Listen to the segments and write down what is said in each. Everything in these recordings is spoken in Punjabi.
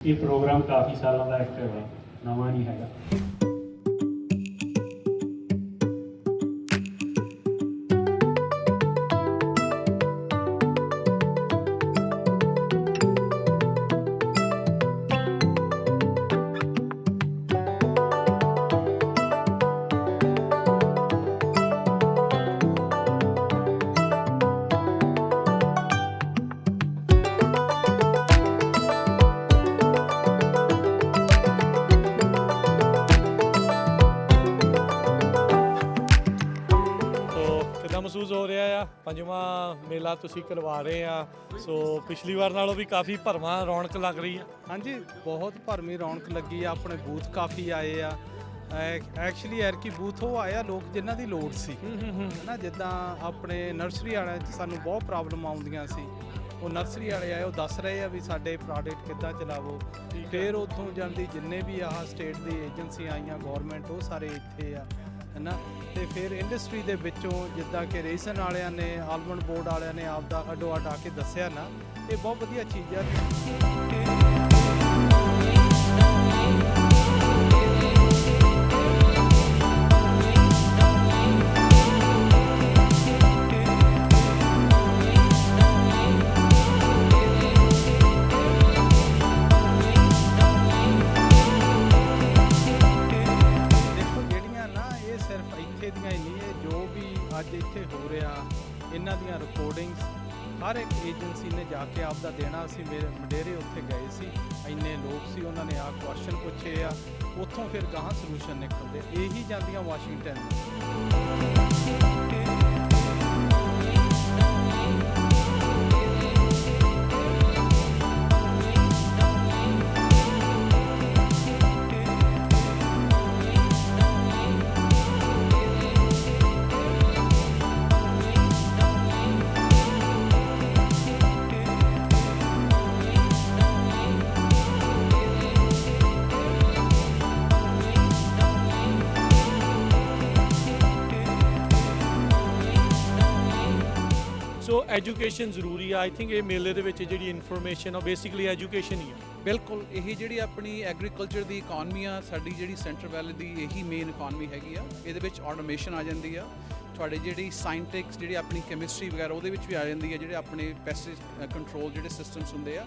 ਇਹ ਪ੍ਰੋਗਰਾਮ ਕਾਫੀ ਸਾਲਾਂ ਦਾ ਐਕਟਿਵ ਹੈ, ਨਵਾਂ ਨਹੀਂ ਹੈਗਾ। ਮਹਿਸੂਸ ਹੋ ਰਿਹਾ ਆ ਪੰਜਵਾਂ ਮੇਲਾ ਤੁਸੀਂ ਕਰਵਾ ਰਹੇ ਆ, ਸੋ ਪਿਛਲੀ ਵਾਰ ਨਾਲੋਂ ਵੀ ਕਾਫੀ ਭਰਵਾਂ ਰੌਣਕ ਲੱਗ ਰਹੀ ਆ। ਹਾਂਜੀ, ਬਹੁਤ ਭਰਵੀਂ ਰੌਣਕ ਲੱਗੀ ਆ। ਆਪਣੇ ਬੂਥ ਕਾਫੀ ਆਏ ਆ। ਐਕਚੁਅਲੀ ਐਰਕੀ ਬੂਥ ਉਹ ਆਇਆ ਲੋਕ ਜਿਨ੍ਹਾਂ ਦੀ ਲੋੜ ਸੀ ਨਾ, ਜਿੱਦਾਂ ਆਪਣੇ ਨਰਸਰੀ ਵਾਲਿਆਂ 'ਚ ਸਾਨੂੰ ਬਹੁਤ ਪ੍ਰੋਬਲਮ ਆਉਂਦੀਆਂ ਸੀ। ਉਹ ਨਰਸਰੀ ਵਾਲੇ ਆਏ, ਉਹ ਦੱਸ ਰਹੇ ਆ ਵੀ ਸਾਡੇ ਪ੍ਰੋਡਕਟ ਕਿੱਦਾਂ ਚਲਾਵੋ। ਫਿਰ ਉੱਥੋਂ ਜਾਂਦੀ ਜਿੰਨੇ ਵੀ ਆਹ ਸਟੇਟ ਦੀ ਏਜੰਸੀਆਂ ਆਈਆਂ, ਗੌਰਮੈਂਟ, ਉਹ ਸਾਰੇ ਇੱਥੇ ਆ ਹੈ ਨਾ। ਅਤੇ ਫਿਰ ਇੰਡਸਟਰੀ ਦੇ ਵਿੱਚੋਂ ਜਿੱਦਾਂ ਕਿ ਰੇਸਨ ਵਾਲਿਆਂ ਨੇ, ਆਲਮੰਡ ਬੋਰਡ ਵਾਲਿਆਂ ਨੇ ਆਪਦਾ ਅੱਡੋ ਅੱਡ ਆ ਕੇ ਦੱਸਿਆ ਨਾ, ਇਹ ਬਹੁਤ ਵਧੀਆ ਚੀਜ਼ ਆ। ਅੱਜ ਇੱਥੇ ਹੋ ਰਿਹਾ ਇਹਨਾਂ ਦੀਆਂ ਰਿਕਾਰਡਿੰਗਸ ਹਰ ਇੱਕ ਏਜੰਸੀ ਨੇ ਜਾ ਕੇ ਆਪਦਾ ਦੇਣਾ। ਅਸੀਂ ਮਡੇਰੇ ਉੱਥੇ ਗਏ ਸੀ, ਇੰਨੇ ਲੋਕ ਸੀ, ਉਹਨਾਂ ਨੇ ਆ ਕੁਐਸਚਨ ਪੁੱਛੇ ਆ, ਉੱਥੋਂ ਫਿਰ ਗਾਹਾਂ ਸਲੂਸ਼ਨ ਨਿਕਲਦੇ। ਇਹੀ ਜਾਂਦੀਆਂ ਵਾਸ਼ਿੰਗਟਨ। ਸੋ ਐਜੂਕੇਸ਼ਨ ਜ਼ਰੂਰੀ ਆ। ਆਈ ਥਿੰਕ ਇਹ ਮੇਲੇ ਦੇ ਵਿੱਚ ਜਿਹੜੀ ਇਨਫੋਰਮੇਸ਼ਨ ਆ ਬੇਸਿਕਲੀ ਐਜੂਕੇਸ਼ਨ ਹੀ ਆ। ਬਿਲਕੁਲ, ਇਹ ਜਿਹੜੀ ਆਪਣੀ ਐਗਰੀਕਲਚਰ ਦੀ ਇਕੋਨਮੀ ਆ, ਸਾਡੀ ਜਿਹੜੀ ਸੈਂਟਰ ਵੈਲੀ ਦੀ ਇਹੀ ਮੇਨ ਇਕੋਨਮੀ ਹੈਗੀ ਆ। ਇਹਦੇ ਵਿੱਚ ਆਟੋਮੇਸ਼ਨ ਆ ਜਾਂਦੀ ਆ, ਤੁਹਾਡੇ ਜਿਹੜੀ ਸਾਇੰਟਿਕਸ, ਜਿਹੜੀ ਆਪਣੀ ਕੈਮਿਸਟਰੀ ਵਗੈਰਾ ਉਹਦੇ ਵਿੱਚ ਵੀ ਆ ਜਾਂਦੀ ਹੈ, ਜਿਹੜੇ ਆਪਣੇ ਪੈਸਟ ਕੰਟਰੋਲ ਜਿਹੜੇ ਸਿਸਟਮਸ ਹੁੰਦੇ ਆ।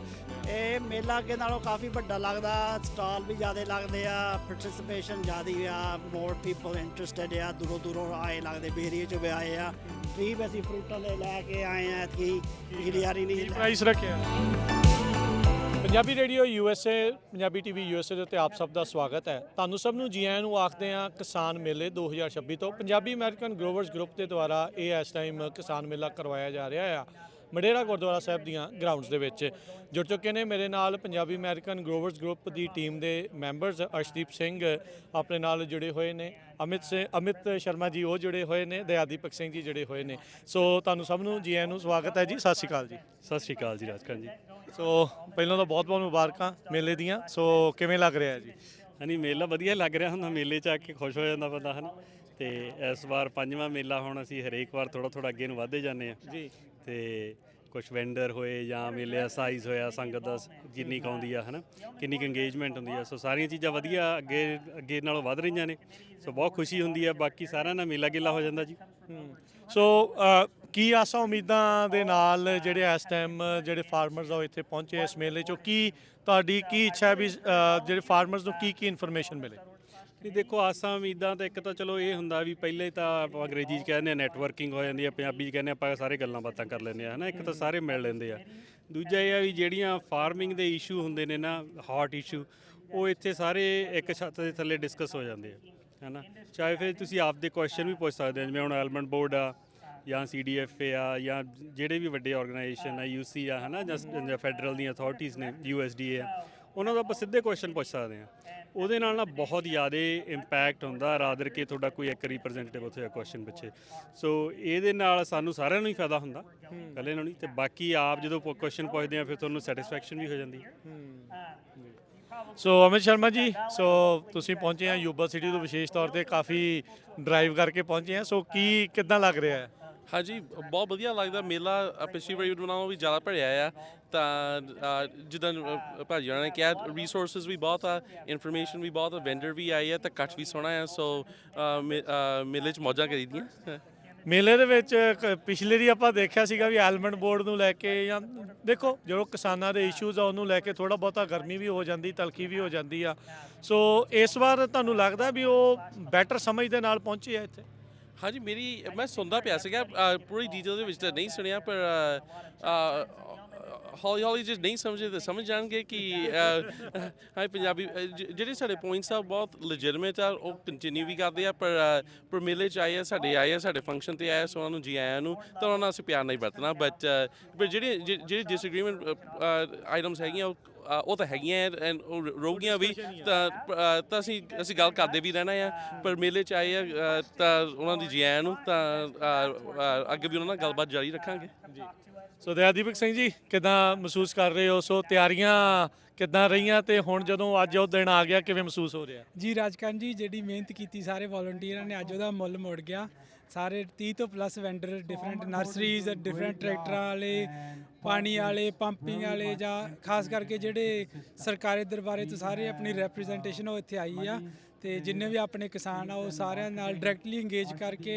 ਇਹ ਮੇਲਾ ਅੱਗੇ ਨਾਲੋਂ ਕਾਫੀ ਵੱਡਾ ਲੱਗਦਾ, ਸਟਾਲ ਵੀ ਜ਼ਿਆਦਾ ਲੱਗਦੇ ਆ, ਪਾਰਟਿਸਿਪੇਸ਼ਨ ਜ਼ਿਆਦਾ ਆ, ਮੋਰ ਪੀਪਲ ਇੰਟਰਸਟਿਡ ਆ, ਦੂਰੋਂ ਦੂਰੋਂ ਆਏ ਲੱਗਦੇ, ਬੇਰੀਏ 'ਚ ਵੀ ਆਏ ਆ। ਟ੍ਰੀ ਵੀ ਅਸੀਂ ਫਰੂਟਾਂ ਦੇ ਲੈ ਕੇ ਆਏ ਆ। ਐਤਕੀ ਪਿਛਲੀ ਵਾਰੀ ਨਹੀਂ ਪ੍ਰਾਈਸ ਰੱਖਿਆ। Punjabi radio USA, Punjabi TV USA ਦੇ ਉੱਤੇ ਆਪ ਸਭ ਦਾ ਸਵਾਗਤ ਹੈ। ਤੁਹਾਨੂੰ ਸਭ ਨੂੰ ਜੀ ਆਇਆਂ ਨੂੰ ਆਖਦੇ ਹਾਂ ਕਿਸਾਨ ਮੇਲੇ 2026 ਤੋਂ। ਪੰਜਾਬੀ ਅਮਰੀਕਨ ਗਰੋਵਰਸ ਗਰੁੱਪ ਦੇ ਦੁਆਰਾ ਇਹ ਇਸ ਟਾਈਮ ਕਿਸਾਨ ਮੇਲਾ ਕਰਵਾਇਆ ਜਾ ਰਿਹਾ ਆ ਮਡੇਰਾ ਗੁਰਦੁਆਰਾ ਸਾਹਿਬ ਦੀਆਂ ਗਰਾਊਂਡਸ ਦੇ ਵਿੱਚ। ਜੁੜ ਚੁੱਕੇ ਨੇ ਮੇਰੇ ਨਾਲ ਪੰਜਾਬੀ ਅਮਰੀਕਨ ਗਰੋਵਰਸ ਗਰੁੱਪ ਦੀ ਟੀਮ ਦੇ ਮੈਂਬਰਸ। ਅਰਸ਼ਦੀਪ ਸਿੰਘ ਆਪਣੇ ਨਾਲ ਜੁੜੇ ਹੋਏ ਨੇ, ਅਮਿਤ ਸ਼ਰਮਾ ਜੀ ਉਹ ਜੁੜੇ ਹੋਏ ਨੇ, ਦਇਆਦੀਪਕ ਸਿੰਘ ਜੀ ਜੁੜੇ ਹੋਏ ਨੇ। ਸੋ ਤੁਹਾਨੂੰ ਸਭ ਨੂੰ ਜੀ ਆਇਆਂ ਨੂੰ ਸਵਾਗਤ ਹੈ ਜੀ। ਸਤਿ ਸ਼੍ਰੀ ਅਕਾਲ ਜੀ। ਸਤਿ ਸ਼੍ਰੀ ਅਕਾਲ ਜੀ ਰਾਜਕਰਨ ਜੀ। ਸੋ ਪਹਿਲਾਂ ਤਾਂ ਬਹੁਤ ਬਹੁਤ ਮੁਬਾਰਕਾਂ ਮੇਲੇ ਦੀਆਂ। ਸੋ ਕਿਵੇਂ ਲੱਗ ਰਿਹਾ ਜੀ? ਹਾਂਜੀ, ਮੇਲਾ ਵਧੀਆ ਲੱਗ ਰਿਹਾ ਹੁੰਦਾ। ਮੇਲੇ 'ਚ ਆ ਕੇ ਖੁਸ਼ ਹੋ ਜਾਂਦਾ ਬੰਦਾ, ਹਨ। ਅਤੇ ਇਸ ਵਾਰ ਪੰਜਵਾਂ ਮੇਲਾ, ਹੁਣ ਅਸੀਂ ਹਰੇਕ ਵਾਰ ਥੋੜ੍ਹਾ ਅੱਗੇ ਨੂੰ ਵੱਧਦੇ ਜਾਂਦੇ ਹਾਂ ਜੀ। ਅਤੇ ਕੁਛ ਵੈਂਡਰ ਹੋਏ ਜਾਂ ਮੇਲੇ ਦਾ ਸਾਈਜ਼ ਹੋਇਆ, ਸੰਗਤ ਦਾ ਜਿੰਨੀ ਕੁ ਆਉਂਦੀ ਆ, ਹੈ ਨਾ, ਕਿੰਨੀ ਕੁ ਇੰਗੇਜਮੈਂਟ ਹੁੰਦੀ ਆ। ਸੋ ਸਾਰੀਆਂ ਚੀਜ਼ਾਂ ਵਧੀਆ ਅੱਗੇ ਨਾਲੋਂ ਵੱਧ ਰਹੀਆਂ ਨੇ। ਸੋ ਬਹੁਤ ਖੁਸ਼ੀ ਹੁੰਦੀ ਆ। ਬਾਕੀ ਸਾਰਿਆਂ ਨਾਲ ਮੇਲਾ ਗਿੱਲਾ ਹੋ ਜਾਂਦਾ ਜੀ। ਸੋ ਕੀ ਆਸਾਂ ਉਮੀਦਾਂ ਦੇ ਨਾਲ ਜਿਹੜੇ ਇਸ ਟਾਈਮ ਜਿਹੜੇ ਫਾਰਮਰਸ ਆ ਉਹ ਇੱਥੇ ਪਹੁੰਚੇ ਇਸ ਮੇਲੇ 'ਚੋਂ, ਕੀ ਤੁਹਾਡੀ ਕੀ ਇੱਛਾ ਹੈ ਵੀ ਜਿਹੜੇ ਫਾਰਮਰਸ ਨੂੰ ਕੀ ਇਨਫੋਰਮੇਸ਼ਨ ਮਿਲੇ? ਨਹੀਂ, ਦੇਖੋ, ਆਸਾਂ ਉਮੀਦਾਂ ਤਾਂ ਇੱਕ ਤਾਂ ਚਲੋ ਇਹ ਹੁੰਦਾ ਵੀ ਪਹਿਲੇ ਤਾਂ ਆਪਾਂ ਅੰਗਰੇਜ਼ੀ 'ਚ ਕਹਿੰਦੇ ਆ ਨੈਟਵਰਕਿੰਗ ਹੋ ਜਾਂਦੀ ਆ, ਪੰਜਾਬੀ 'ਚ ਕਹਿੰਦੇ ਆਪਾਂ ਸਾਰੇ ਗੱਲਾਂ ਬਾਤਾਂ ਕਰ ਲੈਂਦੇ ਆ, ਹੈ ਨਾ। ਇੱਕ ਤਾਂ ਸਾਰੇ ਮਿਲ ਲੈਂਦੇ ਆ। ਦੂਜਾ ਇਹ ਆ ਵੀ ਜਿਹੜੀਆਂ ਫਾਰਮਿੰਗ ਦੇ ਇਸ਼ੂ ਹੁੰਦੇ ਨੇ ਨਾ, ਹਾਟ ਇਸ਼ੂ, ਉਹ ਇੱਥੇ ਸਾਰੇ ਇੱਕ ਛੱਤ ਦੇ ਥੱਲੇ ਡਿਸਕਸ ਹੋ ਜਾਂਦੇ ਆ, ਹੈ ਨਾ। ਚਾਹੇ ਫਿਰ ਤੁਸੀਂ ਆਪਦੇ ਕੁਐਸਚਨ ਵੀ ਪੁੱਛ ਸਕਦੇ ਹੋ, ਜਿਵੇਂ ਹੁਣ ਆਲਮੰਡ ਬੋਰਡ ਆ ਜਾਂ CDFA ਆ ਜਾਂ ਜਿਹੜੇ ਵੀ ਵੱਡੇ ਆਰਗੇਨਾਈਜੇਸ਼ਨ ਆ, UC ਆ, ਹੈ ਨਾ, ਜਾਂ ਫੈਡਰਲ ਦੀਆਂ ਅਥਾਰਟੀਜ਼ ਨੇ, USDA ਆ, ਉਹਨਾਂ ਦਾ ਆਪਾਂ ਸਿੱਧੇ ਕੁਐਸਚਨ ਪੁੱਛ ਸਕਦੇ ਹਾਂ। ਉਹਦੇ ਨਾਲ ਨਾ ਬਹੁਤ ਜ਼ਿਆਦਾ ਇੰਪੈਕਟ ਹੁੰਦਾ, ਰਾਦਰ ਕੇ ਤੁਹਾਡਾ ਕੋਈ ਇੱਕ ਰਿਪਰੈਜ਼ੈਂਟੇਟਿਵ ਉੱਥੇ ਕੁਐਸਚਨ ਪੁੱਛੇ। ਸੋ ਇਹਦੇ ਨਾਲ ਸਾਨੂੰ ਸਾਰਿਆਂ ਨੂੰ ਹੀ ਫਾਇਦਾ ਹੁੰਦਾ, ਇਕੱਲੇ ਨੂੰ ਨਹੀਂ। ਅਤੇ ਬਾਕੀ ਆਪ ਜਦੋਂ ਕੁਐਸਚਨ ਪੁੱਛਦੇ ਆ ਫਿਰ ਤੁਹਾਨੂੰ ਸੈਟਿਸਫੈਕਸ਼ਨ ਵੀ ਹੋ ਜਾਂਦੀ ਹੈ। ਸੋ ਅਮਿਤ ਸ਼ਰਮਾ ਜੀ, ਸੋ ਤੁਸੀਂ ਪਹੁੰਚੇ ਆ ਯੂਬਾ ਸਿਟੀ ਤੋਂ, ਵਿਸ਼ੇਸ਼ ਤੌਰ ਤੇ ਕਾਫੀ ਡਰਾਈਵ ਕਰਕੇ ਪਹੁੰਚੇ ਆ। ਸੋ ਕੀ ਕਿੱਦਾਂ ਲੱਗ ਰਿਹਾ ਹੈ? ਹਾਂਜੀ ਬਹੁਤ ਵਧੀਆ ਲੱਗਦਾ ਮੇਲਾ। ਪਿਛਲੀ ਵਾਰੀ ਨਾਲੋਂ ਵੀ ਜ਼ਿਆਦਾ ਭਰਿਆ ਆ। ਤਾਂ ਜਿੱਦਾਂ ਭਾਜੀ ਹੋਰਾਂ ਨੇ ਕਿਹਾ, ਰਿਸੋਰਸਿਸ ਵੀ ਬਹੁਤ ਆ, ਇਨਫੋਰਮੇਸ਼ਨ ਵੀ ਬਹੁਤ ਆ, ਵੈਂਡਰ ਵੀ ਆਏ ਆ, ਤਾਂ ਇਕੱਠ ਵੀ ਸੋਹਣਾ ਆ। ਸੋ ਮੇਲੇ 'ਚ ਮੌਜਾਂ ਕਰੀਦੀਆਂ। ਮੇਲੇ ਦੇ ਵਿੱਚ ਪਿਛਲੇ ਦੀ ਆਪਾਂ ਦੇਖਿਆ ਸੀਗਾ ਵੀ ਐਲਮੰਡ ਬੋਰਡ ਨੂੰ ਲੈ ਕੇ, ਜਾਂ ਦੇਖੋ ਜੋ ਕਿਸਾਨਾਂ ਦੇ ਇਸ਼ੂਜ਼ ਆ ਉਹਨੂੰ ਲੈ ਕੇ ਥੋੜਾ ਬਹੁਤਾ ਗਰਮੀ ਵੀ ਹੋ ਜਾਂਦੀ, ਤਲਖੀ ਵੀ ਹੋ ਜਾਂਦੀ ਆ। ਸੋ ਇਸ ਵਾਰ ਤੁਹਾਨੂੰ ਲੱਗਦਾ ਵੀ ਉਹ ਬੈਟਰ ਸਮਝ ਦੇ ਨਾਲ ਪਹੁੰਚੇ ਆ ਇੱਥੇ? ਹਾਂਜੀ ਮੈਂ ਸੁਣਦਾ ਪਿਆ ਸੀਗਾ, ਪੂਰੀ ਡਿਟੇਲ ਦੇ ਵਿੱਚ ਤਾਂ ਨਹੀਂ ਸੁਣਿਆ, ਪਰ ਹੌਲੀ ਹੌਲੀ ਜੇ ਨਹੀਂ ਸਮਝੇ ਤਾਂ ਸਮਝ ਜਾਣਗੇ ਕਿ ਹਾਂ ਪੰਜਾਬੀ ਜਿਹੜੇ ਸਾਡੇ ਪੁਆਇੰਟਸ ਆ ਬਹੁਤ ਲੈਜਿਟਮੇਟ ਆ, ਉਹ ਕੰਟੀਨਿਊ ਵੀ ਕਰਦੇ ਆ। ਪਰ ਮੇਲੇ 'ਚ ਆਏ ਆ, ਸਾਡੇ ਫੰਕਸ਼ਨ 'ਤੇ ਆਏ, ਸੋ ਉਹਨਾਂ ਨੂੰ ਜੀ ਆਇਆਂ ਨੂੰ, ਤਾਂ ਉਹਨਾਂ ਨਾਲ ਅਸੀਂ ਪਿਆਰ ਨਹੀਂ ਵਰਤਣਾ। ਬਟ ਜਿਹੜੇ ਡਿਸਐਗਰੀਮੈਂਟ ਆਈਟਮਸ ਹੈਗੀਆਂ ਉਹ ਤਾਂ ਹੈਗੀਆਂ ਐਂਡ ਉਹ ਰਹੂਗੀਆਂ ਵੀ, ਤਾਂ ਅਸੀਂ ਗੱਲ ਕਰਦੇ ਵੀ ਰਹਿਣਾ ਆ। ਪਰ ਮੇਲੇ 'ਚ ਆਏ ਆ ਤਾਂ ਉਹਨਾਂ ਦੀ ਜੀ ਆਇਆਂ ਨੂੰ, ਤਾਂ ਅੱਗੇ ਵੀ ਉਹਨਾਂ ਨਾਲ ਗੱਲਬਾਤ ਜਾਰੀ ਰੱਖਾਂਗੇ ਜੀ। ਸੋ ਦਯਾਦੀਪਕ ਸਿੰਘ ਜੀ, ਕਿੱਦਾਂ ਮਹਿਸੂਸ ਕਰ ਰਹੇ ਹੋ? ਸੋ ਤਿਆਰੀਆਂ ਕਿੱਦਾਂ ਰਹੀਆਂ ਤੇ ਹੁਣ ਜਦੋਂ ਅੱਜ ਉਹ ਦਿਨ ਆ ਗਿਆ, ਕਿਵੇਂ ਮਹਿਸੂਸ ਹੋ ਰਿਹਾ? ਜੀ ਰਾਜਕਾਂਤ ਜੀ, ਜਿਹੜੀ ਮਿਹਨਤ ਕੀਤੀ ਸਾਰੇ ਵੋਲੰਟੀਅਰਾਂ ਨੇ, ਅੱਜ ਉਹਦਾ ਮੁੱਲ ਮੁੜ ਗਿਆ। ਸਾਰੇ 30 ਤੋਂ ਪਲੱਸ ਵੈਂਡਰ, ਡਿਫਰੈਂਟ ਨਰਸਰੀਜ਼, ਡਿਫਰੈਂਟ ਟਰੈਕਟਰਾਂ ਵਾਲੇ, ਪਾਣੀ ਵਾਲੇ, ਪੰਪਿੰਗ ਵਾਲੇ, ਜਾਂ ਖਾਸ ਕਰਕੇ ਜਿਹੜੇ ਸਰਕਾਰੀ ਦਰਬਾਰੇ ਤੋਂ ਸਾਰੇ ਆਪਣੀ ਰੈਪਰੈਜ਼ੈਂਟੇਸ਼ਨ ਉਹ ਇੱਥੇ ਆਈ ਆ। ਤੇ ਜਿੰਨੇ ਵੀ ਆਪਣੇ ਕਿਸਾਨ ਆ ਉਹ ਸਾਰਿਆਂ ਨਾਲ ਡਾਇਰੈਕਟਲੀ ਇੰਗੇਜ ਕਰਕੇ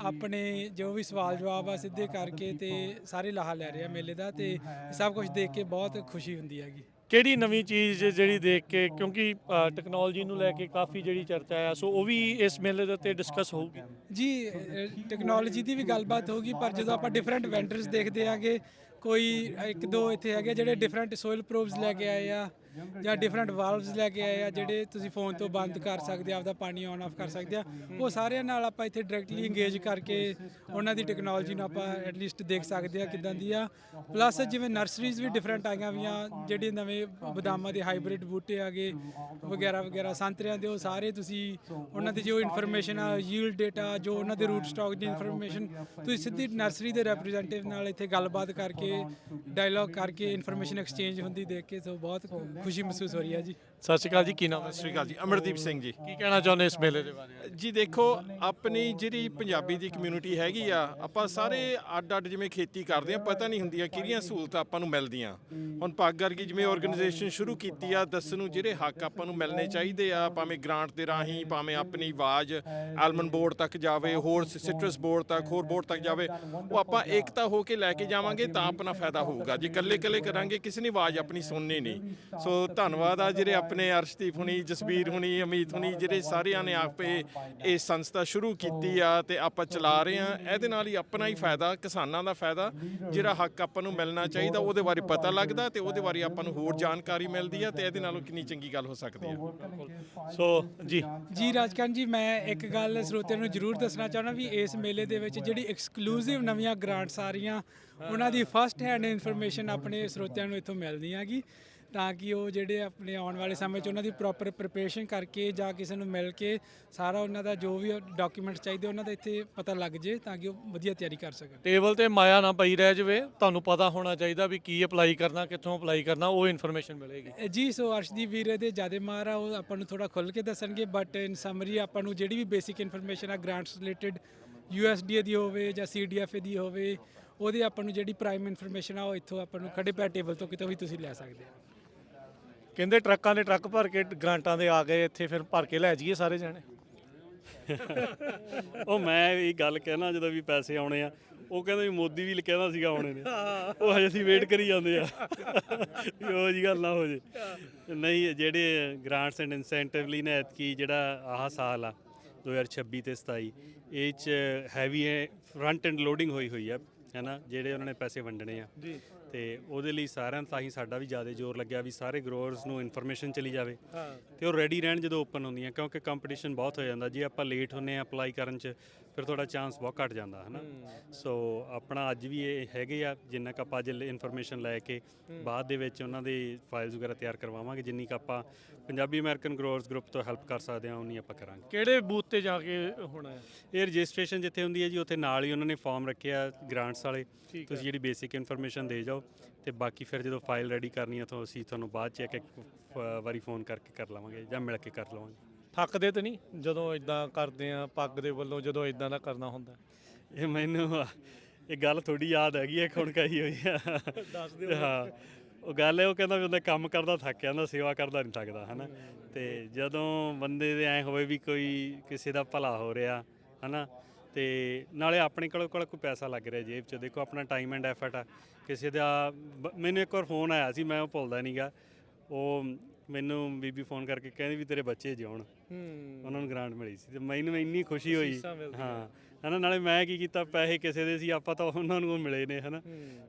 ਆਪਣੇ ਜੋ ਵੀ ਸਵਾਲ ਜਵਾਬ ਆ ਸਿੱਧੇ ਕਰਕੇ ਤੇ ਸਾਰੇ ਲਾਹਾ ਲੈ ਰਹੇ ਆ ਮੇਲੇ ਦਾ। ਤੇ ਸਭ ਕੁਝ ਦੇਖ ਕੇ ਬਹੁਤ ਖੁਸ਼ੀ ਹੁੰਦੀ ਹੈਗੀ। ਕਿਹੜੀ ਨਵੀਂ ਚੀਜ਼ ਜਿਹੜੀ ਦੇਖ ਕੇ, ਕਿਉਂਕਿ ਟੈਕਨੋਲੋਜੀ ਨੂੰ ਲੈ ਕੇ ਕਾਫੀ ਜਿਹੜੀ ਚਰਚਾ ਆ, ਸੋ ਉਹ ਵੀ ਇਸ ਮੇਲੇ ਦੇ ਉੱਤੇ ਡਿਸਕਸ ਹੋਊਗੀ? ਜੀ ਟੈਕਨੋਲੋਜੀ ਦੀ ਵੀ ਗੱਲਬਾਤ ਹੋਊਗੀ, ਪਰ ਜਦੋਂ ਆਪਾਂ ਡਿਫਰੈਂਟ ਵੈਂਡਰਸ ਦੇਖਦੇ ਆਗੇ, ਕੋਈ ਇੱਕ ਦੋ ਇੱਥੇ ਹੈਗੇ ਜਿਹੜੇ ਡਿਫਰੈਂਟ ਸੋਇਲ ਪ੍ਰੋਬਸ ਲੈ ਕੇ ਆਏ ਆ, ਜਾਂ ਡਿਫਰੈਂਟ ਵਾਲਵਸ ਲੈ ਕੇ ਆਏ ਆ, ਜਿਹੜੇ ਤੁਸੀਂ ਫੋਨ ਤੋਂ ਬੰਦ ਕਰ ਸਕਦੇ ਆ, ਆਪਦਾ ਪਾਣੀ ਆਨ ਆਫ ਕਰ ਸਕਦੇ ਆ। ਉਹ ਸਾਰਿਆਂ ਨਾਲ ਆਪਾਂ ਇੱਥੇ ਡਾਇਰੈਕਟਲੀ ਇੰਗੇਜ ਕਰਕੇ ਉਹਨਾਂ ਦੀ ਟੈਕਨੋਲੋਜੀ ਨੂੰ ਆਪਾਂ ਐਟਲੀਸਟ ਦੇਖ ਸਕਦੇ ਆ ਕਿੱਦਾਂ ਦੀ ਆ। ਪਲੱਸ ਜਿਵੇਂ ਨਰਸਰੀਜ਼ ਵੀ ਡਿਫਰੈਂਟ ਆਈਆਂ ਵੀਆਂ, ਜਿਹੜੇ ਨਵੇਂ ਬਦਾਮਾਂ ਦੇ ਹਾਈਬ੍ਰਿਡ ਬੂਟੇ ਆ ਗਏ ਵਗੈਰਾ ਵਗੈਰਾ, ਸੰਤਰਿਆਂ ਦੇ, ਉਹ ਸਾਰੇ ਤੁਸੀਂ ਉਹਨਾਂ ਦੀ ਜੋ ਇਨਫੋਰਮੇਸ਼ਨ ਆ, ਯੀਲਡ ਡੇਟਾ, ਜੋ ਉਹਨਾਂ ਦੇ ਰੂਟ ਸਟਾਕ ਦੀ ਇਨਫੋਰਮੇਸ਼ਨ, ਤੁਸੀਂ ਸਿੱਧੀ ਨਰਸਰੀ ਦੇ ਰੈਪਰੈਜ਼ੈਂਟੇਟਿਵ ਨਾਲ ਇੱਥੇ ਗੱਲਬਾਤ ਕਰਕੇ, ਡਾਇਲੌਗ ਕਰਕੇ, ਇਨਫੋਰਮੇਸ਼ਨ ਐਕਸਚੇਂਜ ਹੁੰਦੀ ਦੇਖ ਕੇ ਸੋ ਬਹੁਤ ਖੁਸ਼ੀ ਮਹਿਸੂਸ ਹੋ ਰਹੀ ਹੈ ਜੀ। ਸਤਿ ਸ਼੍ਰੀ ਅਕਾਲ ਜੀ, ਕੀ ਨਾਮ ਹੈ? ਸਤਿ ਸ਼੍ਰੀ ਅਕਾਲ ਜੀ, ਅਮਰਦੀਪ ਸਿੰਘ ਜੀ। ਕੀ ਕਹਿਣਾ ਚਾਹੁੰਦੇ ਇਸ ਮੇਲੇ ਦੇ ਬਾਰੇ? ਜੀ ਦੇਖੋ, ਆਪਣੀ ਜਿਹੜੀ ਪੰਜਾਬੀ ਦੀ ਕਮਿਊਨਿਟੀ ਹੈਗੀ ਆ, ਆਪਾਂ ਸਾਰੇ ਅੱਡ ਜਿਵੇਂ ਖੇਤੀ ਕਰਦੇ ਆ, ਪਤਾ ਨਹੀਂ ਹੁੰਦੀਆਂ ਕਿਹੜੀਆਂ ਸਹੂਲਤਾਂ ਆਪਾਂ ਨੂੰ ਮਿਲਦੀਆਂ। ਹੁਣ ਪੱਗ ਵਰਗੀ ਜਿਵੇਂ ਆਰਗੇਨਾਈਜੇਸ਼ਨ ਸ਼ੁਰੂ ਕੀਤੀ ਆ, ਦੱਸਣ ਨੂੰ ਜਿਹੜੇ ਹੱਕ ਆਪਾਂ ਨੂੰ ਮਿਲਣੇ ਚਾਹੀਦੇ ਆ, ਭਾਵੇਂ ਗ੍ਰਾਂਟ ਦੇ ਰਾਹੀਂ, ਭਾਵੇਂ ਆਪਣੀ ਆਵਾਜ਼ ਆਲਮੰਡ ਬੋਰਡ ਤੱਕ ਜਾਵੇ, ਹੋਰ ਸਿਟਰਸ ਬੋਰਡ ਤੱਕ, ਹੋਰ ਬੋਰਡ ਤੱਕ ਜਾਵੇ, ਉਹ ਆਪਾਂ ਏਕਤਾ ਹੋ ਕੇ ਲੈ ਕੇ ਜਾਵਾਂਗੇ ਤਾਂ ਆਪਣਾ ਫਾਇਦਾ ਹੋਊਗਾ। ਜੇ ਇਕੱਲੇ ਕਰਾਂਗੇ, ਕਿਸੇ ਨੇ ਆਵਾਜ਼ ਆਪਣੀ ਸੁਣਨੀ ਨਹੀਂ। ਸੋ ਧੰਨਵਾਦ ਆ ਜਿਹੜੇ ਆਪਣੇ ਅਰਸ਼ਦੀਪ ਹੁਣੀ, ਜਸਬੀਰ ਹੁਣੀ, ਅਮੀਤ ਹੁਣੀ, ਜਿਹੜੇ ਸਾਰਿਆਂ ਨੇ ਆਪੇ ਇਹ ਸੰਸਥਾ ਸ਼ੁਰੂ ਕੀਤੀ ਆ ਤੇ ਆਪਾਂ ਚਲਾ ਰਹੇ ਆ। ਇਹਦੇ ਨਾਲ ਹੀ ਆਪਣਾ ਹੀ ਫਾਇਦਾ, ਕਿਸਾਨਾਂ ਦਾ ਫਾਇਦਾ, ਜਿਹੜਾ ਹੱਕ ਆਪਾਂ ਨੂੰ ਮਿਲਣਾ ਚਾਹੀਦਾ ਉਹਦੇ ਬਾਰੇ ਪਤਾ ਲੱਗਦਾ ਤੇ ਉਹਦੇ ਬਾਰੇ ਆਪਾਂ ਨੂੰ ਹੋਰ ਜਾਣਕਾਰੀ ਮਿਲਦੀ ਆ, ਤੇ ਇਹਦੇ ਨਾਲੋਂ ਕਿੰਨੀ ਚੰਗੀ ਗੱਲ ਹੋ ਸਕਦੀ ਆ। ਸੋ ਜੀ ਰਾਜਕਾਂਤ ਜੀ, ਮੈਂ ਇੱਕ ਗੱਲ ਸਰੋਤਿਆਂ ਨੂੰ ਜ਼ਰੂਰ ਦੱਸਣਾ ਚਾਹੁੰਦਾ ਵੀ ਇਸ ਮੇਲੇ ਦੇ ਵਿੱਚ ਜਿਹੜੀ ਐਕਸਕਲੂਸਿਵ ਨਵੀਆਂ ਗ੍ਰਾਂਟਸ ਆ ਰਹੀਆਂ, ਉਹਨਾਂ ਦੀ ਫਸਟ ਹੈਂਡ ਇਨਫੋਰਮੇਸ਼ਨ ਆਪਣੇ ਸਰੋਤਿਆਂ ਨੂੰ ਇੱਥੋਂ ਮਿਲਦੀ ਹੈਗੀ, ਤਾਂ ਕਿ ਉਹ ਜਿਹੜੇ ਆਪਣੇ ਆਉਣ ਵਾਲੇ ਸਮੇਂ 'ਚ ਉਹਨਾਂ ਦੀ ਪ੍ਰੋਪਰ ਪ੍ਰੀਪਰੇਸ਼ਨ ਕਰਕੇ ਜਾਂ ਕਿਸੇ ਨੂੰ ਮਿਲ ਕੇ ਸਾਰਾ ਉਹਨਾਂ ਦਾ ਜੋ ਵੀ ਡਾਕੂਮੈਂਟਸ ਚਾਹੀਦੇ ਉਹਨਾਂ ਦਾ ਇੱਥੇ ਪਤਾ ਲੱਗ ਜੇ, ਤਾਂ ਕਿ ਉਹ ਵਧੀਆ ਤਿਆਰੀ ਕਰ ਸਕਣ। ਟੇਬਲ ਤੇ ਮਾਇਆ ਨਾ ਪਈ ਰਹਿ ਜਾਵੇ, ਤੁਹਾਨੂੰ ਪਤਾ ਹੋਣਾ ਚਾਹੀਦਾ ਵੀ ਕੀ ਅਪਲਾਈ ਕਰਨਾ, ਕਿੱਥੋਂ ਅਪਲਾਈ ਕਰਨਾ, ਉਹ ਇਨਫੋਰਮੇਸ਼ਨ ਮਿਲੇਗੀ। ਜੀ ਸੋ ਅਰਸ਼ਦੀਪ ਵੀਰੇ ਦੇ ਜਿਆਦਾ ਮਾਰ ਆ, ਉਹ ਆਪਾਂ ਨੂੰ ਥੋੜਾ ਖੁੱਲ ਕੇ ਦੱਸਣਗੇ, ਬਟ ਇਨ ਸਮਰੀ ਆਪਾਂ ਨੂੰ ਜਿਹੜੀ ਵੀ ਬੇਸਿਕ ਇਨਫੋਰਮੇਸ਼ਨ ਆ ਗ੍ਰਾਂਟਸ ਰਿਲੇਟਡ, USDA ਦੀ ਹੋਵੇ ਜਾਂ CDFA ਦੀ ਹੋਵੇ, ਉਹਦੀ ਆਪਾਂ ਨੂੰ ਜਿਹੜੀ ਪ੍ਰਾਈਮ ਇਨਫੋਰਮੇਸ਼ਨ ਆ ਉਹ ਇੱਥੋਂ ਆਪਾਂ ਨੂੰ ਖੜੇ ਪੈ ਟੇਬਲ ਤੋਂ ਕਿਤੋਂ ਵੀ ਤੁਸੀਂ ਲੈ ਸਕਦੇ ਆ। ਕਹਿੰਦੇ ਟਰੱਕਾਂ ਦੇ ਟਰੱਕ ਭਰ ਕੇ ਗ੍ਰਾਂਟਾਂ ਦੇ ਆ ਗਏ ਇੱਥੇ, ਫਿਰ ਭਰ ਕੇ ਲੈ ਜਾਈਏ ਸਾਰੇ ਜਾਣੇ। ਉਹ ਮੈਂ ਇਹ ਗੱਲ ਕਹਿਣਾ, ਜਦੋਂ ਵੀ ਪੈਸੇ ਆਉਣੇ ਆ, ਉਹ ਕਹਿੰਦਾ ਵੀ ਮੋਦੀ ਵੀ ਕਹਿੰਦਾ ਸੀਗਾ ਆਉਣੇ ਨੇ, ਉਹ ਹਜੇ ਅਸੀਂ ਵੇਟ ਕਰੀ ਜਾਂਦੇ ਆ ਵੀ ਉਹ ਜੀ ਗੱਲ ਨਾ ਹੋ ਜੇ। ਨਹੀਂ, ਜਿਹੜੇ ਗ੍ਰਾਂਟਸ ਐਂਡ ਇਨਸੈਂਟਿਵ ਲਈ ਨੇ ਐਤਕੀ ਜਿਹੜਾ ਆਹ ਸਾਲ ਆ 2026 ਤੇ 27, ਇਹ 'ਚ ਹੈਵੀ ਫਰੰਟ ਐਂਡ ਲੋਡਿੰਗ ਹੋਈ ਆ, ਹੈ ਨਾ, ਜਿਹੜੇ ਉਹਨਾਂ ਨੇ ਪੈਸੇ ਵੰਡਣੇ ਆ ਜੀ। ਤੇ ਉਹਦੇ ਲਈ ਸਾਰਿਆਂ ਤਾਂ ਹੀ ਸਾਡਾ ਵੀ ਜ਼ਿਆਦਾ ਜ਼ੋਰ ਲੱਗਿਆ ਵੀ ਸਾਰੇ ਗਰੋਅਰਸ ਨੂੰ ਇਨਫੋਰਮੇਸ਼ਨ ਚਲੀ ਜਾਵੇ ਤੇ ਉਹ ਰੈਡੀ ਰਹਿਣ ਜਦੋਂ ਓਪਨ ਹੁੰਦੀਆਂ, ਕਿਉਂਕਿ ਕੰਪੀਟੀਸ਼ਨ ਬਹੁਤ ਹੋ ਜਾਂਦਾ। ਜੇ ਆਪਾਂ ਲੇਟ ਹੁੰਨੇ ਆ ਅਪਲਾਈ ਕਰਨ 'ਚ, ਫਿਰ ਤੁਹਾਡਾ ਚਾਂਸ ਬਹੁਤ ਘਟ ਜਾਂਦਾ, ਹੈ ਨਾ। ਸੋ ਆਪਣਾ ਅੱਜ ਵੀ ਇਹ ਹੈਗੇ ਆ, ਜਿੰਨਾ ਕੁ ਆਪਾਂ ਅੱਜ ਇਨਫੋਰਮੇਸ਼ਨ ਲੈ ਕੇ ਬਾਅਦ ਦੇ ਵਿੱਚ ਉਹਨਾਂ ਦੀ ਫਾਈਲਸ ਵਗੈਰਾ ਤਿਆਰ ਕਰਵਾਵਾਂਗੇ, ਜਿੰਨੀ ਕੁ ਆਪਾਂ ਪੰਜਾਬੀ ਅਮਰੀਕਨ ਗਰੋਅਰਸ ਗਰੁੱਪ ਤੋਂ ਹੈਲਪ ਕਰ ਸਕਦੇ ਹਾਂ ਉਨੀ ਆਪਾਂ ਕਰਾਂਗੇ। ਕਿਹੜੇ ਬੂਥ ਤੇ ਜਾ ਕੇ ਹੋਣਾ ਹੈ ਇਹ? ਰਜਿਸਟ੍ਰੇਸ਼ਨ ਜਿੱਥੇ ਹੁੰਦੀ ਹੈ ਜੀ, ਉੱਥੇ ਨਾਲ ਹੀ ਉਹਨਾਂ ਨੇ ਫਾਰਮ ਰੱਖਿਆ ਗ੍ਰਾਂਟਸ ਵਾਲੇ, ਤੁਸੀਂ ਜਿਹੜੀ ਬੇਸਿਕ ਇਨਫੋਰਮੇਸ਼ਨ ਦੇ ਜਾਓ, ਤੇ ਬਾਕੀ ਫਿਰ ਜਦੋਂ ਫਾਈਲ ਰੈਡੀ ਕਰਨੀ ਆ ਤਾਂ ਅਸੀਂ ਤੁਹਾਨੂੰ ਬਾਅਦ 'ਚ ਇੱਕ ਵਾਰੀ ਫੋਨ ਕਰਕੇ ਕਰ ਲਵਾਂਗੇ ਜਾਂ ਮਿਲ ਕੇ ਕਰ ਲਵਾਂਗੇ। ਥੱਕਦੇ ਤਾਂ ਨਹੀਂ ਜਦੋਂ ਇਦਾਂ ਕਰਦੇ ਆ ਪੱਗ ਦੇ ਵੱਲੋਂ, ਜਦੋਂ ਇਦਾਂ ਦਾ ਕਰਨਾ ਹੁੰਦਾ? ਇਹ ਮੈਨੂੰ ਇਹ ਗੱਲ ਥੋੜੀ ਯਾਦ ਹੈਗੀ ਹੈ, ਹੁਣ ਕਹੀ ਹੋਈ ਆ। ਦੱਸ ਦਿਓ। ਹਾਂ, ਉਹ ਗੱਲ ਹੈ, ਉਹ ਕਹਿੰਦਾ ਵੀ ਉਹਦਾ ਕੰਮ ਕਰਦਾ ਥੱਕ ਜਾਂਦਾ, ਸੇਵਾ ਕਰਦਾ ਨਹੀਂ ਥੱਕਦਾ, ਹਨਾ। ਤੇ ਜਦੋਂ ਬੰਦੇ ਦੇ ਐ ਹੋਵੇ ਵੀ ਕੋਈ ਕਿਸੇ ਦਾ ਭਲਾ ਹੋ ਰਿਹਾ, ਹਨਾ, ਤੇ ਨਾਲੇ ਆਪਣੇ ਕੋਲ ਕੋਈ ਪੈਸਾ ਲੱਗ ਰਿਹਾ ਜੇਬ 'ਚ, ਦੇਖੋ ਆਪਣਾ ਟਾਈਮ ਐਂਡ ਐਫਰਟ ਆ। ਕਿਸੇ ਦਾ ਮੈਨੂੰ ਇੱਕ ਵਾਰ ਫੋਨ ਆਇਆ ਸੀ, ਮੈਂ ਉਹ ਭੁੱਲਦਾ ਨਹੀਂਗਾ। ਉਹ ਮੈਨੂੰ ਬੀਬੀ ਫੋਨ ਕਰਕੇ ਕਹਿੰਦੀ ਵੀ ਤੇਰੇ ਬੱਚੇ ਜਿਉਣ, ਉਹਨਾਂ ਨੂੰ ਗ੍ਰਾਂਟ ਮਿਲੀ ਸੀ, ਤੇ ਮੈਨੂੰ ਇੰਨੀ ਖੁਸ਼ੀ ਹੋਈ। ਹਾਂ, ਹਨਾ, ਨਾਲੇ ਮੈਂ ਕੀ ਕੀਤਾ, ਪੈਸੇ ਕਿਸੇ ਦੇ ਸੀ, ਆਪਾਂ ਤਾਂ ਉਹਨਾਂ ਨੂੰ ਮਿਲੇ ਨੇ, ਹਨਾ।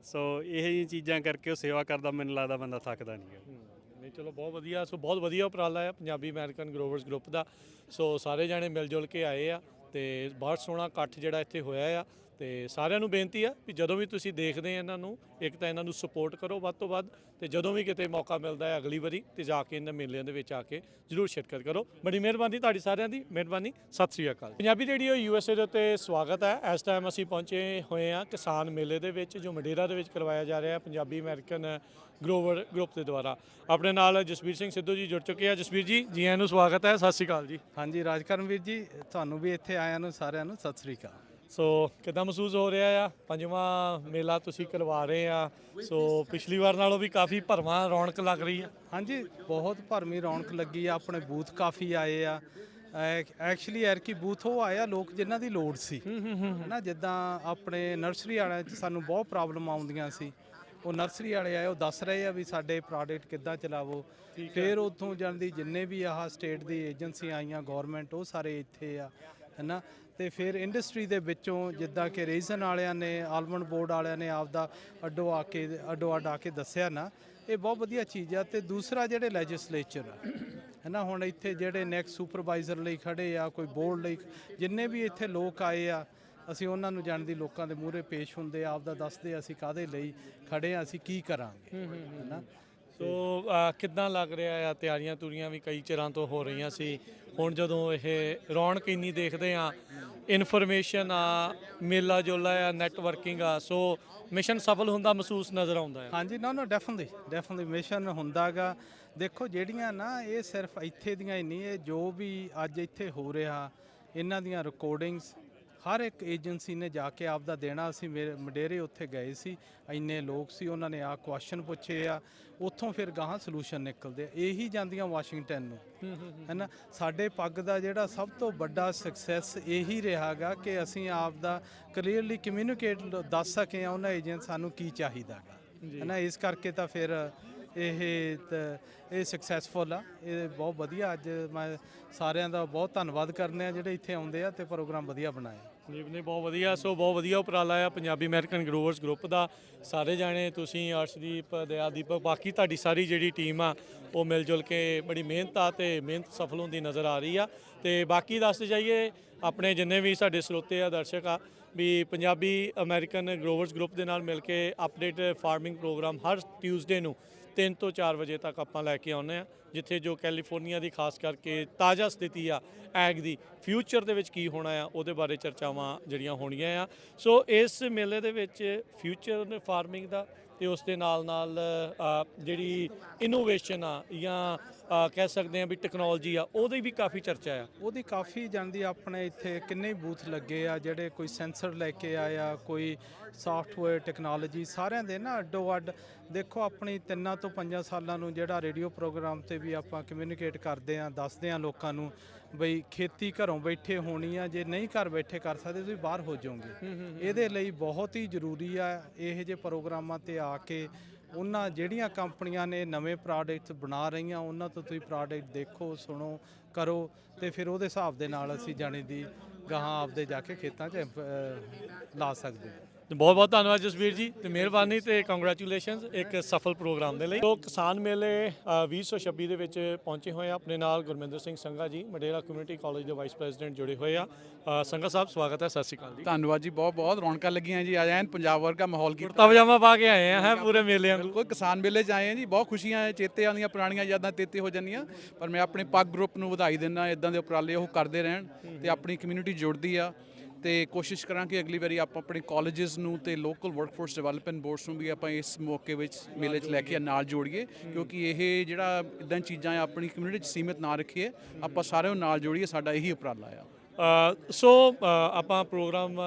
ਸੋ ਇਹ ਜਿਹੀਆਂ ਚੀਜ਼ਾਂ ਕਰਕੇ ਉਹ ਸੇਵਾ ਕਰਦਾ, ਮੈਨੂੰ ਲੱਗਦਾ ਬੰਦਾ ਥੱਕਦਾ ਨਹੀਂ। ਨਹੀਂ, ਚਲੋ ਬਹੁਤ ਵਧੀਆ। ਸੋ ਬਹੁਤ ਵਧੀਆ ਉਪਰਾਲਾ ਹੈ ਪੰਜਾਬੀ ਅਮਰੀਕਨ ਗਰੋਵਰਸ ਗਰੁੱਪ ਦਾ। ਸੋ ਸਾਰੇ ਜਾਣੇ ਮਿਲ ਜੁਲ ਕੇ ਆਏ ਆ ਤੇ ਬਹੁਤ ਸੋਹਣਾ ਇਕੱਠ ਜਿਹੜਾ ਇੱਥੇ ਹੋਇਆ ਆ। ਤੇ ਸਾਰਿਆਂ ਨੂੰ ਬੇਨਤੀ ਆ ਵੀ ਜਦੋਂ ਵੀ ਤੁਸੀਂ ਦੇਖਦੇ ਆ ਇਹਨਾਂ ਨੂੰ, ਇੱਕ ਤਾਂ ਇਹਨਾਂ ਨੂੰ ਸਪੋਰਟ ਕਰੋ ਵੱਧ ਤੋਂ ਵੱਧ, ਤੇ ਜਦੋਂ ਵੀ ਕਿਤੇ ਮੌਕਾ ਮਿਲਦਾ ਹੈ ਅਗਲੀ ਵਾਰੀ ਤੇ ਜਾ ਕੇ ਇਹਨਾਂ ਮੇਲਿਆਂ ਦੇ ਵਿੱਚ ਆ ਕੇ ਜ਼ਰੂਰ ਸ਼ਿਰਕਤ ਕਰੋ। ਬੜੀ ਮਿਹਰਬਾਨੀ ਤੁਹਾਡੀ ਸਾਰਿਆਂ ਦੀ, ਮਿਹਰਬਾਨੀ। ਸਤਿ ਸ੍ਰੀ ਅਕਾਲ। ਪੰਜਾਬੀ ਰੇਡੀਓ USA ਦੇ ਉੱਤੇ ਸਵਾਗਤ ਹੈ। ਇਸ ਟਾਈਮ ਅਸੀਂ ਪਹੁੰਚੇ ਹੋਏ ਹਾਂ ਕਿਸਾਨ ਮੇਲੇ ਦੇ ਵਿੱਚ, ਜੋ ਮਡੇਰਾ ਦੇ ਵਿੱਚ ਕਰਵਾਇਆ ਜਾ ਰਿਹਾ ਪੰਜਾਬੀ ਅਮਰੀਕਨ ਗਰੋਵਰ ਗਰੁੱਪ ਦੇ ਦੁਆਰਾ। ਆਪਣੇ ਨਾਲ ਜਸਬੀਰ ਸਿੰਘ ਸਿੱਧੂ ਜੀ ਜੁੜ ਚੁੱਕੇ ਆ। ਜਸਬੀਰ ਜੀ, ਜੀ ਆਇਆਂ ਨੂੰ ਸਵਾਗਤ ਹੈ। ਸਤਿ ਸ੍ਰੀ ਅਕਾਲ ਜੀ। ਹਾਂਜੀ ਰਾਜਕਰਨ ਵੀਰ ਜੀ, ਤੁਹਾਨੂੰ ਵੀ ਇੱਥੇ ਆਇਆਂ ਨੂੰ ਸਾਰਿਆਂ ਨੂੰ ਸਤਿ ਸ੍ਰੀ ਅਕਾਲ। ਸੋ ਕਿੱਦਾਂ ਮਹਿਸੂਸ ਹੋ ਰਿਹਾ ਆ? 5ਵਾਂ ਮੇਲਾ ਤੁਸੀਂ ਕਰਵਾ ਰਹੇ ਆ, ਸੋ ਪਿਛਲੀ ਵਾਰ ਨਾਲੋਂ ਵੀ ਕਾਫੀ ਭਰਵਾਂ ਰੌਣਕ ਲੱਗ ਰਹੀ ਆ। ਹਾਂਜੀ, ਬਹੁਤ ਭਰਵੀਂ ਰੌਣਕ ਲੱਗੀ ਆ। ਆਪਣੇ ਬੂਥ ਕਾਫੀ ਆਏ ਆ। ਐਕਚੁਅਲੀ ਐਰਕੀ ਬੂਥ ਉਹ ਆਇਆ ਲੋਕ ਜਿਨ੍ਹਾਂ ਦੀ ਲੋੜ ਸੀ, ਹਨਾ। ਜਿੱਦਾਂ ਆਪਣੇ ਨਰਸਰੀ ਵਾਲਿਆਂ 'ਚ ਸਾਨੂੰ ਬਹੁਤ ਪ੍ਰੋਬਲਮ ਆਉਂਦੀਆਂ ਸੀ, ਉਹ ਨਰਸਰੀ ਵਾਲੇ ਆਏ, ਉਹ ਦੱਸ ਰਹੇ ਆ ਵੀ ਸਾਡੇ ਪ੍ਰੋਡਕਟ ਕਿੱਦਾਂ ਚਲਾਵੋ। ਫਿਰ ਉੱਥੋਂ ਜਾਂਦੀ ਜਿੰਨੇ ਵੀ ਆਹ ਸਟੇਟ ਦੀ ਏਜੰਸੀਆਂ ਆਈਆਂ, ਗਵਰਨਮੈਂਟ, ਉਹ ਸਾਰੇ ਇੱਥੇ ਆ, ਹਨਾ। ਤੇ ਫਿਰ ਇੰਡਸਟਰੀ ਦੇ ਵਿੱਚੋਂ ਜਿੱਦਾਂ ਕਿ ਰੀਜਨ ਵਾਲਿਆਂ ਨੇ, ਆਲਮੰਡ ਬੋਰਡ ਵਾਲਿਆਂ ਨੇ ਆਪਦਾ ਅੱਡੋ ਅੱਡ ਆ ਕੇ ਦੱਸਿਆ ਨਾ, ਇਹ ਬਹੁਤ ਵਧੀਆ ਚੀਜ਼ ਆ। ਤੇ ਦੂਸਰਾ ਜਿਹੜੇ ਲੈਜਿਸਲੇਚਰ ਆ, ਹੈ ਨਾ, ਹੁਣ ਇੱਥੇ ਜਿਹੜੇ ਨੈਕਸਟ ਸੁਪਰਵਾਈਜ਼ਰ ਲਈ ਖੜੇ ਆ, ਕੋਈ ਬੋਰਡ ਲਈ, ਜਿੰਨੇ ਵੀ ਇੱਥੇ ਲੋਕ ਆਏ ਆ, ਅਸੀਂ ਉਹਨਾਂ ਨੂੰ ਜਾਣਦੀ ਲੋਕਾਂ ਦੇ ਮੂਹਰੇ ਪੇਸ਼ ਹੁੰਦੇ ਆ, ਆਪਦਾ ਦੱਸਦੇ ਅਸੀਂ ਕਾਹਦੇ ਲਈ ਖੜੇ ਆ, ਅਸੀਂ ਕੀ ਕਰਾਂਗੇ, ਹੈ ਨਾ। ਸੋ ਕਿੱਦਾਂ ਲੱਗ ਰਿਹਾ ਆ? ਤਿਆਰੀਆਂ ਤੁਰੀਆਂ ਵੀ ਕਈ ਚਿਰਾਂ ਤੋਂ ਹੋ ਰਹੀਆਂ ਸੀ, ਹੁਣ ਜਦੋਂ ਇਹ ਰੌਣਕ ਇੰਨੀ ਦੇਖਦੇ ਆ, ਇਨਫੋਰਮੇਸ਼ਨ ਆ, ਮੇਲਾ ਜੋਲਾ ਆ, ਨੈਟਵਰਕਿੰਗ ਆ, ਸੋ ਮਿਸ਼ਨ ਸਫਲ ਹੁੰਦਾ ਮਹਿਸੂਸ ਨਜ਼ਰ ਆਉਂਦਾ ਹੈ। ਹਾਂਜੀ, ਨਾ ਡੈਫੀਨਿਟਲੀ ਮਿਸ਼ਨ ਹੁੰਦਾਗਾ। ਦੇਖੋ ਜਿਹੜੀਆਂ ਨਾ, ਇਹ ਸਿਰਫ ਇੱਥੇ ਦੀਆਂ ਹੀ ਨਹੀਂ, ਇਹ ਜੋ ਵੀ ਅੱਜ ਇੱਥੇ ਹੋ ਰਿਹਾ, ਇਹਨਾਂ ਦੀਆਂ ਰਿਕਾਰਡਿੰਗਸ ਹਰ ਇੱਕ ਏਜੰਸੀ ਨੇ ਜਾ ਕੇ ਆਪਦਾ ਦੇਣਾ। ਅਸੀਂ ਮਡੇਰੇ ਉੱਥੇ ਗਏ ਸੀ, ਇੰਨੇ ਲੋਕ ਸੀ, ਉਹਨਾਂ ਨੇ ਆ ਕੁਐਸਚਨ ਪੁੱਛੇ ਆ, ਉੱਥੋਂ ਫਿਰ ਗਾਹਾਂ ਸੋਲੂਸ਼ਨ ਨਿਕਲਦੇ ਆ, ਇਹੀ ਜਾਂਦੀਆਂ ਵਾਸ਼ਿੰਗਟਨ ਨੂੰ, ਹੈ ਨਾ। ਸਾਡੇ ਪੱਗ ਦਾ ਜਿਹੜਾ ਸਭ ਤੋਂ ਵੱਡਾ ਸਕਸੈਸ ਇਹੀ ਰਿਹਾਗਾ ਕਿ ਅਸੀਂ ਆਪਦਾ ਕਲੀਅਰਲੀ ਕਮਿਊਨੀਕੇਟ ਦੱਸ ਸਕੇ ਆ ਉਹਨਾਂ ਏਜੰਟ ਸਾਨੂੰ ਕੀ ਚਾਹੀਦਾਗਾ, ਹੈ ਨਾ। ਇਸ ਕਰਕੇ ਤਾਂ ਫਿਰ ਇਹ ਸਕਸੈਸਫੁਲ ਆ, ਇਹ ਬਹੁਤ ਵਧੀਆ। ਅੱਜ ਮੈਂ ਸਾਰਿਆਂ ਦਾ ਬਹੁਤ ਧੰਨਵਾਦ ਕਰਨੇ ਆ ਜਿਹੜੇ ਇੱਥੇ ਆਉਂਦੇ ਆ ਤੇ ਪ੍ਰੋਗਰਾਮ ਵਧੀਆ ਬਣਾਏ। ਜੀ ਨੇ ਬਹੁਤ ਵਧੀਆ। ਸੋ ਬਹੁਤ ਵਧੀਆ ਉਪਰਾਲਾ ਆ ਪੰਜਾਬੀ ਅਮਰੀਕਨ ਗਰੋਵਰਸ ਗਰੁੱਪ ਦਾ। ਸਾਰੇ ਜਾਣੇ ਤੁਸੀਂ, ਅਰਸ਼ਦੀਪ, ਦਿਆਦੀਪ, ਬਾਕੀ ਤੁਹਾਡੀ ਸਾਰੀ ਜਿਹੜੀ ਟੀਮ ਆ, ਉਹ ਮਿਲ ਜੁਲ ਕੇ ਬੜੀ ਮਿਹਨਤ ਆ ਤੇ ਮਿਹਨਤ ਸਫਲ ਹੁੰਦੀ ਨਜ਼ਰ ਆ ਰਹੀ ਆ। ਤੇ ਬਾਕੀ ਦੱਸਦੇ ਜਾਈਏ ਆਪਣੇ ਜਿੰਨੇ ਵੀ ਸਾਡੇ ਸਰੋਤੇ ਆ, ਦਰਸ਼ਕ ਆ, ਵੀ ਪੰਜਾਬੀ ਅਮਰੀਕਨ ਗਰੋਵਰਸ ਗਰੁੱਪ ਦੇ ਨਾਲ ਮਿਲ ਕੇ ਅਪਡੇਟ ਫਾਰਮਿੰਗ ਪ੍ਰੋਗਰਾਮ ਹਰ ਟਿਊਜ਼ਡੇ ਨੂੰ 3 ਤੋਂ 4 ਵਜੇ ਤੱਕ ਆਪਾਂ ਲੈ ਕੇ ਆਉਂਦੇ ਆ, ਜਿੱਥੇ ਜੋ ਕੈਲੀਫੋਰਨੀਆ ਦੀ ਖਾਸ ਕਰਕੇ ਤਾਜ਼ਾ ਸਥਿਤੀ ਆ ਐਗ ਦੀ, ਫਿਊਚਰ ਦੇ ਵਿੱਚ ਕੀ ਹੋਣਾ ਆ, ਉਹਦੇ ਬਾਰੇ ਚਰਚਾਵਾਂ ਜਿਹੜੀਆਂ ਹੋਣੀਆਂ ਆ। ਸੋ ਇਸ ਮੇਲੇ ਦੇ ਵਿੱਚ ਫਿਊਚਰ ਫਾਰਮਿੰਗ ਦਾ ਤੇ ਉਸ ਦੇ ਨਾਲ ਨਾਲ ਜਿਹੜੀ ਇਨੋਵੇਸ਼ਨ ਆ ਜਾਂ ਕਹਿ ਸਕਦੇ ਆ ਵੀ ਟੈਕਨੋਲੋਜੀ ਆ, ਉਹਦੀ ਵੀ ਕਾਫੀ ਚਰਚਾ ਆ। ਉਹਦੀ ਕਾਫੀ ਜਾਂਦੀ। ਆਪਣੇ ਇੱਥੇ ਕਿੰਨੇ ਬੂਥ ਲੱਗੇ ਆ, ਜਿਹੜੇ ਕੋਈ ਸੈਂਸਰ ਲੈ ਕੇ ਆਇਆ, ਕੋਈ ਸਾਫਟਵੇਅਰ ਟੈਕਨੋਲੋਜੀ, ਸਾਰਿਆਂ ਦੇ ਨਾ ਅੱਡੋ ਅੱਡ। ਦੇਖੋ ਆਪਣੀ 3 ਤੋਂ 5 ਸਾਲਾਂ ਨੂੰ ਜਿਹੜਾ ਰੇਡੀਓ ਪ੍ਰੋਗਰਾਮ ਤੇ ਵੀ ਆਪਾਂ ਕਮਿਊਨੀਕੇਟ ਕਰਦੇ ਆ, ਦੱਸਦੇ ਆ ਲੋਕਾਂ ਨੂੰ ਬਈ ਖੇਤੀ ਘਰੋਂ ਬੈਠੇ ਹੋਣੀ ਆ, ਜੇ ਨਹੀਂ ਘਰ ਬੈਠੇ ਕਰ ਸਕਦੇ ਤੁਸੀਂ ਬਾਹਰ ਹੋ ਜਾਓਗੇ। ਇਹਦੇ ਲਈ ਬਹੁਤ ਹੀ ਜ਼ਰੂਰੀ ਆ ਇਹੋ ਜਿਹੇ ਪ੍ਰੋਗਰਾਮਾਂ ਤੇ ਆ ਕੇ ਉਹਨਾਂ ਜਿਹੜੀਆਂ ਕੰਪਨੀਆਂ ਨੇ ਨਵੇਂ ਪ੍ਰੋਡਕਟਸ ਬਣਾ ਰਹੀਆਂ, ਉਹਨਾਂ ਤੋਂ ਤੁਸੀਂ ਪ੍ਰੋਡਕਟ ਦੇਖੋ, ਸੁਣੋ, ਕਰੋ, ਤੇ ਫਿਰ ਉਹਦੇ ਹਿਸਾਬ ਦੇ ਨਾਲ ਅਸੀਂ ਜਾਣੀ ਦੀ ਗਾਹਾਂ ਆਪਦੇ ਜਾ ਕੇ ਖੇਤਾਂ 'ਚ ਲਾ ਸਕਦੇ ਹਾਂ। ਬਹੁਤ ਬਹੁਤ ਧੰਨਵਾਦ ਜਸਬੀਰ ਜੀ, ਤੇ ਮਿਹਰਬਾਨੀ ਤੇ ਕੰਗ੍ਰੈਚੁਲੇਸ਼ਨਸ ਇੱਕ ਸਫਲ ਪ੍ਰੋਗਰਾਮ ਦੇ ਲਈ। ਸੋ ਕਿਸਾਨ ਮੇਲੇ 2026 ਦੇ ਵਿੱਚ ਪਹੁੰਚੇ ਹੋਏ ਆ। ਆਪਣੇ ਨਾਲ ਗੁਰਮਿੰਦਰ ਸਿੰਘ ਸੰਘਾ ਜੀ, ਮਡੇਰਾ ਕਮਿਊਨਿਟੀ ਕਾਲਜ ਦੇ ਵਾਈਸ ਪ੍ਰੈਜ਼ੀਡੈਂਟ ਜੁੜੇ ਹੋਏ ਆ। ਸੰਘਾ ਸਾਹਿਬ ਸਵਾਗਤ ਹੈ, ਸਤਿ ਸ਼੍ਰੀ ਅਕਾਲ ਜੀ। ਧੰਨਵਾਦ ਜੀ, ਬਹੁਤ ਬਹੁਤ ਰੌਣਕਾਂ ਲੱਗੀਆਂ ਜੀ। ਆਏ ਪੰਜਾਬ ਵਰਗਾ ਮਾਹੌਲ ਕੁੜਤਾ ਪਜਾਮਾ ਪਾ ਕੇ ਆਏ ਆ ਹੈ ਪੂਰੇ ਮੇਲਿਆਂ ਨੂੰ। ਕੋਈ ਕਿਸਾਨ ਮੇਲੇ 'ਚ ਆਏ ਆ ਜੀ, ਬਹੁਤ ਖੁਸ਼ੀਆਂ, ਚੇਤੇ ਆਉਂਦੀਆਂ, ਪੁਰਾਣੀਆਂ ਯਾਦਾਂ ਤੇਤੇ ਹੋ ਜਾਂਦੀਆਂ। ਪਰ ਮੈਂ ਆਪਣੇ ਪੱਗ ਗਰੁੱਪ ਨੂੰ ਵਧਾਈ ਦਿੰਦਾ, ਇਦਾਂ ਦੇ ਉਪਰਾਲੇ ਉਹ ਕਰਦੇ ਰਹਿਣ ਤੇ ਆਪਣੀ ਕਮਿਊਨਿਟੀ ਜੁੜਦੀ ਆ। ਤੇ ਕੋਸ਼ਿਸ਼ ਕਰਾਂ ਕਿ ਅਗਲੀ ਵਾਰੀ ਆਪਾਂ ਆਪਣੇ ਕਾਲਜਸ ਨੂੰ ਤੇ ਲੋਕਲ ਵਰਕਫੋਰਸ ਡਿਵੈਲਪਮੈਂਟ ਬੋਰਡਸ ਨੂੰ ਵੀ ਆਪਾਂ ਇਸ ਮੌਕੇ ਵਿੱਚ ਮੇਲੇ 'ਚ ਲੈ ਕੇ ਨਾਲ ਜੋੜੀਏ, ਕਿਉਂਕਿ ਇਹ ਜਿਹੜਾ ਇਦਾਂ ਚੀਜ਼ਾਂ ਆ ਆਪਣੀ ਕਮਿਊਨਿਟੀ 'ਚ ਸੀਮਿਤ ਨਾ ਰੱਖੀਏ, ਆਪਾਂ ਸਾਰਿਆਂ ਨੂੰ ਨਾਲ ਜੋੜੀਏ, ਸਾਡਾ ਇਹੀ ਉਪਰਾਲਾ ਆ। ਸੋ ਆਪਾਂ ਪ੍ਰੋਗਰਾਮ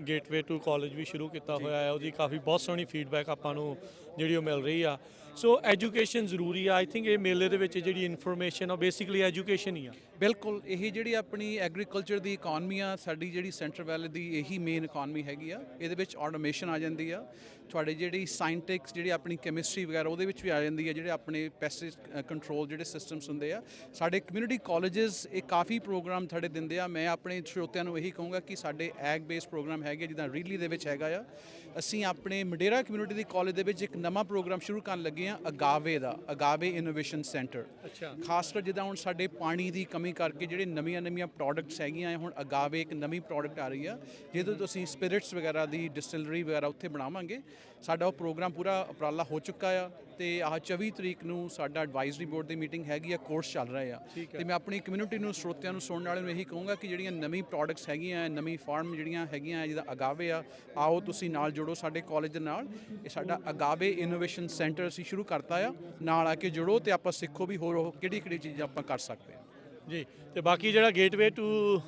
ਗੇਟਵੇ ਟੂ ਕਾਲਜ ਵੀ ਸ਼ੁਰੂ ਕੀਤਾ ਹੋਇਆ ਹੈ। ਉਹਦੀ ਕਾਫੀ ਬਹੁਤ ਸੋਹਣੀ ਫੀਡਬੈਕ ਆਪਾਂ ਨੂੰ ਜਿਹੜੀ ਉਹ ਮਿਲ ਰਹੀ ਆ। ਸੋ ਐਜੂਕੇਸ਼ਨ ਜ਼ਰੂਰੀ ਆ। ਆਈ ਥਿੰਕ ਇਹ ਮੇਲੇ ਦੇ ਵਿੱਚ ਜਿਹੜੀ ਇਨਫੋਰਮੇਸ਼ਨ ਆ ਬੇਸਿਕਲੀ ਐਜੂਕੇਸ਼ਨ ਹੀ ਆ। ਬਿਲਕੁਲ ਇਹ ਜਿਹੜੀ ਆਪਣੀ ਐਗਰੀਕਲਚਰ ਦੀ ਇਕਨੋਮੀ ਆ, ਸਾਡੀ ਜਿਹੜੀ ਸੈਂਟਰ ਵੈਲੀ ਦੀ ਇਹੀ ਮੇਨ ਇਕਨੋਮੀ ਹੈਗੀ ਆ। ਇਹਦੇ ਵਿੱਚ ਆਟੋਮੇਸ਼ਨ ਆ ਜਾਂਦੀ ਆ, ਤੁਹਾਡੇ ਜਿਹੜੀ ਸਾਇੰਟਿਕਸ ਜਿਹੜੀ ਆਪਣੀ ਕੈਮਿਸਟਰੀ ਵਗੈਰਾ ਉਹਦੇ ਵਿੱਚ ਵੀ ਆ ਜਾਂਦੀ ਹੈ। ਜਿਹੜੇ ਆਪਣੇ ਪੈਸਟ ਕੰਟਰੋਲ ਜਿਹੜੇ ਸਿਸਟਮਸ ਹੁੰਦੇ ਆ, ਸਾਡੇ ਕਮਿਊਨਿਟੀ ਕਾਲਜਸ ਇਹ ਕਾਫੀ ਪ੍ਰੋਗਰਾਮ ਸਾਡੇ ਦਿੰਦੇ ਆ। ਮੈਂ ਆਪਣੇ ਸਰੋਤਿਆਂ ਨੂੰ ਇਹੀ ਕਹੂੰਗਾ ਕਿ ਸਾਡੇ ਐਗ ਬੇਸਡ ਪ੍ਰੋਗਰਾਮ ਹੈਗੇ, ਜਿੱਦਾਂ ਰੀਲੀ ਦੇ ਵਿੱਚ ਹੈਗਾ ਆ। ਅਸੀਂ ਆਪਣੇ ਮਡੇਰਾ ਕਮਿਊਨਿਟੀ ਦੀ ਕਾਲਜ ਦੇ ਵਿੱਚ ਇੱਕ ਨਵਾਂ ਪ੍ਰੋਗਰਾਮ ਸ਼ੁਰੂ ਕਰਨ ਲੱਗੇ ਆ, ਅਗਾਵੇ ਦਾ, ਅਗਾਵੇ ਇਨੋਵੇਸ਼ਨ ਸੈਂਟਰ। ਖਾਸ ਕਰ ਜਿੱਦਾਂ ਹੁਣ ਸਾਡੇ ਪਾਣੀ ਦੀ ਕਮੀ ਕਰਕੇ ਜਿਹੜੇ ਨਵੀਆਂ ਪ੍ਰੋਡਕਟਸ ਹੈਗੀਆਂ ਆ, ਹੁਣ ਅਗਾਵੇ ਇੱਕ ਨਵੀਂ ਪ੍ਰੋਡਕਟ ਆ ਰਹੀ ਆ ਜਿਹਦੇ ਤੋਂ ਅਸੀਂ ਸਪਿਰਿਟਸ ਵਗੈਰਾ ਦੀ ਡਿਸਟਿਲਰੀ ਵਗੈਰਾ ਉੱਥੇ ਬਣਾਵਾਂਗੇ। ਸਾਡਾ ਉਹ ਪ੍ਰੋਗਰਾਮ ਪੂਰਾ ਉਪਰਾਲਾ ਹੋ ਚੁੱਕਾ ਆ ਤੇ ਆਹ 24 ਤਰੀਕ ਨੂੰ ਸਾਡਾ ਐਡਵਾਈਜ਼ਰੀ ਬੋਰਡ ਦੀ ਮੀਟਿੰਗ ਹੈਗੀ ਆ, ਕੋਰਸ ਚੱਲ ਰਿਹਾ ਆ। ਤੇ ਮੈਂ ਆਪਣੀ ਕਮਿਊਨਿਟੀ ਨੂੰ, ਸਰੋਤਿਆਂ ਨੂੰ, ਸੁਣਨ ਵਾਲਿਆਂ ਨੂੰ ਇਹੀ ਕਹੂੰਗਾ ਕਿ ਜਿਹੜੀਆਂ ਨਵੀਂ ਪ੍ਰੋਡਕਟਸ ਹੈਗੀਆਂ, ਨਵੀਂ ਫਾਰਮ ਜਿਹੜੀਆਂ ਹੈਗੀਆਂ, ਜਿਹਦਾ ਅਗਾਵੇ ਆ, ਆਓ ਤੁਸੀਂ ਨਾਲ ਜੁੜੋ ਸਾਡੇ ਕਾਲਜ ਦੇ ਨਾਲ। ਇਹ ਸਾਡਾ ਅਗਾਵੇ ਇਨੋਵੇਸ਼ਨ ਸੈਂਟਰ ਅਸੀਂ ਸ਼ੁਰੂ ਕਰਤਾ ਆ, ਨਾਲ ਆ ਕੇ ਜੁੜੋ ਤੇ ਆਪਾਂ ਸਿੱਖੋ ਵੀ ਹੋਰ ਕਿਹੜੀ ਚੀਜ਼ਾਂ ਆਪਾਂ ਕਰ ਸਕਦੇ ਹਾਂ ਜੀ। ਤੇ ਬਾਕੀ ਜਿਹੜਾ ਗੇਟਵੇ ਟੂ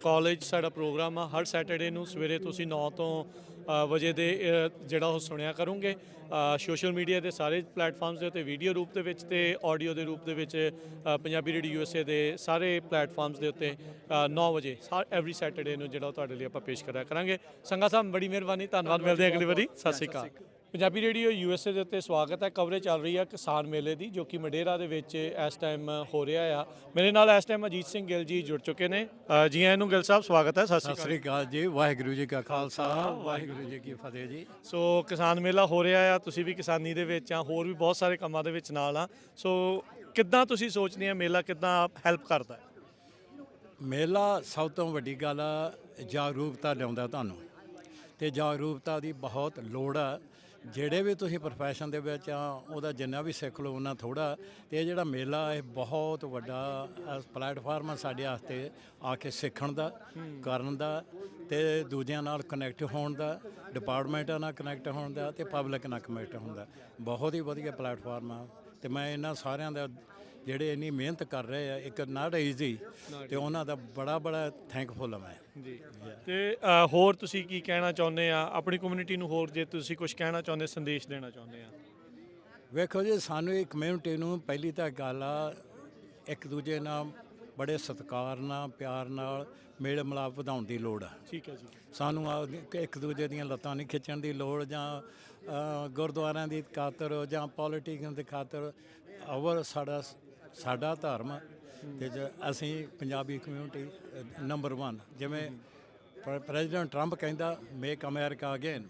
ਕਾਲਜ ਸਾਡਾ ਪ੍ਰੋਗਰਾਮ ਆ, ਹਰ ਸੈਟਰਡੇ ਨੂੰ ਸਵੇਰੇ ਤੁਸੀਂ 9 ਤੋਂ ਵਜੇ ਦੇ ਜਿਹੜਾ ਉਹ ਸੁਣਿਆ ਕਰੋਗੇ। ਸੋਸ਼ਲ ਮੀਡੀਆ ਦੇ ਸਾਰੇ ਪਲੇਟਫਾਰਮਸ ਦੇ ਉੱਤੇ ਵੀਡੀਓ ਰੂਪ ਦੇ ਵਿੱਚ ਤੇ ਆਡੀਓ ਦੇ ਰੂਪ ਦੇ ਵਿੱਚ ਪੰਜਾਬੀ ਰੇਡੀਓ USA ਦੇ ਸਾਰੇ ਪਲੇਟਫਾਰਮਸ ਦੇ ਉੱਤੇ 9 ਵਜੇ ਐਵਰੀ ਸੈਟਰਡੇ ਨੂੰ ਜਿਹੜਾ ਉਹ ਤੁਹਾਡੇ ਲਈ ਆਪਾਂ ਪੇਸ਼ ਕਰਿਆ ਕਰਾਂਗੇ। ਸੰਗਾ ਸਾਹਿਬ ਬੜੀ ਮਿਹਰਬਾਨੀ, ਧੰਨਵਾਦ। ਮਿਲਦੇ ਹਾਂ ਅਗਲੀ ਵਾਰੀ। ਸਤਿ ਸ਼੍ਰੀ ਅਕਾਲ। ਪੰਜਾਬੀ ਰੇਡੀਓ USA ਦੇ ਉੱਤੇ ਸਵਾਗਤ ਹੈ। ਕਵਰੇਜ ਚੱਲ ਰਹੀ ਹੈ ਕਿਸਾਨ ਮੇਲੇ ਦੀ, ਜੋ ਕਿ ਮਡੇਰਾ ਦੇ ਵਿੱਚ ਇਸ ਟਾਈਮ ਹੋ ਰਿਹਾ ਆ। ਮੇਰੇ ਨਾਲ ਇਸ ਟਾਈਮ ਅਜੀਤ ਸਿੰਘ ਗਿੱਲ ਜੀ ਜੁੜ ਚੁੱਕੇ ਨੇ। ਜੀ ਆਇਆਂ ਨੂੰ ਗਿੱਲ ਸਾਹਿਬ, ਸਵਾਗਤ ਹੈ। ਸਤਿ ਸ੍ਰੀ ਅਕਾਲ ਜੀ। ਵਾਹਿਗੁਰੂ ਜੀ ਕਾ ਖਾਲਸਾ, ਵਾਹਿਗੁਰੂ ਜੀ ਕੀ ਫਤਿਹ ਜੀ। ਸੋ ਕਿਸਾਨ ਮੇਲਾ ਹੋ ਰਿਹਾ ਆ, ਤੁਸੀਂ ਵੀ ਕਿਸਾਨੀ ਦੇ ਵਿੱਚ ਆ, ਹੋਰ ਵੀ ਬਹੁਤ ਸਾਰੇ ਕੰਮਾਂ ਦੇ ਵਿੱਚ ਨਾਲ ਆ। ਸੋ ਕਿੱਦਾਂ ਤੁਸੀਂ ਸੋਚਦੇ ਆ ਮੇਲਾ ਕਿੱਦਾਂ ਹੈਲਪ ਕਰਦਾ? ਮੇਲਾ ਸਭ ਤੋਂ ਵੱਡੀ ਗੱਲ ਆ, ਜਾਗਰੂਕਤਾ ਲਿਆਉਂਦਾ ਤੁਹਾਨੂੰ, ਤੇ ਜਾਗਰੂਕਤਾ ਦੀ ਬਹੁਤ ਲੋੜ ਆ। ਜਿਹੜੇ ਵੀ ਤੁਸੀਂ ਪ੍ਰੋਫੈਸ਼ਨ ਦੇ ਵਿੱਚ ਆ, ਉਹਦਾ ਜਿੰਨਾ ਵੀ ਸਿੱਖ ਲਓ ਉਹਨਾਂ ਥੋੜ੍ਹਾ। ਤੇ ਇਹ ਜਿਹੜਾ ਮੇਲਾ ਇਹ ਬਹੁਤ ਵੱਡਾ ਪਲੇਟਫਾਰਮ ਆ ਸਾਡੇ ਵਾਸਤੇ, ਆ ਕੇ ਸਿੱਖਣ ਦਾ, ਕਰਨ ਦਾ, ਤੇ ਦੂਜਿਆਂ ਨਾਲ ਕਨੈਕਟ ਹੋਣ ਦਾ, ਡਿਪਾਰਟਮੈਂਟਾਂ ਨਾਲ ਕਨੈਕਟ ਹੋਣ ਦਾ, ਤੇ ਪਬਲਿਕ ਨਾਲ ਕਨੈਕਟ ਹੋਣ ਦਾ। ਬਹੁਤ ਹੀ ਵਧੀਆ ਪਲੇਟਫਾਰਮ ਆ ਤੇ ਮੈਂ ਇਹਨਾਂ ਸਾਰਿਆਂ ਦਾ ਜਿਹੜੇ ਇੰਨੀ ਮਿਹਨਤ ਕਰ ਰਹੇ ਆ, ਇੱਕ ਨਾਟ ਈਜ਼ੀ, ਤੇ ਉਹਨਾਂ ਦਾ ਬੜਾ ਥੈਂਕਫੁਲ ਆ ਮੈਂ ਜੀ। ਤੇ ਹੋਰ ਤੁਸੀਂ ਕੀ ਕਹਿਣਾ ਚਾਹੁੰਦੇ ਆ ਆਪਣੀ ਕਮਿਊਨਿਟੀ ਨੂੰ? ਹੋਰ ਜੇ ਤੁਸੀਂ ਕੁਝ ਕਹਿਣਾ ਚਾਹੁੰਦੇ, ਸੰਦੇਸ਼ ਦੇਣਾ ਚਾਹੁੰਦੇ ਆ? ਵੇਖੋ ਜੀ, ਸਾਨੂੰ ਇਹ ਕਮਿਊਨਿਟੀ ਨੂੰ ਪਹਿਲੀ ਤਾਂ ਗੱਲ ਆ, ਇੱਕ ਦੂਜੇ ਨਾਲ ਬੜੇ ਸਤਿਕਾਰ ਨਾਲ, ਪਿਆਰ ਨਾਲ ਮੇਲ ਮਿਲਾਪ ਵਧਾਉਣ ਦੀ ਲੋੜ ਆ। ਠੀਕ ਹੈ ਜੀ। ਸਾਨੂੰ ਇੱਕ ਦੂਜੇ ਦੀਆਂ ਲੱਤਾਂ ਨਹੀਂ ਖਿੱਚਣ ਦੀ ਲੋੜ, ਜਾਂ ਗੁਰਦੁਆਰਿਆਂ ਦੀ ਖਾਤਰ ਜਾਂ ਪੋਲੀਟਿਕਸ ਦੀ ਖਾਤਰ। ਔਰ ਸਾਡਾ ਧਰਮ ਤੇ ਅਸੀਂ ਪੰਜਾਬੀ ਕਮਿਊਨਿਟੀ ਨੰਬਰ 1, ਜਿਵੇਂ ਪ੍ਰੈਜ਼ੀਡੈਂਟ ਟਰੰਪ ਕਹਿੰਦਾ, make America again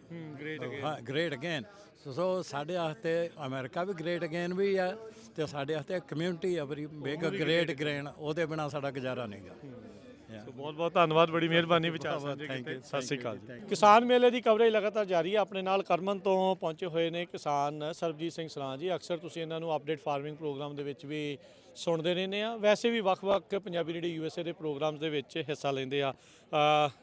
great again. So ਸਾਡੇ ਵਾਸਤੇ ਅਮਰੀਕਾ ਵੀ ਗ੍ਰੇਟ ਅਗੇਨ ਵੀ ਆ, ਤੇ ਸਾਡੇ ਵਾਸਤੇ ਕਮਿਊਨਿਟੀ ਆ ਬੜੀ ਮੇਕ ਗ੍ਰੇਟ ਅਗੇਨ। ਉਹਦੇ ਬਿਨਾ ਸਾਡਾ ਗੁਜ਼ਾਰਾ ਨਹੀਂਗਾ। ਬਹੁਤ ਬਹੁਤ ਧੰਨਵਾਦ, ਬੜੀ ਮਿਹਰਬਾਨੀ ਵਿਚਾਰ ਸਾਂਝੇ ਕੀਤੇ। ਸਤਿ ਸ਼੍ਰੀ ਅਕਾਲ ਜੀ। ਕਿਸਾਨ ਮੇਲੇ ਦੀ ਕਵਰੇਜ ਲਗਾਤਾਰ ਜਾਰੀ ਹੈ। ਆਪਣੇ ਨਾਲ ਕਰਮਨ ਤੋਂ ਪਹੁੰਚੇ ਹੋਏ ਨੇ ਕਿਸਾਨ ਸਰਬਜੀਤ ਸਿੰਘ ਸਰਾਂ ਜੀ। ਅਕਸਰ ਤੁਸੀਂ ਇਹਨਾਂ ਨੂੰ ਅਪਡੇਟ ਫਾਰਮਿੰਗ ਪ੍ਰੋਗਰਾਮ ਦੇ ਵਿੱਚ ਵੀ ਸੁਣਦੇ ਰਹਿੰਦੇ ਆ, ਵੈਸੇ ਵੀ ਵੱਖ-ਵੱਖ ਪੰਜਾਬੀ ਰੇਡੀਓ USA ਦੇ ਪ੍ਰੋਗਰਾਮਸ ਦੇ ਵਿੱਚ ਹਿੱਸਾ ਲੈਂਦੇ ਆ।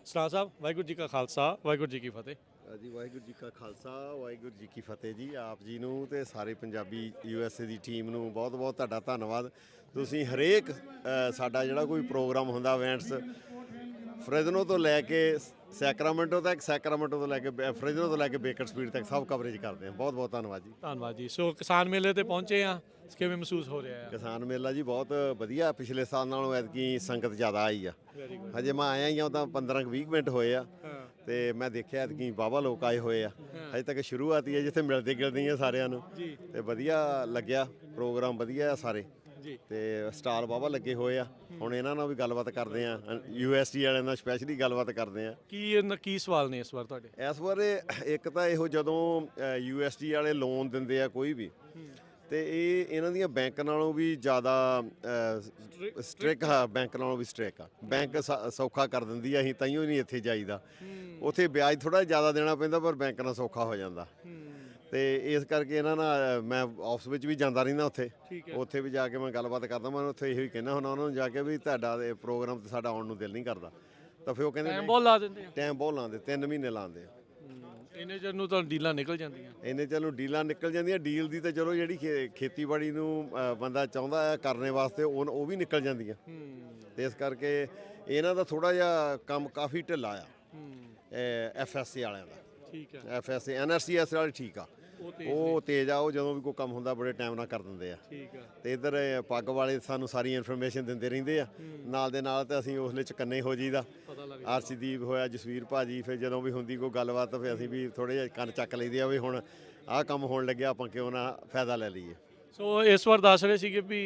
ਸਰਾਂ ਸਾਹਿਬ, ਵਾਹਿਗੁਰੂ ਜੀ ਕਾ ਖਾਲਸਾ, ਵਾਹਿਗੁਰੂ ਜੀ ਕੀ ਫਤਿਹ। ਜੀ ਵਾਹਿਗੁਰੂ ਜੀ ਕਾ ਖਾਲਸਾ, ਵਾਹਿਗੁਰੂ ਜੀ ਕੀ ਫਤਿਹ ਜੀ। ਆਪ ਜੀ ਨੂੰ ਤੇ ਸਾਰੇ ਪੰਜਾਬੀ USA ਦੀ ਟੀਮ ਨੂੰ ਬਹੁਤ-ਬਹੁਤ ਤੁਹਾਡਾ ਧੰਨਵਾਦ। ਤੁਸੀਂ ਹਰੇਕ ਸਾਡਾ ਜਿਹੜਾ ਕੋਈ ਪ੍ਰੋਗਰਾਮ ਹੁੰਦਾ, ਇਵੈਂਟਸ, ਫ੍ਰੈਜ਼ਨੋ ਤੋਂ ਲੈ ਕੇ ਸੈਕਰਾਮੈਂਟੋ ਤੱਕ, ਸੈਕਰਾਮੈਂਟੋ ਤੋਂ ਲੈ ਕੇ ਫ੍ਰੈਜ਼ਨੋ ਤੋਂ ਲੈ ਕੇ ਬੇਕਰਸਫੀਲਡ ਤੱਕ ਸਭ ਕਵਰੇਜ ਕਰਦੇ ਹਾਂ। ਬਹੁਤ-ਬਹੁਤ ਧੰਨਵਾਦ ਜੀ। ਧੰਨਵਾਦ ਜੀ। ਸੋ ਕਿਸਾਨ ਮੇਲੇ ਤੇ ਪਹੁੰਚੇ ਆ, ਕਿਵੇਂ ਮਹਿਸੂਸ ਹੋ ਰਿਹਾ ਹੈ? ਕਿਸਾਨ ਮੇਲਾ ਜੀ ਬਹੁਤ ਵਧੀਆ, ਪਿਛਲੇ ਸਾਲ ਨਾਲੋਂ ਐਤਕੀ ਸੰਗਤ ਜ਼ਿਆਦਾ ਆਈ ਆ। ਹਜੇ ਮੈਂ ਆਇਆ ਹੀ ਆ ਤਾਂ 15-20 ਮਿੰਟ ਹੋਏ ਆ, ਤੇ ਮੈਂ ਦੇਖਿਆ ਐਤਕੀ ਵਾਹਵਾ ਲੋਕ ਆਏ ਹੋਏ ਆ। ਹਜੇ ਤੱਕ ਸ਼ੁਰੂਆਤ ਹੀ ਹੈ, ਜਿੱਥੇ ਮਿਲਦੇ ਗਿਲਦੇ ਆ ਸਾਰਿਆਂ ਨੂੰ, ਤੇ ਵਧੀਆ ਲੱਗਿਆ ਪ੍ਰੋਗਰਾਮ, ਵਧੀਆ ਸਾਰੇ ਤੇ ਸਟਾਲ ਵਾਹਵਾ ਲੱਗੇ ਹੋਏ ਆ। ਹੁਣ ਇਹਨਾਂ ਨਾਲ ਵੀ ਗੱਲਬਾਤ ਕਰਦੇ ਆ, USD ਵਾਲਿਆਂ ਨਾਲ ਸਪੈਸ਼ਲੀ ਗੱਲਬਾਤ ਕਰਦੇ ਆ। ਕੀ ਸਵਾਲ ਨੇ ਇਸ ਵਾਰ ਤੁਹਾਡੇ? ਇਸ ਵਾਰ ਇੱਕ ਤਾਂ ਇਹੋ, ਜਦੋਂ USD ਵਾਲੇ ਲੋਨ ਦਿੰਦੇ ਆ ਕੋਈ ਵੀ, ਤੇ ਇਹਨਾਂ ਦੀਆਂ ਬੈਂਕ ਨਾਲੋਂ ਵੀ ਜ਼ਿਆਦਾ ਸਟ੍ਰਿਕ ਆ, ਬੈਂਕ ਨਾਲੋਂ ਵੀ ਸਟ੍ਰਿਕ ਆ। ਬੈਂਕ ਸੌਖਾ ਕਰ ਦਿੰਦੀ ਆ, ਅਸੀਂ ਤਾਈਓ ਨਹੀਂ ਇੱਥੇ ਜਾਈਦਾ। ਉੱਥੇ ਵਿਆਜ ਥੋੜਾ ਜ਼ਿਆਦਾ ਦੇਣਾ ਪੈਂਦਾ, ਪਰ ਬੈਂਕ ਨਾਲ ਸੌਖਾ ਹੋ ਜਾਂਦਾ। ਤੇ ਇਸ ਕਰਕੇ ਇਹਨਾਂ ਨਾਲ ਮੈਂ ਆਫਿਸ ਵਿੱਚ ਵੀ ਜਾਂਦਾ ਰਹਿੰਦਾ, ਉੱਥੇ ਵੀ ਜਾ ਕੇ ਮੈਂ ਗੱਲਬਾਤ ਕਰਦਾ। ਮੈਂ ਉੱਥੇ ਇਹੋ ਹੀ ਕਹਿੰਦਾ ਹੁੰਦਾ ਉਹਨਾਂ ਨੂੰ ਜਾ ਕੇ ਵੀ ਤੁਹਾਡਾ ਪ੍ਰੋਗਰਾਮ ਤੇ ਸਾਡਾ ਆਉਣ ਨੂੰ ਦਿਲ ਨਹੀਂ ਕਰਦਾ। ਤਾਂ ਫਿਰ ਉਹ ਕਹਿੰਦੇ ਟਾਈਮ ਬਹੁਤ ਲਾ ਦਿੰਦੇ ਆ। ਟਾਈਮ ਬਹੁਤ ਲਾਉਂਦੇ, 3 ਮਹੀਨੇ ਲਾਉਂਦੇ ਆ। ਇੰਨੇ ਚਿਰ ਨੂੰ ਤਾਂ ਡੀਲਾਂ ਨਿਕਲ ਜਾਂਦੀਆਂ। ਇੰਨੇ ਚਲੋ ਡੀਲਾਂ ਨਿਕਲ ਜਾਂਦੀਆਂ। ਡੀਲ ਦੀ ਤਾਂ ਚਲੋ ਜਿਹੜੀ ਖੇਤੀਬਾੜੀ ਨੂੰ ਬੰਦਾ ਚਾਹੁੰਦਾ ਹੈ ਕਰਨੇ ਵਾਸਤੇ ਉਹ ਵੀ ਨਿਕਲ ਜਾਂਦੀਆਂ। ਤੇ ਇਸ ਕਰਕੇ ਇਹਨਾਂ ਦਾ ਥੋੜਾ ਜਿਹਾ ਕੰਮ ਕਾਫੀ ਢਿੱਲਾ ਆ FSA ਵਾਲਿਆਂ ਦਾ। ਠੀਕ ਹੈ। FSA NRCS ਵਾਲੇ ਠੀਕ ਆ, ਉਹ ਤੇਜ਼ ਆ, ਉਹ ਜਦੋਂ ਵੀ ਕੋਈ ਕੰਮ ਹੁੰਦਾ ਬੜੇ ਟਾਈਮ ਨਾਲ ਕਰ ਦਿੰਦੇ ਆ। ਠੀਕ ਆ। ਤੇ ਇੱਧਰ ਪੱਗ ਵਾਲੇ ਸਾਨੂੰ ਸਾਰੀ ਇਨਫੋਰਮੇਸ਼ਨ ਦਿੰਦੇ ਰਹਿੰਦੇ ਆ ਨਾਲ ਦੇ ਨਾਲ, ਤੇ ਅਸੀਂ ਉਸ ਲਈ ਚੁਕੰਨੇ ਹੋ ਜੀਦਾ। ਆਰਸੀਦੀਪ ਹੋਇਆ, ਜਸਵੀਰ ਭਾਜੀ, ਫਿਰ ਜਦੋਂ ਵੀ ਹੁੰਦੀ ਕੋਈ ਗੱਲਬਾਤ ਫਿਰ ਅਸੀਂ ਵੀ ਥੋੜੇ ਜਿਹਾ ਕੰਨ ਚੱਕ ਲਈਦੇ ਆ ਵੀ ਹੁਣ ਆਹ ਕੰਮ ਹੋਣ ਲੱਗਿਆ, ਆਪਾਂ ਕਿਉਂ ਨਾ ਫਾਇਦਾ ਲੈ ਲਈਏ। ਸੋ ਇਸ ਵਾਰ ਦੱਸ ਰਹੇ ਸੀਗੇ ਵੀ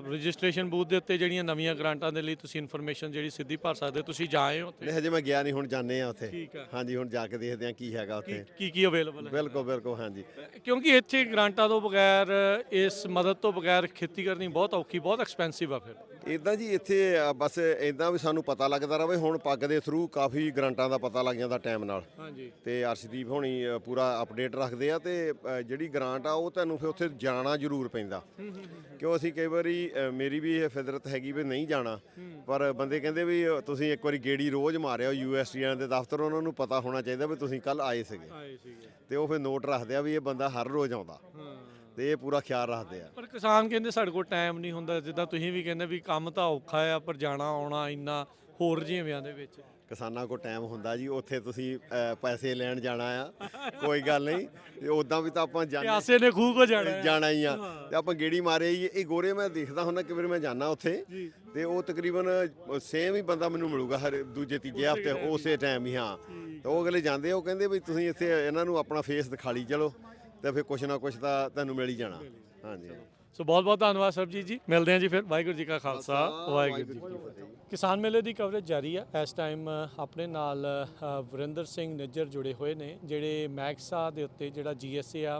ਰਜਿਸਟ੍ਰੇਸ਼ਨ ਬੂਥ ਦੇ ਉੱਤੇ ਜਿਹੜੀਆਂ ਨਵੀਆਂ ਗ੍ਰਾਂਟਾਂ ਦੇ ਲਈ ਤੁਸੀਂ ਇਨਫੋਰਮੇਸ਼ਨ ਜਿਹੜੀ ਸਿੱਧੀ ਭਰ ਸਕਦੇ ਹੋ, ਤੁਸੀਂ ਜਾਏ ਹੋ ਉੱਥੇ? ਨਹੀਂ, ਹਜੇ ਮੈਂ ਗਿਆ ਨਹੀਂ, ਹੁਣ ਜਾਂਦੇ ਆ ਉੱਥੇ। ਠੀਕ ਆ। ਹਾਂਜੀ, ਹੁਣ ਜਾ ਕੇ ਦੇਖਦੇ ਆ ਕੀ ਹੈਗਾ ਉੱਥੇ, ਕੀ ਅਵੇਲੇਬਲ ਹੈ। ਬਿਲਕੁਲ ਬਿਲਕੁਲ, ਹਾਂਜੀ। ਕਿਉਂਕਿ ਇੱਥੇ ਗ੍ਰਾਂਟਾਂ ਤੋਂ ਬਗੈਰ, ਇਸ ਮਦਦ ਤੋਂ ਬਗੈਰ ਖੇਤੀ ਕਰਨੀ ਬਹੁਤ ਔਖੀ, ਬਹੁਤ ਐਕਸਪੈਂਸਿਵ ਆ। ਫਿਰ ਇਦਾਂ ਜੀ ਇੱਥੇ ਬਸ ਇਦਾਂ ਵੀ ਸਾਨੂੰ ਪਤਾ ਲੱਗਦਾ ਰਹੇ। ਹੁਣ ਪੱਗ ਦੇ ਥਰੂ ਕਾਫੀ ਗ੍ਰਾਂਟਾਂ ਦਾ ਪਤਾ ਲੱਗ ਜਾਂਦਾ ਟਾਈਮ ਨਾਲ। ਹਾਂਜੀ। ਤੇ ਅਰਸ਼ਦੀਪ ਹੋਣੀ ਪੂਰਾ ਅਪਡੇਟ ਰੱਖਦੇ ਆ। ਤੇ ਜਿਹੜੀ ਗ੍ਰਾਂਟ ਆ ਉਹ ਤੁਹਾਨੂੰ ਫਿਰ ਉੱਥੇ ਜਾਣਾ ਜ਼ਰੂਰ ਪੈਂਦਾ, ਕਿਉਂ ਅਸੀਂ ਕਈ ਵਾਰੀ ਮੇਰੀ ਵੀ ਇਹ ਫਿਦਰਤ ਹੈਗੀ ਵੀ ਨਹੀਂ ਜਾਣਾ, ਪਰ ਬੰਦੇ ਕਹਿੰਦੇ ਵੀ ਤੁਸੀਂ ਇੱਕ ਵਾਰੀ ਗੇੜੀ ਰੋਜ਼ ਮਾਰਿਓ USDA ਦੇ ਦਫ਼ਤਰ, ਉਹਨਾਂ ਨੂੰ ਪਤਾ ਹੋਣਾ ਚਾਹੀਦਾ ਵੀ ਤੁਸੀਂ ਕੱਲ ਆਏ ਸੀਗੇ। ਤੇ ਉਹ ਫਿਰ ਨੋਟ ਰੱਖਦੇ ਆ ਵੀ ਇਹ ਬੰਦਾ ਹਰ ਰੋਜ਼ ਆਉਂਦਾ, ਤੇ ਇਹ ਪੂਰਾ ਖਿਆਲ ਰੱਖਦੇ ਆ। ਪਰ ਕਿਸਾਨ ਕਹਿੰਦੇ ਸਾਡੇ ਕੋਲ ਟਾਈਮ ਨਹੀਂ ਹੁੰਦਾ, ਜਿੱਦਾਂ ਤੁਸੀਂ ਵੀ ਕਹਿੰਦੇ ਵੀ ਕੰਮ ਤਾਂ ਔਖਾ ਆ, ਪਰ ਜਾਣਾ ਆਉਣਾ ਇੰਨਾ ਹੋਰ ਜਿਹਿਆਂ ਦੇ ਵਿੱਚ। ਕਿਸਾਨਾਂ ਕੋਲ ਟਾਈਮ ਹੁੰਦਾ ਜੀ, ਉੱਥੇ ਤੁਸੀਂ ਪੈਸੇ ਲੈਣ ਜਾਣਾ ਆ, ਕੋਈ ਗੱਲ ਨਹੀਂ। ਤੇ ਉਦਾਂ ਵੀ ਤਾਂ ਆਪਾਂ ਪਿਆਸੇ ਨੇ ਖੂਹ ਕੋ ਜਾਣਾ ਹੀ ਆ, ਤੇ ਆਪਾਂ ਗੇੜੀ ਮਾਰੇ ਹੀ। ਇਹ ਗੋਰੇ ਮੈਂ ਦੇਖਦਾ ਹੁੰਦਾ ਕਿ ਵਾਰ ਮੈਂ ਜਾਣਾ ਉੱਥੇ, ਤੇ ਉਹ ਤਕਰੀਬਨ ਸੇਮ ਹੀ ਬੰਦਾ ਮੈਨੂੰ ਮਿਲੂਗਾ ਹਰ ਦੂਜੇ ਤੀਜੇ ਹਫ਼ਤੇ ਉਸੇ ਟਾਈਮ ਹੀ। ਹਾਂ, ਤੇ ਉਹ ਅਗਲੇ ਜਾਂਦੇ, ਉਹ ਕਹਿੰਦੇ ਵੀ ਤੁਸੀਂ ਇੱਥੇ ਇਹਨਾਂ ਨੂੰ ਆਪਣਾ ਫੇਸ ਦਿਖਾ ਲਈ ਚਲੋ, ਤੇ ਫਿਰ ਕੁਛ ਨਾ ਕੁਛ ਤਾਂ ਤੁਹਾਨੂੰ ਮਿਲ ਹੀ ਜਾਣਾ। ਹਾਂਜੀ। ਸੋ ਬਹੁਤ ਬਹੁਤ ਧੰਨਵਾਦ ਸਰਬਜੀਤ ਜੀ, ਮਿਲਦੇ ਹਾਂ ਜੀ ਫਿਰ। ਵਾਹਿਗੁਰੂ ਜੀ ਕਾ ਖਾਲਸਾ, ਵਾਹਿਗੁਰੂ ਜੀ ਕੀ ਫਤਿਹ। ਕਿਸਾਨ ਮੇਲੇ ਦੀ ਕਵਰੇਜ ਜਾਰੀ ਆ। ਇਸ ਟਾਈਮ ਆਪਣੇ ਨਾਲ ਵਰਿੰਦਰ ਸਿੰਘ ਨਿੱਜਰ ਜੁੜੇ ਹੋਏ ਨੇ, ਜਿਹੜੇ ਮੈਗਸਾ ਦੇ ਉੱਤੇ ਜਿਹੜਾ GSA ਆ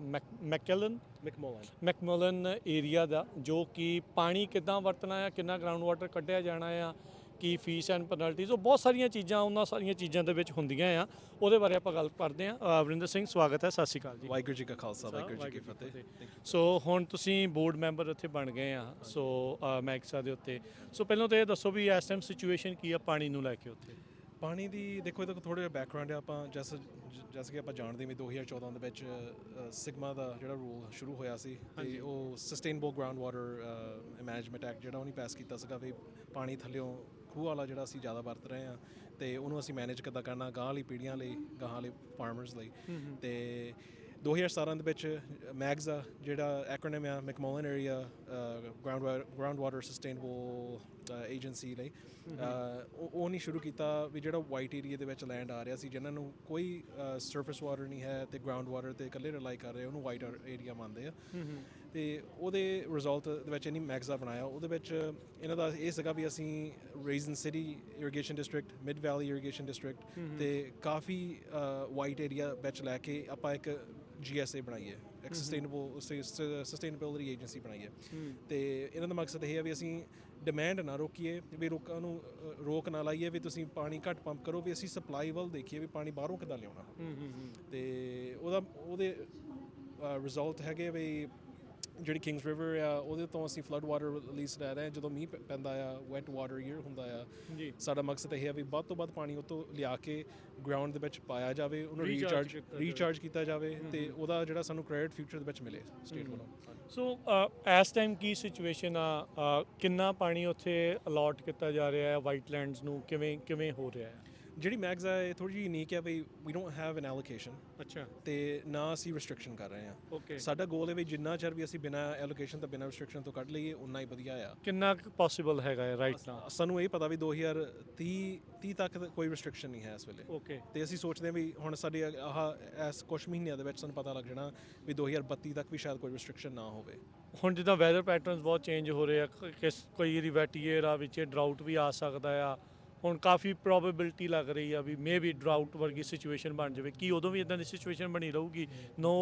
ਮੈਕਮੋਲਨ ਏਰੀਆ ਦਾ, ਜੋ ਕਿ ਪਾਣੀ ਕਿੱਦਾਂ ਵਰਤਣਾ ਆ, ਕਿੰਨਾ ਗਰਾਊਂਡ ਵਾਟਰ ਕੱਢਿਆ ਜਾਣਾ ਆ, ਕੀ ਫੀਸ ਐਂਡ ਪੈਨਲਟੀਜ਼, ਉਹ ਬਹੁਤ ਸਾਰੀਆਂ ਚੀਜ਼ਾਂ ਉਹਨਾਂ ਸਾਰੀਆਂ ਚੀਜ਼ਾਂ ਦੇ ਵਿੱਚ ਹੁੰਦੀਆਂ ਆ। ਉਹਦੇ ਬਾਰੇ ਆਪਾਂ ਗੱਲ ਕਰਦੇ ਹਾਂ। ਵਰਿੰਦਰ ਸਿੰਘ, ਸਵਾਗਤ ਹੈ, ਸਤਿ ਸ਼੍ਰੀ ਅਕਾਲ ਜੀ। ਵਾਹਿਗੁਰੂ ਜੀ ਕਾ ਖਾਲਸਾ, ਵਾਹਿਗੁਰੂ ਜੀ ਕੀ ਫਤਿਹ। ਸੋ ਹੁਣ ਤੁਸੀਂ ਬੋਰਡ ਮੈਂਬਰ ਉੱਥੇ ਬਣ ਗਏ ਆ, ਸੋ ਮੈਗਸਾ ਦੇ ਉੱਤੇ। ਸੋ ਪਹਿਲਾਂ ਤਾਂ ਇਹ ਦੱਸੋ ਵੀ ਇਸ ਟਾਈਮ ਸਿਚੁਏਸ਼ਨ ਕੀ ਆ ਪਾਣੀ ਨੂੰ ਲੈ ਕੇ ਉੱਥੇ? ਪਾਣੀ ਦੀ ਦੇਖੋ, ਇਹਦਾ ਥੋੜ੍ਹਾ ਜਿਹਾ ਬੈਕਗਰਾਉਂਡ ਹੈ। ਆਪਾਂ ਜੈਸੇ ਕਿ ਆਪਾਂ ਜਾਣਦੇ ਵੀ 2014 ਦੇ ਵਿੱਚ ਸਿਗਮਾ ਦਾ ਜਿਹੜਾ ਰੂਲ ਸ਼ੁਰੂ ਹੋਇਆ ਸੀ, ਤੇ ਉਹ sustainable ground water management act ਜਿਹੜਾ ਉਹਨੇ ਪਾਸ ਕੀਤਾ ਸੀਗਾ ਵੀ ਪਾਣੀ ਥੱਲਿਓਂ ਖੂਹ ਵਾਲਾ ਜਿਹੜਾ ਅਸੀਂ ਜ਼ਿਆਦਾ ਵਰਤ ਰਹੇ ਹਾਂ, ਤੇ ਉਹਨੂੰ ਅਸੀਂ ਮੈਨੇਜ ਕਿੱਦਾਂ ਕਰਨਾ ਗਾਂ ਵਾਲੀ ਪੀੜ੍ਹੀਆਂ ਲਈ, ਗਾਂ ਵਾਲੇ ਫਾਰਮਰਸ ਲਈ। ਤੇ 2017 ਦੇ ਵਿੱਚ ਮੈਗਜ਼ਾ ਜਿਹੜਾ ਐਕਰੋਨਿਮ ਆ, McMullin area ground water sustainable agency ਲਈ, ਉਹ ਨਹੀਂ ਸ਼ੁਰੂ ਕੀਤਾ ਵੀ ਜਿਹੜਾ ਵਾਈਟ ਏਰੀਆ ਦੇ ਵਿੱਚ ਲੈਂਡ ਆ ਰਿਹਾ ਸੀ, ਜਿਨ੍ਹਾਂ ਨੂੰ ਕੋਈ ਸਰਫੇਸ ਵਾਟਰ ਨਹੀਂ ਹੈ ਤੇ ਗਰਾਊਂਡ ਵਾਟਰ ਤੇ ਇਕੱਲੇ ਰਿਲਾਈ ਕਰ ਰਹੇ, ਉਹਨੂੰ ਵਾਈਟ ਏਰੀਆ ਮੰਨਦੇ ਆ। ਤੇ ਉਹਦੇ ਰਿਜ਼ਲਟ ਦੇ ਵਿੱਚ ਇਹਨੀ ਮੈਗਜ਼ਾ ਬਣਾਇਆ। ਉਹਦੇ ਵਿੱਚ ਇਹਨਾਂ ਦਾ ਇਹ ਸੀਗਾ ਵੀ ਅਸੀਂ resin city irrigation district, mid ਵੈਲੀ ਇਰੀਗੇਸ਼ਨ ਡਿਸਟ੍ਰਿਕਟ ਤੇ ਕਾਫੀ ਵਾਈਟ ਏਰੀਆ ਵਿੱਚ ਲੈ ਕੇ ਆਪਾਂ ਇੱਕ GSA ਬਣਾਈ ਹੈ, ਇੱਕ ਸਸਟੇਨੇਬਿਲਿਟੀ ਏਜੰਸੀ ਬਣਾਈ ਹੈ। ਤੇ ਇਹਨਾਂ ਦਾ ਮਕਸਦ ਇਹ ਹੈ ਵੀ ਅਸੀਂ ਡਿਮਾਂਡ ਨਾ ਰੋਕੀਏ, ਵੀ ਲੋਕਾਂ ਨੂੰ ਰੋਕ ਨਾ ਲਾਈਏ ਵੀ ਤੁਸੀਂ ਪਾਣੀ ਘੱਟ ਪੰਪ ਕਰੋ, ਵੀ ਅਸੀਂ ਸਪਲਾਈ ਵੱਲ ਦੇਖੀਏ ਵੀ ਪਾਣੀ ਬਾਹਰੋਂ ਕਿੱਦਾਂ ਲਿਆਉਣਾ। ਤੇ ਉਹਦੇ ਰਿਜ਼ਲਟ ਹੈਗੇ ਵੀ ਜਿਹੜੀ ਕਿੰਗਸ ਰਿਵਰ ਆ, ਉਹਦੇ ਤੋਂ ਅਸੀਂ ਫਲੱਡ ਵਾਟਰ ਰਿਲੀਜ਼ ਲੈ ਰਹੇ ਹਾਂ। ਜਦੋਂ ਮੀਂਹ ਪੈਂਦਾ ਆ, ਵੈਟ ਵਾਟਰ ਈਅਰ ਹੁੰਦਾ ਆ, ਸਾਡਾ ਮਕਸਦ ਇਹ ਹੈ ਵੀ ਵੱਧ ਤੋਂ ਵੱਧ ਪਾਣੀ ਉਹ ਤੋਂ ਲਿਆ ਕੇ ਗਰਾਊਂਡ ਦੇ ਵਿੱਚ ਪਾਇਆ ਜਾਵੇ, ਉਹਨੂੰ ਰੀਚਾਰਜ ਕੀਤਾ ਜਾਵੇ, ਤੇ ਉਹਦਾ ਜਿਹੜਾ ਸਾਨੂੰ ਕ੍ਰੈਡਿਟ ਫਿਊਚਰ ਦੇ ਵਿੱਚ ਮਿਲੇ ਸਟੇਟ ਵੱਲੋਂ। ਸੋ ਇਸ ਟਾਈਮ ਕੀ ਸਿਚੁਏਸ਼ਨ ਆ, ਕਿੰਨਾ ਪਾਣੀ ਉੱਥੇ ਅਲਾਟ ਕੀਤਾ ਜਾ ਰਿਹਾ ਹੈ ਵਾਈਟ ਲੈਂਡਸ ਨੂੰ, ਕਿਵੇਂ ਹੋ ਰਿਹਾ ਹੈ? ਜਿਹੜੀ ਮੈਗਜ਼ਾ ਹੈ ਥੋੜੀ ਜਿਹੀ ਯੂਨੀਕ ਹੈ ਵੀ ਵੀ ਡੋਂਟ ਹੈਵ ਐਨ ਐਲੋਕੇਸ਼ਨ। ਅੱਛਾ। ਤੇ ਨਾ ਅਸੀਂ ਰਿਸਟ੍ਰਿਕਸ਼ਨ ਕਰ ਰਹੇ ਹਾਂ। ਓਕੇ। ਸਾਡਾ ਗੋਲ ਹੈ ਵੀ ਜਿੰਨਾ ਚਿਰ ਵੀ ਅਸੀਂ ਬਿਨਾਂ ਐਲੋਕੇਸ਼ਨ ਤੋਂ ਬਿਨਾਂ ਰਿਸਟ੍ਰਿਕਸ਼ਨ ਤੋਂ ਕੱਢ ਲਈਏ, ਉਨਾ ਹੀ ਵਧੀਆ ਆ। ਕਿੰਨਾ ਪੋਸੀਬਲ ਹੈਗਾ ਹੈ ਰਾਈਟ ਨਾਓ? ਸਾਨੂੰ ਇਹ ਪਤਾ ਵੀ 2030 ਤੱਕ ਕੋਈ ਰਿਸਟ੍ਰਿਕਸ਼ਨ ਨਹੀਂ ਹੈ ਇਸ ਵੇਲੇ। ਓਕੇ। ਤੇ ਅਸੀਂ ਸੋਚਦੇ ਹਾਂ ਵੀ ਹੁਣ ਸਾਡੇ ਇਸ ਕੁਝ ਮਹੀਨਿਆਂ ਦੇ ਵਿੱਚ ਸਾਨੂੰ ਪਤਾ ਲੱਗ ਜਾਣਾ ਵੀ 2032 ਤੱਕ ਵੀ ਸ਼ਾਇਦ ਕੋਈ ਰਿਸਟ੍ਰਿਕਸ਼ਨ ਨਾ ਹੋਵੇ। ਹੁਣ ਜਿੱਦਾਂ ਵੈਦਰ ਪੈਟਰਨਸ ਬਹੁਤ ਚੇਂਜ ਹੋ ਰਹੇ ਆ, ਕੋਈ ਵਾਰੀ ਵੈਟ ਈਅਰ ਆ, ਵਿੱਚ ਡਰਾਊਟ ਵੀ ਆ ਸਕਦਾ ਆ। ਹੁਣ ਕਾਫੀ ਪ੍ਰੋਬੇਬਿਲਿਟੀ ਲੱਗ ਰਹੀ ਆ ਵੀ ਮੇ ਵੀ ਡਰਾਊਟ ਵਰਗੀ ਸਿਚੁਏਸ਼ਨ ਬਣ ਜਾਵੇ। ਕੀ ਉਦੋਂ ਵੀ ਇਦਾਂ ਦੀ ਸਿਚੁਏਸ਼ਨ ਬਣੀ ਰਹੂਗੀ, ਨੋ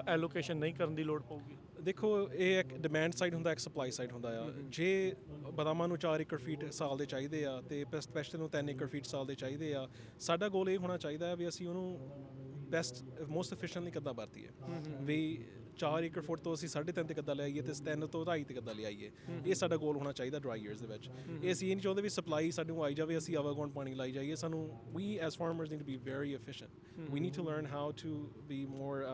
ਐਲੋਕੇਸ਼ਨ ਨਹੀਂ ਕਰਨ ਦੀ ਲੋੜ ਪਊਗੀ? ਦੇਖੋ, ਇਹ ਇੱਕ ਡਿਮਾਂਡ ਸਾਈਡ ਹੁੰਦਾ, ਇੱਕ ਸਪਲਾਈ ਸਾਈਡ ਹੁੰਦਾ ਆ। ਜੇ ਬਦਾਮਾਂ ਨੂੰ 4 ਏਕੜ ਫੀਟ ਸਾਲ ਦੇ ਚਾਹੀਦੇ ਆ ਤੇ ਪੈਸਟਲ ਨੂੰ 3 ਏਕੜ ਫੀਟ ਸਾਲ ਦੇ ਚਾਹੀਦੇ ਆ, ਸਾਡਾ ਗੋਲ ਇਹ ਹੋਣਾ ਚਾਹੀਦਾ ਹੈ ਵੀ ਅਸੀਂ ਉਹਨੂੰ ਬੈਸਟ ਮੋਸਟ ਐਫੀਸ਼ੀਐਂਟਲੀ ਕਿੱਦਾਂ ਵਰਤੀਏ। ਵੀ 4 ਏਕੜ ਫੁੱਟ ਤੋਂ ਅਸੀਂ 3.5 ਤੇ ਕਿੱਦਾਂ ਲਿਆਈਏ ਤੇ 3 ਤੋਂ 2.5 ਤੇ ਕਿੱਦਾਂ ਲਿਆਈਏ। ਇਹ ਸਾਡਾ ਗੋਲ ਹੋਣਾ ਚਾਹੀਦਾ ਡਰਾਈ ਈਅਰਸ ਦੇ ਵਿੱਚ। ਇਹ ਅਸੀਂ ਇਹ ਨਹੀਂ ਚਾਹੁੰਦੇ ਵੀ ਸਪਲਾਈ ਸਾਨੂੰ ਆਈ ਜਾਵੇ, ਅਸੀਂ ਆਵਾਗੌਣ ਪਾਣੀ ਲਾਈ ਜਾਈਏ। ਸਾਨੂੰ ਵੀ as farmers need to be very efficient. We need to learn how to be more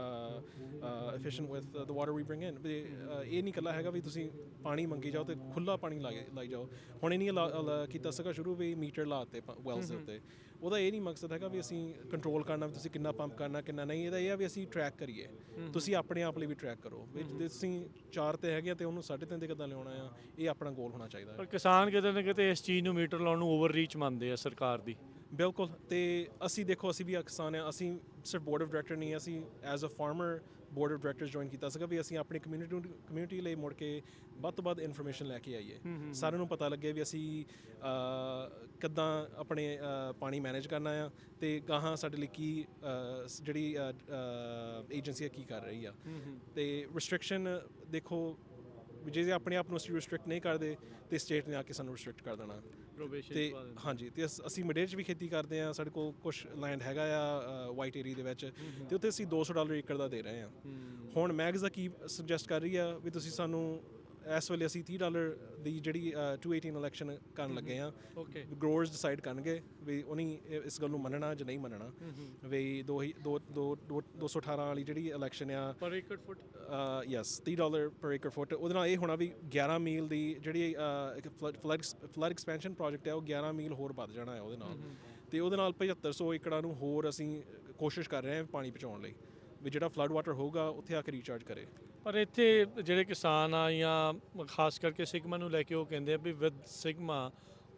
efficient with the water we bring in. ਇਹ ਨਹੀਂ ਇਕੱਲਾ ਹੈਗਾ ਵੀ ਤੁਸੀਂ ਪਾਣੀ ਮੰਗੀ ਜਾਓ ਤੇ ਖੁੱਲਾ ਪਾਣੀ ਲਾਈ ਜਾਓ। ਹੁਣ ਇਹ ਨਹੀਂ ਕੀਤਾ ਸੀਗਾ ਸ਼ੁਰੂ ਵੀ ਮੀਟਰ ਲਾਤੇ ਵੈਲਸ ਦੇ ਉੱਤੇ। ਉਹਦਾ ਇਹ ਨਹੀਂ ਮਕਸਦ ਹੈਗਾ ਵੀ ਅਸੀਂ ਕੰਟਰੋਲ ਕਰਨਾ ਵੀ ਤੁਸੀਂ ਕਿੰਨਾ ਪੰਪ ਕਰਨਾ ਕਿੰਨਾ ਨਹੀਂ। ਇਹਦਾ ਇਹ ਆ ਵੀ ਅਸੀਂ ਟਰੈਕ ਕਰੀਏ। ਤੁਸੀਂ ਆਪਣੇ ਆਪ ਲਈ ਵੀ ਟਰੈਕ ਕਰੋ ਵੀ ਜੇ ਤੁਸੀਂ 4 ਤੇ ਹੈਗੇ ਤੇ ਉਹਨੂੰ 3.5 ਤੇ ਕਿੱਦਾਂ ਲਿਆਉਣਾ ਆ। ਇਹ ਆਪਣਾ ਗੋਲ ਹੋਣਾ ਚਾਹੀਦਾ। ਪਰ ਕਿਸਾਨ ਕਿਤੇ ਨਾ ਕਿਤੇ ਇਸ ਚੀਜ਼ ਨੂੰ ਮੀਟਰ ਲਾਉਣ ਨੂੰ ਓਵਰ ਰੀਚ ਮੰਨਦੇ ਆ ਸਰਕਾਰ ਦੀ। ਬਿਲਕੁਲ। ਤੇ ਅਸੀਂ ਦੇਖੋ ਅਸੀਂ ਵੀ ਕਿਸਾਨ ਆ। ਅਸੀਂ ਸਿਰਫ ਬੋਰਡ ਆਫ ਡਾਇਰੈਕਟਰ ਨਹੀਂ, ਅਸੀਂ as a former board of directors join ਕੀਤਾ ਸੀਗਾ ਵੀ ਅਸੀਂ ਆਪਣੀ ਕਮਿਊਨਿਟੀ ਲਈ ਮੁੜ ਕੇ ਵੱਧ ਤੋਂ ਵੱਧ ਇਨਫੋਰਮੇਸ਼ਨ ਲੈ ਕੇ ਆਈਏ। ਸਾਰਿਆਂ ਨੂੰ ਪਤਾ ਲੱਗੇ ਵੀ ਅਸੀਂ ਕਿੱਦਾਂ ਆਪਣੇ ਪਾਣੀ ਮੈਨੇਜ ਕਰਨਾ ਆ ਤੇ ਗਾਹਾਂ ਸਾਡੇ ਲਈ ਕੀ ਜਿਹੜੀ ਏਜੰਸੀ ਕੀ ਕਰ ਰਹੀ ਆ। ਤੇ ਰਿਸਟ੍ਰਿਕਸ਼ਨ ਦੇਖੋ ਜੇ ਆਪਣੇ ਆਪ ਨੂੰ ਅਸੀਂ ਰਿਸਟ੍ਰਿਕਟ ਨਹੀਂ ਕਰਦੇ ਤੇ ਸਟੇਟ ਨੇ ਆ ਕੇ ਸਾਨੂੰ ਰਿਸਟ੍ਰਿਕਟ ਕਰ ਦੇਣਾ। ਤੇ ਹਾਂਜੀ ਤੇ ਅਸੀਂ ਮਿਡੇਰ 'ਚ ਵੀ ਖੇਤੀ ਕਰਦੇ ਹਾਂ। ਸਾਡੇ ਕੋਲ ਕੁਝ ਲੈਂਡ ਹੈਗਾ ਆ ਵਾਈਟ ਏਰੀਆ ਦੇ ਵਿੱਚ ਤੇ ਉੱਥੇ ਅਸੀਂ $200 ਏਕੜ ਦਾ ਦੇ ਰਹੇ ਹਾਂ। ਹੁਣ ਮੈਗਜ਼ ਦਾ ਕੀ ਸੁਜੈਸਟ ਕਰ ਰਹੀ ਆ ਵੀ ਤੁਸੀਂ ਸਾਨੂੰ ਇਸ ਵੇਲੇ ਅਸੀਂ $30 ਦੀ ਜਿਹੜੀ 218 ਇਲੈਕਸ਼ਨ ਕਰਨ ਲੱਗੇ ਆ। ਗਰੋਅਰਸ ਡਿਸਾਈਡ ਕਰਨਗੇ ਵੀ ਉਹਨੇ ਇਸ ਗੱਲ ਨੂੰ ਮੰਨਣਾ ਜਾਂ ਨਹੀਂ ਮੰਨਣਾ। ਵੀ 218 ਵਾਲੀ ਜਿਹੜੀ ਇਲੈਕਸ਼ਨ ਆ ਪਰ ਏਕੜ ਫੁੱਟ ਯੈਸ $30 ਪਰ ਏਕੜ ਫੁੱਟ। ਉਹਦੇ ਨਾਲ ਇਹ ਹੋਣਾ ਵੀ 11 ਮੀਲ ਦੀ ਜਿਹੜੀ ਫਲੱਡ ਐਕਸਪੈਂਸ਼ਨ ਪ੍ਰੋਜੈਕਟ ਹੈ ਉਹ 11 ਮੀਲ ਹੋਰ ਵੱਧ ਜਾਣਾ ਹੈ ਉਹਦੇ ਨਾਲ। ਤੇ ਉਹਦੇ ਨਾਲ 7500 ਏਕੜਾਂ ਨੂੰ ਹੋਰ ਅਸੀਂ ਕੋਸ਼ਿਸ਼ ਕਰ ਰਹੇ ਹਾਂ ਪਾਣੀ ਪਹੁੰਚਾਉਣ ਲਈ ਵੀ ਜਿਹੜਾ ਫਲੱਡ ਵਾਟਰ ਹੋਊਗਾ ਉੱਥੇ ਆ ਕੇ ਰੀਚਾਰਜ ਕਰੇ। ਪਰ ਇੱਥੇ ਜਿਹੜੇ ਕਿਸਾਨ ਆ ਜਾਂ ਖਾਸ ਕਰਕੇ ਸਿਗਮਾ ਨੂੰ ਲੈ ਕੇ ਉਹ ਕਹਿੰਦੇ ਆ ਵੀ with sigma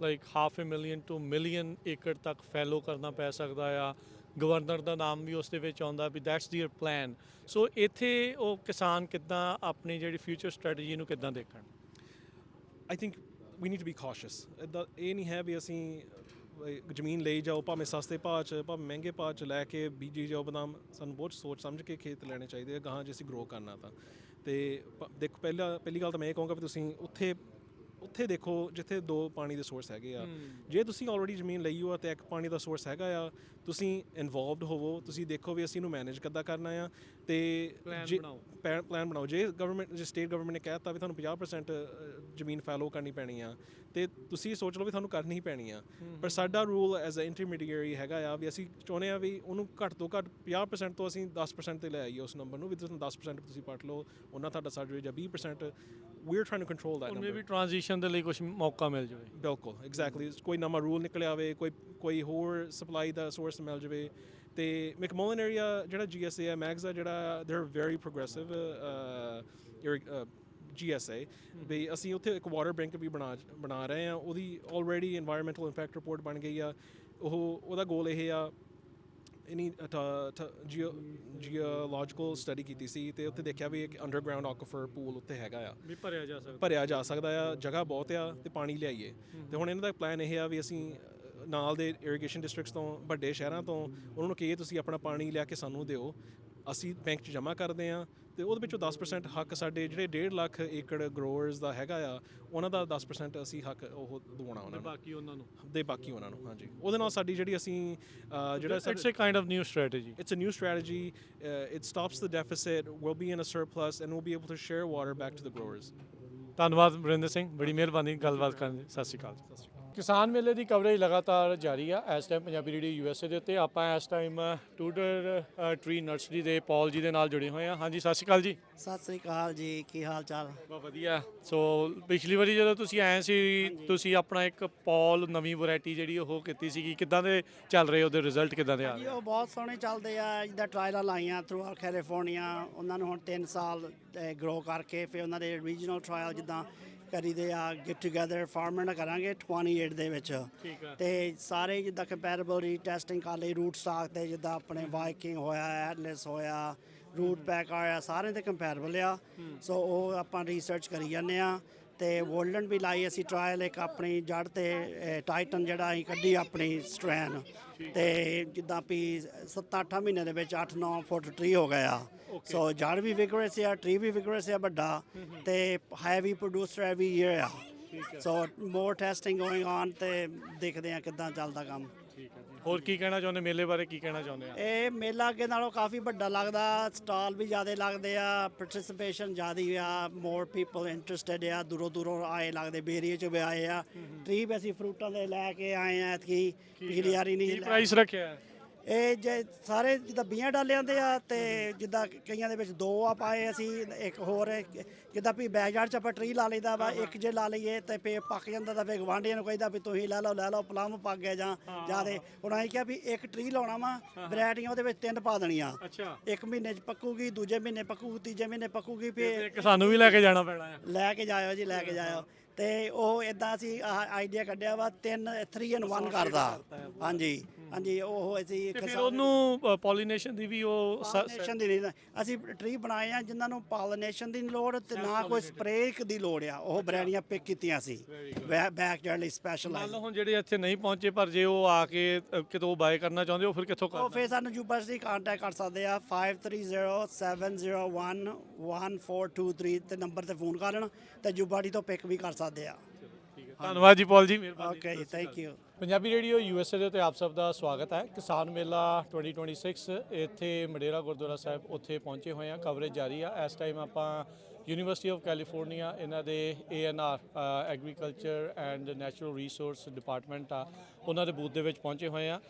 like 500,000 to 1 million ਏਕੜ ਤੱਕ ਫੈਲੋ ਕਰਨਾ ਪੈ ਸਕਦਾ ਆ। ਗਵਰਨਰ ਦਾ ਨਾਮ ਵੀ ਉਸ ਦੇ ਵਿੱਚ ਆਉਂਦਾ ਵੀ ਦੈਟਸ ਦੀਅਰ ਪਲਾਨ। ਸੋ ਇੱਥੇ ਉਹ ਕਿਸਾਨ ਕਿੱਦਾਂ ਆਪਣੀ ਜਿਹੜੀ ਫਿਊਚਰ ਸਟ੍ਰੈਟਜੀ ਨੂੰ ਕਿੱਦਾਂ ਦੇਖਣ? I think we need to be cautious. ਇਹ ਨਹੀਂ ਹੈ ਵੀ ਅਸੀਂ ਜ਼ਮੀਨ ਲਈ ਜਾਓ ਭਾਵੇਂ ਸਸਤੇ ਭਾਅ 'ਚ ਭਾਵੇਂ ਮਹਿੰਗੇ ਭਾਅ 'ਚ ਲੈ ਕੇ ਬੀਜੀ ਜਾਓ ਬਦਾਮ। ਸਾਨੂੰ ਬਹੁਤ ਸੋਚ ਸਮਝ ਕੇ ਖੇਤ ਲੈਣੇ ਚਾਹੀਦੇ ਆ ਗਾਹਾਂ ਜੇ ਅਸੀਂ ਗਰੋ ਕਰਨਾ ਤਾਂ। ਤੇ ਦੇਖੋ ਪਹਿਲੀ ਗੱਲ ਤਾਂ ਮੈਂ ਇਹ ਕਹੂੰਗਾ ਵੀ ਤੁਸੀਂ ਉੱਥੇ ਦੇਖੋ ਜਿੱਥੇ 2 ਪਾਣੀ ਦੇ ਸੋਰਸ ਹੈਗੇ ਆ। ਜੇ ਤੁਸੀਂ ਆਲਰੇਡੀ ਜ਼ਮੀਨ ਲਈ ਹੋ ਤੇ ਇੱਕ ਪਾਣੀ ਦਾ ਸੋਰਸ ਹੈਗਾ ਆ ਤੁਸੀਂ ਇਨਵੋਲਵਡ ਹੋਵੋ। ਤੁਸੀਂ ਦੇਖੋ ਵੀ ਅਸੀਂ ਇਹਨੂੰ ਮੈਨੇਜ ਕਿੱਦਾਂ ਕਰਨਾ ਆ ਤੇ ਪਲਾਨ ਬਣਾਓ। ਜੇ ਸਟੇਟ ਗਵਰਨਮੈਂਟ ਨੇ ਕਹਿ ਦਿੱਤਾ ਵੀ ਤੁਹਾਨੂੰ 50% ਜ਼ਮੀਨ ਫੈਲੋ ਕਰਨੀ ਪੈਣੀ ਆ ਤੇ ਤੁਸੀਂ ਸੋਚ ਲਓ ਵੀ ਤੁਹਾਨੂੰ ਕਰਨੀ ਹੀ ਪੈਣੀ ਆ। ਪਰ ਸਾਡਾ ਰੂਲ ਐਜ਼ ਅ ਇੰਟਰਮੀਡੀਏਟਰੀ ਹੈਗਾ ਆ ਵੀ ਅਸੀਂ ਚਾਹੁੰਦੇ ਆ ਵੀ ਉਹਨੂੰ ਘੱਟ ਤੋਂ ਘੱਟ 50% ਤੋਂ ਅਸੀਂ 10% ਤੇ ਲੈ ਆਈਏ ਉਸ ਨੰਬਰ ਨੂੰ ਵੀ ਤੁਸੀਂ 10% ਤੁਸੀਂ ਪੱਟ ਲਓ ਉਹਨਾਂ ਤੁਹਾਡਾ ਸਾਡੇ ਜਾਂ 20%। We are trying to control that number. ਵੀ ਟ੍ਰਾਂਜੀਸ਼ਨ ਦੇ ਲਈ ਕੁਝ ਮੌਕਾ ਮਿਲ ਜਾਵੇ। ਬਿਲਕੁਲ ਐਗਜ਼ੈਕਟਲੀ। ਕੋਈ ਨਵਾਂ ਰੂਲ ਨਿਕਲਿਆ ਆਵੇ ਕੋਈ ਹੋਰ ਸਪਲਾਈ ਦਾ ਸੋਰਸ ਮਿਲ ਜਾਵੇ। ਤੇ ਮੈਕਮੋਲਨ ਏਰੀਆ ਜਿਹੜਾ GSA ਹੈ ਮੈਗਜ਼ ਦਾ ਜਿਹੜਾ they are very progressive GSA ਵੀ ਅਸੀਂ ਉੱਥੇ ਇੱਕ ਵਾਟਰ ਬੈਂਕ ਵੀ ਬਣਾ ਰਹੇ ਹਾਂ। ਉਹਦੀ ਆਲਰੇਡੀ ਇਨਵਾਇਰਮੈਂਟਲ ਇੰਪੈਕਟ ਰਿਪੋਰਟ ਬਣ ਗਈ ਆ। ਉਹਦਾ ਗੋਲ ਇਹ ਆ ਇਨੀ ਜੀਓਲੋਜੀਕਲ ਸਟੱਡੀ ਕੀਤੀ ਸੀ ਤੇ ਉੱਥੇ ਦੇਖਿਆ ਵੀ ਇੱਕ ਅੰਡਰਗਰਾਉਂਡ ਆਕੂਫਰ ਪੂਲ ਉੱਥੇ ਹੈਗਾ ਆ ਵੀ ਭਰਿਆ ਜਾ ਸਕਦਾ ਆ। ਜਗ੍ਹਾ ਬਹੁਤ ਆ ਤੇ ਪਾਣੀ ਲਿਆਈਏ। ਤੇ ਹੁਣ ਇਹਨਾਂ ਦਾ ਪਲਾਨ ਇਹ ਆ ਵੀ ਅਸੀਂ ਨਾਲ ਦੇ ਇਰੀਗੇਸ਼ਨ ਡਿਸਟ੍ਰਿਕਟਸ ਤੋਂ ਵੱਡੇ ਸ਼ਹਿਰਾਂ ਤੋਂ ਉਹਨਾਂ ਨੂੰ ਕਹੀਏ ਤੁਸੀਂ ਆਪਣਾ ਪਾਣੀ ਲਿਆ ਕੇ ਸਾਨੂੰ ਦਿਓ। ਅਸੀਂ ਬੈਂਕ 'ਚ ਜਮ੍ਹਾਂ ਕਰਦੇ ਹਾਂ ਤੇ ਉਹਦੇ ਵਿੱਚੋਂ 10% ਹੱਕ ਸਾਡੇ ਜਿਹੜੇ 1.5 ਲੱਖ ਏਕੜ ਗਰੋਅਰਸ ਦਾ ਹੈਗਾ ਆ ਉਹਨਾਂ ਦਾ 10% ਅਸੀਂ ਹੱਕ ਉਹ ਦਵਾਉਣਾ ਉਹਨਾਂ ਨੂੰ ਬਾਕੀ ਉਹਨਾਂ ਨੂੰ। ਹਾਂਜੀ ਉਹਦੇ ਨਾਲ ਸਾਡੀ ਜਿਹੜੀ ਅਸੀਂ ਜਿਹੜਾ it's a kind of new strategy. It's a new strategy. It stops the deficit. We'll be in a surplus and we'll be able to share water back to the growers. ਧੰਨਵਾਦ ਵਰਿੰਦਰ ਸਿੰਘ, ਬੜੀ ਮਿਹਰਬਾਨੀ ਗੱਲਬਾਤ ਕਰਨ ਦੀ। ਸਤਿ ਸ਼੍ਰੀ ਅਕਾਲ। ਕਿਸਾਨ ਮੇਲੇ ਦੀ ਕਵਰੇਜ ਲਗਾਤਾਰ ਜਾਰੀ ਆ। ਇਸ ਟਾਈਮ ਪੰਜਾਬੀ ਰੇਡੀਓ USA ਦੇ ਉੱਤੇ ਆਪਾਂ ਇਸ ਟਾਈਮ ਟੂਡਰ ਟਰੀ ਨਰਸਰੀ ਦੇ ਪੌਲ ਜੀ ਦੇ ਨਾਲ ਜੁੜੇ ਹੋਏ ਆ। ਹਾਂਜੀ ਸਤਿ ਸ਼੍ਰੀ ਅਕਾਲ ਜੀ। ਸਤਿ ਸ੍ਰੀ ਅਕਾਲ ਜੀ, ਕੀ ਹਾਲ ਚਾਲ? ਬਹੁਤ ਵਧੀਆ। ਸੋ ਪਿਛਲੀ ਵਾਰੀ ਜਦੋਂ ਤੁਸੀਂ ਆਏ ਸੀ ਤੁਸੀਂ ਆਪਣਾ ਇੱਕ ਪੌਲ ਨਵੀਂ ਵੈਰਾਈਟੀ ਜਿਹੜੀ ਉਹ ਕੀਤੀ ਸੀਗੀ, ਕਿੱਦਾਂ ਦੇ ਚੱਲ ਰਹੇ ਉਹਦੇ ਰਿਜ਼ਲਟ ਕਿੱਦਾਂ ਦੇ ਆ ਰਹੇ? ਉਹ ਬਹੁਤ ਸੋਹਣੇ ਚੱਲਦੇ ਆ। ਜਿੱਦਾਂ ਟਰਾਇਲਾਂ ਲਾਈਆਂ ਥਰੂ ਆਊਟ ਕੈਲੀਫੋਰਨੀਆ। ਉਹਨਾਂ ਨੂੰ ਹੁਣ 3 ਸਾਲ ਗਰੋ ਕਰਕੇ ਫਿਰ ਉਹਨਾਂ ਦੇ ਰੀਜਨਲ ਟਰਾਇਲ ਜਿੱਦਾਂ ਕਰੀਦੇ ਆ ਗੈਟ ਟੂਗੇਦਰ ਫਾਰਮਰ ਨਾਲ ਕਰਾਂਗੇ 28 ਦੇ ਵਿੱਚ। ਤੇ ਸਾਰੇ ਜਿੱਦਾਂ ਕੰਪੈਰੇਬਿਲਟੀ ਟੈਸਟਿੰਗ ਕਰ ਲਈ ਰੂਟ ਸਟਾਕ ਤੇ ਜਿੱਦਾਂ ਆਪਣੇ ਵਾਈਕਿੰਗ ਹੋਇਆ ਐਟਲਸ ਹੋਇਆ ਰੂਟ ਪੈਕ ਆਇਆ ਸਾਰਿਆਂ ਦੇ ਕੰਪੈਰੇਬਲ ਆ। ਸੋ ਉਹ ਆਪਾਂ ਰਿਸਰਚ ਕਰੀ ਜਾਂਦੇ ਆ। ਤੇ ਵੋਲਡਨ ਵੀ ਲਾਈ ਅਸੀਂ ਟਰਾਇਲ ਇੱਕ ਆਪਣੀ ਜੜ ਤੇ ਟਾਈਟਨ ਜਿਹੜਾ ਅਸੀਂ ਕੱਢੀ ਆਪਣੀ ਸਟ੍ਰੈਨ ਤੇ ਜਿੱਦਾਂ ਵੀ 7-8 ਮਹੀਨੇ ਦੇ ਵਿੱਚ 8-9 ਫੁੱਟ ਟਰੀ ਹੋ ਗਿਆ। ਸੋ ਜੜ ਵੀ ਵਿਗਰਸ ਆ ਟਰੀ ਵੀ ਵਿਗਰਸ ਆ ਵੱਡਾ ਤੇ ਹੈਵੀ ਪ੍ਰੋਡਿਊਸਰ ਐਵਰੀ ਈਅਰ ਆ। ਸੋ ਮੋਰ ਟੈਸਟਿੰਗ ਗੋਇੰਗ ਔਨ ਤੇ ਦੇਖਦੇ ਆ ਕਿੱਦਾਂ ਚੱਲਦਾ ਕੰਮ। ਠੀਕ ਹੈ ਜੀ। ਹੋਰ ਕੀ ਕਹਿਣਾ ਚਾਹੁੰਦੇ ਮੇਲੇ ਬਾਰੇ, ਕੀ ਕਹਿਣਾ ਚਾਹੁੰਦੇ ਆ? ਇਹ ਮੇਲਾ ਅੱਗੇ ਨਾਲੋਂ ਕਾਫੀ ਵੱਡਾ ਲੱਗਦਾ, ਸਟਾਲ ਵੀ ਜ਼ਿਆਦਾ ਲੱਗਦੇ ਆ, ਪਾਰਟਿਸਿਪੇਸ਼ਨ ਜ਼ਿਆਦਾ ਆ, ਮੋਰ ਪੀਪਲ ਇੰਟਰਸਟਿਡ ਆ, ਦੂਰੋਂ ਦੂਰੋਂ ਆਏ ਲੱਗਦੇ, ਬੇਰੀਏ ਚੋਂ ਵੀ ਆਏ ਆ। ਟਰੀ ਵੀ ਅਸੀਂ ਫਰੂਟਾਂ ਦੇ ਲੈ ਕੇ ਆਏ ਆ ਐਤਕੀ, ਪਿਛਲੀ ਵਾਰੀ ਨਹੀਂ ਕੀ ਪ੍ਰਾਈਸ ਰੱਖਿਆ ਹੈ? ਇਹ ਜੇ ਸਾਰੇ ਜਿੱਦਾਂ 20 ਡਾਲਿਆਂ ਦੇ ਆ, ਤੇ ਜਿੱਦਾਂ ਕਈਆਂ ਦੇ ਵਿੱਚ 2 ਆ ਪਾਏ ਅਸੀਂ, ਇੱਕ ਹੋਰ ਜਿੱਦਾਂ ਵੀ ਬੈਕਯਾਰਡ 'ਚ ਆਪਾਂ ਟਰੀ ਲਾ ਲਈਦਾ ਵਾ, ਇੱਕ ਜੇ ਲਾ ਲਈਏ ਤੇ ਫੇ ਪੱਕ ਜਾਂਦਾ ਤਾਂ ਫੇ ਗਵਾਂਢੀਆਂ ਨੂੰ ਕਹਿੰਦਾ ਵੀ ਤੁਸੀਂ ਲੈ ਲਓ ਪਲਮ ਪੱਕ ਗਿਆ ਜਾਂ ਜ਼ਿਆਦੇ। ਹੁਣ ਅਸੀਂ ਕਿਹਾ ਵੀ ਇੱਕ ਟਰੀ ਲਾਉਣਾ ਵਾ, ਵੈਰਾਈਟੀਆਂ ਉਹਦੇ ਵਿੱਚ 3 ਪਾ ਦੇਣੀਆਂ। ਅੱਛਾ, ਇੱਕ ਮਹੀਨੇ 'ਚ ਪੱਕੂਗੀ, ਦੂਜੇ ਮਹੀਨੇ ਪੱਕੂਗੀ, ਤੀਜੇ ਮਹੀਨੇ ਪੱਕੂਗੀ, ਫੇ ਇੱਕ ਸਾਨੂੰ ਵੀ ਲੈ ਕੇ ਜਾਣਾ ਪੈਣਾ ਹੈ। ਲੈ ਕੇ ਜਾਇਓ ਜੀ, ਲੈ ਕੇ ਜਾਇਓ। ਤੇ ਉਹ ਇਦਾਂ ਅਸੀਂ ਆਈਡੀਆ ਕੱਢਿਆ ਵਾ 3 in 1 ਕਰਦਾ। ਹਾਂਜੀ ਹਾਂਜੀ, ਉਹ ਅਸੀਂ ਫਿਰ ਉਹਨੂੰ ਪੋਲੀਨੇਸ਼ਨ ਦੀ ਵੀ ਉਹ ਪਾਲੀਨੇਸ਼ਨ ਦੀ ਨਹੀਂ, ਅਸੀਂ ਟਰੀ ਬਣਾਏ ਆ ਜਿਨ੍ਹਾਂ ਨੂੰ ਪਾਲੀਨੇਸ਼ਨ ਦੀ ਲੋੜ ਤੇ ਨਾ ਕੋਈ ਸਪਰੇਅ ਦੀ ਲੋੜ ਆ, ਉਹ ਬਰੈਡੀਆਂ ਪਿਕ ਕੀਤੀਆਂ ਸੀ ਬੈਕਯਾਰਡ ਲਈ ਸਪੈਸ਼ਲਾਈਜ਼। ਮੰਨ ਲਓ ਹੁਣ ਜਿਹੜੇ ਇੱਥੇ ਨਹੀਂ ਪਹੁੰਚੇ, ਪਰ ਜੇ ਉਹ ਆ ਕੇ ਕਿਤੋਂ ਬਾਏ ਕਰਨਾ ਚਾਹੁੰਦੇ, ਉਹ ਫਿਰ ਕਿੱਥੋਂ ਉਹ ਕਰਦੇ? ਫਿਰ ਸਾਨੂੰ ਯੂਨੀਵਰਸਿਟੀ ਕੰਟੈਕਟ ਕਰ ਸਕਦੇ ਆ, 5307011423 ਤੇ ਨੰਬਰ ਤੇ ਫੋਨ ਕਰ ਲੈਣ ਤੇ ਯੂਨੀਵਰਸਿਟੀ ਤੋਂ ਪਿਕ ਵੀ ਕਰ ਸਕਦੇ ਆ। ਧੰਨਵਾਦ ਜੀ ਪੌਲ ਜੀ, ਮਿਹਰਬਾਨੀ। ਓਕੇ ਜੀ, thank you. Punjabi radio USA ਦੇ ਉੱਤੇ ਆਪ ਸਭ ਦਾ ਸਵਾਗਤ ਹੈ। ਕਿਸਾਨ ਮੇਲਾ 2026 ਇੱਥੇ ਮਡੇਰਾ ਗੁਰਦੁਆਰਾ ਸਾਹਿਬ ਉੱਥੇ ਪਹੁੰਚੇ ਹੋਏ ਆ, ਕਵਰੇਜ ਜਾਰੀ ਆ। ਇਸ ਟਾਈਮ ਆਪਾਂ ਯੂਨੀਵਰਸਿਟੀ ਆਫ ਕੈਲੀਫੋਰਨੀਆ, ਇਹਨਾਂ ਦੇ ANR agriculture and natural resource department ਆ, ਉਹਨਾਂ ਦੇ ਬੂਥ ਦੇ ਵਿੱਚ ਪਹੁੰਚੇ ਹੋਏ ਆ।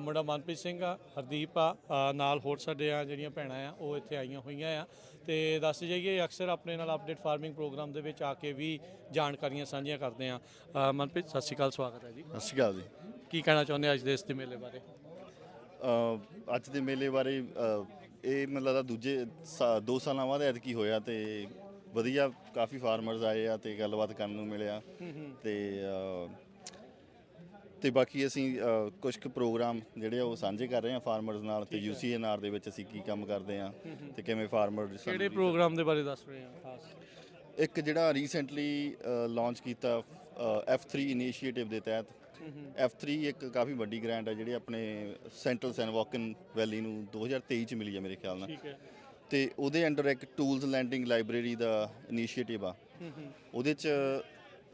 ਮੁੰਡਾ ਮਨਪ੍ਰੀਤ ਸਿੰਘ ਆ, ਹਰਦੀਪ ਆ, ਨਾਲ ਹੋਰ ਸਾਡੇ ਆ ਜਿਹੜੀਆਂ ਭੈਣਾਂ ਆ ਉਹ ਇੱਥੇ ਆਈਆਂ ਹੋਈਆਂ ਆ। ਤੇ ਦੱਸ ਜਾਈਏ, ਅਕਸਰ ਆਪਣੇ ਨਾਲ ਅਪਡੇਟ ਫਾਰਮਿੰਗ ਪ੍ਰੋਗਰਾਮ ਦੇ ਵਿੱਚ ਆ ਕੇ ਵੀ ਜਾਣਕਾਰੀਆਂ ਸਾਂਝੀਆਂ ਕਰਦੇ ਆ। ਮਨਪ੍ਰੀਤ, ਸਤਿ ਸ਼੍ਰੀ ਅਕਾਲ, ਸਵਾਗਤ ਹੈ ਜੀ। ਸਤਿ ਸ਼੍ਰੀ ਅਕਾਲ ਜੀ। ਕੀ ਕਹਿਣਾ ਚਾਹੁੰਦੇ ਅੱਜ ਦੇ ਇਸ ਦੇ ਮੇਲੇ ਬਾਰੇ? ਅੱਜ ਦੇ ਮੇਲੇ ਬਾਰੇ ਇਹ ਮੈਨੂੰ ਲੱਗਦਾ ਦੂਜੇ 2 ਸਾਲਾਂ ਬਾਅਦ ਐਤਕੀ ਹੋਇਆ, ਤੇ ਵਧੀਆ ਕਾਫੀ ਫਾਰਮਰਸ ਆਏ ਆ ਤੇ ਗੱਲਬਾਤ ਕਰਨ ਨੂੰ ਮਿਲਿਆ। ਤੇ ਬਾਕੀ ਅਸੀਂ ਕੁਝ ਕੁ ਪ੍ਰੋਗਰਾਮ ਜਿਹੜੇ ਆ ਉਹ ਸਾਂਝੇ ਕਰ ਰਹੇ ਹਾਂ ਫਾਰਮਰਸ ਨਾਲ, ਤੇ UCNR ਦੇ ਵਿੱਚ ਅਸੀਂ ਕੀ ਕੰਮ ਕਰਦੇ ਆ ਤੇ ਕਿਵੇਂ ਫਾਰਮਰ। ਕਿਹੜੇ ਪ੍ਰੋਗਰਾਮ ਦੇ ਬਾਰੇ ਦੱਸ ਰਹੇ ਆ ਖਾਸ? ਇੱਕ ਜਿਹੜਾ ਰੀਸੈਂਟਲੀ ਲਾਂਚ ਕੀਤਾ F3 ਇਨੀਸ਼ੀਏਟਿਵ ਦੇ ਤਹਿਤ। F3 ਇੱਕ ਕਾਫੀ ਵੱਡੀ ਗ੍ਰਾਂਟ ਹੈ ਜਿਹੜੀ ਆਪਣੇ ਸੈਂਟਰਲ ਸੈਨ ਵਾਕਨ ਵੈਲੀ ਨੂੰ 2023 ਚ ਮਿਲੀ ਹੈ ਮੇਰੇ ਖਿਆਲ ਨਾਲ। ਠੀਕ ਹੈ। ਤੇ ਉਹਦੇ ਅੰਡਰ ਇੱਕ ਟੂਲਸ ਲੈਂਡਿੰਗ ਲਾਇਬ੍ਰੇਰੀ ਦਾ ਇਨੀਸ਼ੀਏਟਿਵ ਆ। ਉਹਦੇ ਚ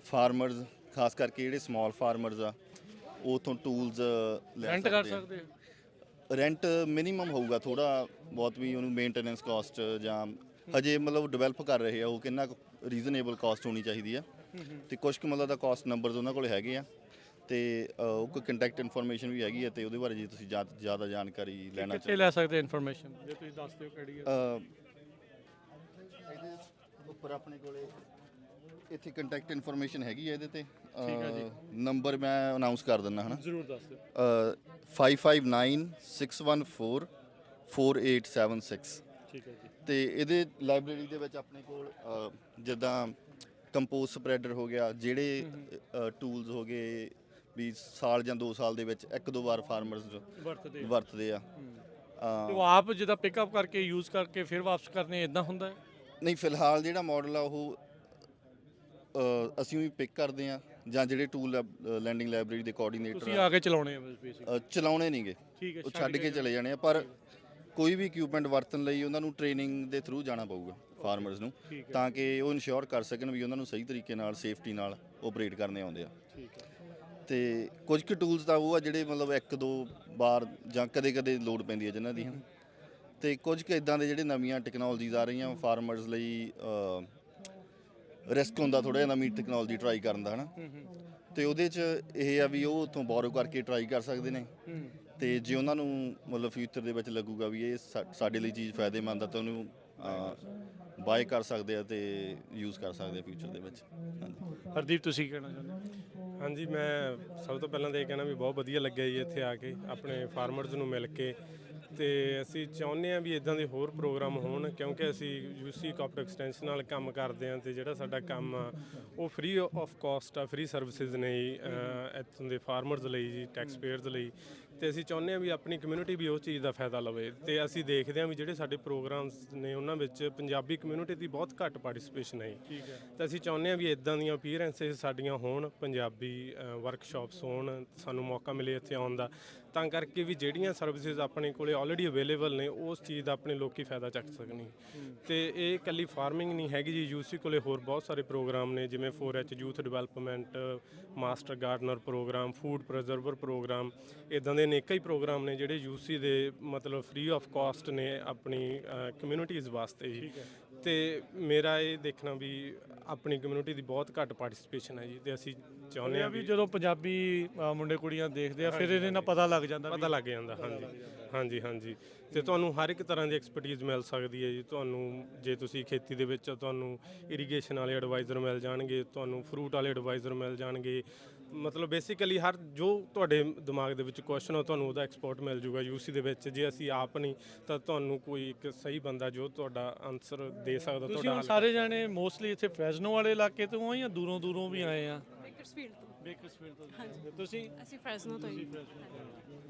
ਫਾਰਮਰਸ, ਖਾਸ ਕਰਕੇ ਜਿਹੜੇ ਸਮਾਲ ਫਾਰਮਰਸ ਆ, ਉਹ ਉੱਥੋਂ ਟੂਲਸ ਲੈ ਰੈਂਟ ਕਰ ਸਕਦੇ ਆ। ਰੈਂਟ ਮਿਨੀਮਮ ਹੋਊਗਾ, ਥੋੜਾ ਬਹੁਤ ਵੀ ਉਹਨੂੰ ਮੇਨਟੇਨੈਂਸ ਕਾਸਟ ਜਾਂ ਹਜੇ ਮਤਲਬ ਡਿਵੈਲਪ ਕਰ ਰਹੇ ਆ ਉਹ, ਕਿੰਨਾ ਰੀਜ਼ਨੇਬਲ ਕਾਸਟ ਹੋਣੀ ਚਾਹੀਦੀ ਆ। ਤੇ ਕੁਝ ਕੁ ਮਤਲਬ ਦਾ ਕਾਸਟ ਨੰਬਰਸ ਉਹਨਾਂ ਕੋਲ ਹੈਗੇ ਆ, ਤੇ ਉਹ ਕੋਈ ਕੰਟੈਕਟ ਇਨਫੋਰਮੇਸ਼ਨ ਵੀ ਹੈਗੀ ਹੈ। ਤੇ ਉਹਦੇ ਬਾਰੇ ਜੇ ਤੁਸੀਂ ਜ਼ਿਆਦਾ ਜਾਣਕਾਰੀ ਲੈਣਾ ਕਿੱਥੇ ਲੈ ਸਕਦੇ ਇਨਫੋਰਮੇਸ਼ਨ, ਜੇ ਤੁਸੀਂ ਦੱਸ ਦਿਓ ਕਿਹੜੀ ਹੈ। ਇਹਦੇ ਉੱਪਰ ਆਪਣੇ ਕੋਲੇ ਇੱਥੇ ਕੰਟੈਕਟ ਇਨਫੋਰਮੇਸ਼ਨ ਹੈਗੀ ਹੈ ਇਹਦੇ ਤੇ। ਠੀਕ ਹੈ ਜੀ। ਨੰਬਰ ਮੈਂ ਅਨਾਉਂਸ ਕਰ ਦਿੰਦਾ ਹਨਾ। ਜ਼ਰੂਰ ਦੱਸ ਦਿਓ। 5596144876। ਠੀਕ ਹੈ ਜੀ। ਤੇ ਇਹਦੇ ਲਾਇਬ੍ਰੇਰੀ ਦੇ ਵਿੱਚ ਆਪਣੇ ਕੋਲ ਜਿੱਦਾਂ ਕੰਪੋਸਟ ਸਪਰੈਡਰ ਹੋ ਗਿਆ, ਜਿਹੜੇ ਟੂਲਸ ਹੋ ਗਏ ਵੀ ਸਾਲ ਜਾਂ 2 ਸਾਲ ਦੇ ਵਿੱਚ 1-2 ਵਾਰ ਫਾਰਮਰਸ ਵਰਤਦੇ ਆ। ਤੇ ਉਹ ਆਪ ਜਿੱਦਾਂ ਪਿਕਅਪ ਕਰਕੇ ਯੂਜ਼ ਕਰਕੇ ਫਿਰ ਵਾਪਸ ਕਰਨੇ, ਇਦਾਂ ਹੁੰਦਾ ਹੈ? ਨਹੀਂ, ਫਿਲਹਾਲ ਜਿਹੜਾ ਮਾਡਲ ਆ ਉਹ ਅਸੀਂ ਵੀ ਪਿਕ ਕਰਦੇ ਆ, ਜਾਂ ਜਿਹੜੇ ਟੂਲ ਲੈਂਡਿੰਗ ਲਾਇਬ੍ਰੇਰੀ ਦੇ ਕੋਆਰਡੀਨੇਟਰ ਤੁਸੀਂ ਆ ਕੇ ਚਲਾਉਣੇ ਆ ਬੇਸਿਕਲੀ? ਚਲਾਉਣੇ ਨਹੀਂਗੇ, ਠੀਕ ਹੈ, ਉਹ ਛੱਡ ਕੇ ਚਲੇ ਜਾਣੇ ਆ। ਪਰ ਕੋਈ ਵੀ ਇਕਵਿਪਮੈਂਟ ਵਰਤਣ ਲਈ ਉਹਨਾਂ ਨੂੰ ਟ੍ਰੇਨਿੰਗ ਦੇ ਥਰੂ ਜਾਣਾ ਪਊਗਾ ਫਾਰਮਰਸ ਨੂੰ, ਤਾਂ ਕਿ ਉਹ ਇਨਸ਼ੋਰ ਕਰ ਸਕਣ ਵੀ ਉਹਨਾਂ ਨੂੰ ਸਹੀ ਤਰੀਕੇ ਨਾਲ, ਸੇਫਟੀ ਨਾਲ ਆਪਰੇਟ ਕਰਨੇ ਆਉਂਦੇ ਆ। ਠੀਕ ਹੈ। ਤੇ ਕੁਝ ਕੁ ਟੂਲਸ ਤਾਂ ਉਹ ਆ ਜਿਹੜੇ ਮਤਲਬ 1-2 ਵਾਰ ਜਾਂ ਕਦੇ-ਕਦੇ ਲੋਡ ਪੈਂਦੀ ਹੈ ਜਿਨ੍ਹਾਂ ਦੀ ਹਨ। ਤੇ ਕੁਝ ਕੁ ਇਦਾਂ ਦੇ ਜਿਹੜੇ ਨਵੀਆਂ ਟੈਕਨੋਲੋਜੀਜ਼ ਆ ਰਹੀਆਂ ਫਾਰਮਰਸ ਲਈ, ਰਿਸਕ ਹੁੰਦਾ ਥੋੜਾ ਜਿਹਾ ਨਵੀਂ ਟੈਕਨੋਲੋਜੀ ਟਰਾਈ ਕਰਨ ਦਾ, ਹਨਾ। ਤੇ ਉਹਦੇ 'ਚ ਇਹ ਆ ਵੀ ਉਹ ਉੱਥੋਂ ਬੋਰੋ ਕਰਕੇ ਟਰਾਈ ਕਰ ਸਕਦੇ ਨੇ। ਤੇ ਜੇ ਉਹਨਾਂ ਨੂੰ ਮਤਲਬ ਫਿਊਚਰ ਦੇ ਵਿੱਚ ਲੱਗੂਗਾ ਵੀ ਇਹ ਸਾਡੇ ਲਈ ਚੀਜ਼ ਫਾਇਦੇਮੰਦ ਆ, ਤਾਂ ਉਹਨੂੰ ਬਾਏ ਕਰ ਸਕਦੇ ਆ ਤੇ ਯੂਜ਼ ਕਰ ਸਕਦੇ ਆ ਫਿਊਚਰ ਦੇ ਵਿੱਚ। ਹਰਦੀਪ, ਤੁਸੀਂ ਕੀ ਕਹਿਣਾ ਚਾਹੁੰਦੇ? ਹਾਂਜੀ, ਮੈਂ ਸਭ ਤੋਂ ਪਹਿਲਾਂ ਤਾਂ ਇਹ ਕਹਿਣਾ ਵੀ ਬਹੁਤ ਵਧੀਆ ਲੱਗਿਆ ਜੀ ਇੱਥੇ ਆ ਕੇ ਆਪਣੇ ਫਾਰਮਰਸ ਨੂੰ ਮਿਲ ਕੇ। ਤੇ ਅਸੀਂ ਚਾਹੁੰਦੇ ਹਾਂ ਵੀ ਇਦਾਂ ਦੇ ਹੋਰ ਪ੍ਰੋਗਰਾਮ ਹੋਣ, ਕਿਉਂਕਿ ਅਸੀਂ UC ਕਾਰਪ ਐਕਸਟੈਂਸ਼ਨ ਨਾਲ ਕੰਮ ਕਰਦੇ ਹਾਂ, ਤੇ ਜਿਹੜਾ ਸਾਡਾ ਕੰਮ ਆ ਉਹ ਫ੍ਰੀ ਆਫ ਕਾਸਟ ਆ, ਫ੍ਰੀ ਸਰਵਿਸਿਜ਼ ਨੇ ਜੀ ਇੱਥੋਂ ਦੇ ਫਾਰਮਰਸ ਲਈ ਜੀ, ਟੈਕਸ ਪੇਅਰਸ ਲਈ। ਤੇ ਅਸੀਂ ਚਾਹੁੰਦੇ ਹਾਂ ਵੀ ਆਪਣੀ ਕਮਿਊਨਿਟੀ ਵੀ ਉਸ ਚੀਜ਼ ਦਾ ਫਾਇਦਾ ਲਵੇ। ਤੇ ਅਸੀਂ ਦੇਖਦੇ ਹਾਂ ਵੀ ਜਿਹੜੇ ਸਾਡੇ ਪ੍ਰੋਗਰਾਮਸ ਨੇ ਉਹਨਾਂ ਵਿੱਚ ਪੰਜਾਬੀ ਕਮਿਊਨਿਟੀ ਦੀ ਬਹੁਤ ਘੱਟ ਪਾਰਟਿਸਿਪੇਸ਼ਨ ਹੈ। ਠੀਕ ਹੈ। ਤਾਂ ਅਸੀਂ ਚਾਹੁੰਦੇ ਹਾਂ ਵੀ ਇਦਾਂ ਦੀਆਂ ਅਪੀਅਰੈਂਸਿਸ ਸਾਡੀਆਂ ਹੋਣ, ਪੰਜਾਬੀ ਵਰਕਸ਼ਾਪਸ ਹੋਣ, ਸਾਨੂੰ ਮੌਕਾ ਮਿਲੇ ਇੱਥੇ ਆਉਣ ਦਾ, ਤਾਂ ਕਰਕੇ ਵੀ ਜਿਹੜੀਆਂ ਸਰਵਿਸਿਜ਼ ਆਪਣੇ ਕੋਲੇ ਆਲਰੇਡੀ ਅਵੇਲੇਬਲ ਨੇ ਉਸ ਚੀਜ਼ ਦਾ ਆਪਣੇ ਲੋਕੀ ਫਾਇਦਾ ਚੱਕ ਸਕਣ। ਤੇ ਇਹ ਇਕੱਲੀ ਫਾਰਮਿੰਗ ਨਹੀਂ ਹੈਗੀ ਜੀ, UC ਕੋਲੇ ਹੋਰ ਬਹੁਤ ਸਾਰੇ ਪ੍ਰੋਗਰਾਮ ਨੇ, ਜਿਵੇਂ 4H youth development, master gardener program, food preserver program, ਇਦਾਂ ਦੇ ਨੇ ਕਈ ਪ੍ਰੋਗਰਾਮ ਨੇ ਜਿਹੜੇ ਯੂਸੀ ਦੇ ਮਤਲਬ ਫ੍ਰੀ ਆਫ ਕਾਸਟ ਨੇ ਆਪਣੀ ਕਮਿਊਨਿਟੀਜ਼ ਵਾਸਤੇ ਜੀ। ਤੇ ਮੇਰਾ ਇਹ ਦੇਖਣਾ ਵੀ ਆਪਣੀ ਕਮਿਊਨਿਟੀ ਦੀ ਬਹੁਤ ਘੱਟ ਪਾਰਟਿਸਿਪੇਸ਼ਨ ਹੈ ਜੀ, ਤੇ ਅਸੀਂ ਚਾਹੁੰਦੇ ਹਾਂ ਵੀ ਜਦੋਂ ਪੰਜਾਬੀ ਮੁੰਡੇ ਕੁੜੀਆਂ ਦੇਖਦੇ ਆ ਫਿਰ ਇਹਦੇ ਨਾਲ ਪਤਾ ਲੱਗ ਜਾਂਦਾ ਪਤਾ ਲੱਗ ਜਾਂਦਾ। ਹਾਂਜੀ ਤੇ ਤੁਹਾਨੂੰ ਹਰ ਇੱਕ ਤਰ੍ਹਾਂ ਦੀ ਐਕਸਪਰਟੀਜ਼ ਮਿਲ ਸਕਦੀ ਹੈ ਜੀ। ਤੁਹਾਨੂੰ ਜੇ ਤੁਸੀਂ ਖੇਤੀ ਦੇ ਵਿੱਚ ਤੁਹਾਨੂੰ ਇਰੀਗੇਸ਼ਨ ਵਾਲੇ ਐਡਵਾਈਜ਼ਰ ਮਿਲ ਜਾਣਗੇ, ਤੁਹਾਨੂੰ ਫਰੂਟ ਵਾਲੇ ਐਡਵਾਈਜ਼ਰ ਮਿਲ ਜਾਣਗੇ, ਮਤਲਬ ਬੇਸਿਕਲੀ ਹਰ ਜੋ ਤੁਹਾਡੇ ਦਿਮਾਗ ਦੇ ਵਿੱਚ ਕੁਐਸਚਨ ਹੋ ਤੁਹਾਨੂੰ ਉਹਦਾ ਐਕਸਪਰਟ ਮਿਲ ਜੂਗਾ ਯੂਸੀ ਦੇ ਵਿੱਚ। ਜੇ ਅਸੀਂ ਆਪ ਨਹੀਂ ਤਾਂ ਤੁਹਾਨੂੰ ਕੋਈ ਇੱਕ ਸਹੀ ਬੰਦਾ ਜੋ ਤੁਹਾਡਾ ਆਨਸਰ ਦੇ ਸਕਦਾ ਤੁਸੀਂ ਤੁਹਾਡਾ ਹੁਣ ਸਾਰੇ ਜਾਣੇ ਮੋਸਟਲੀ ਇੱਥੇ ਫ੍ਰੈਜ਼ਨੋ ਵਾਲੇ ਇਲਾਕੇ ਤੋਂ ਆ ਜਾਂ ਦੂਰੋਂ ਵੀ ਆਏ ਆ? ਬੇਕਰਸਫੀਲਡ ਤੋਂ। ਹਾਂਜੀ, ਤੁਸੀਂ? ਅਸੀਂ ਫ੍ਰੈਜ਼ਨੋ ਤੋਂ ਹੀ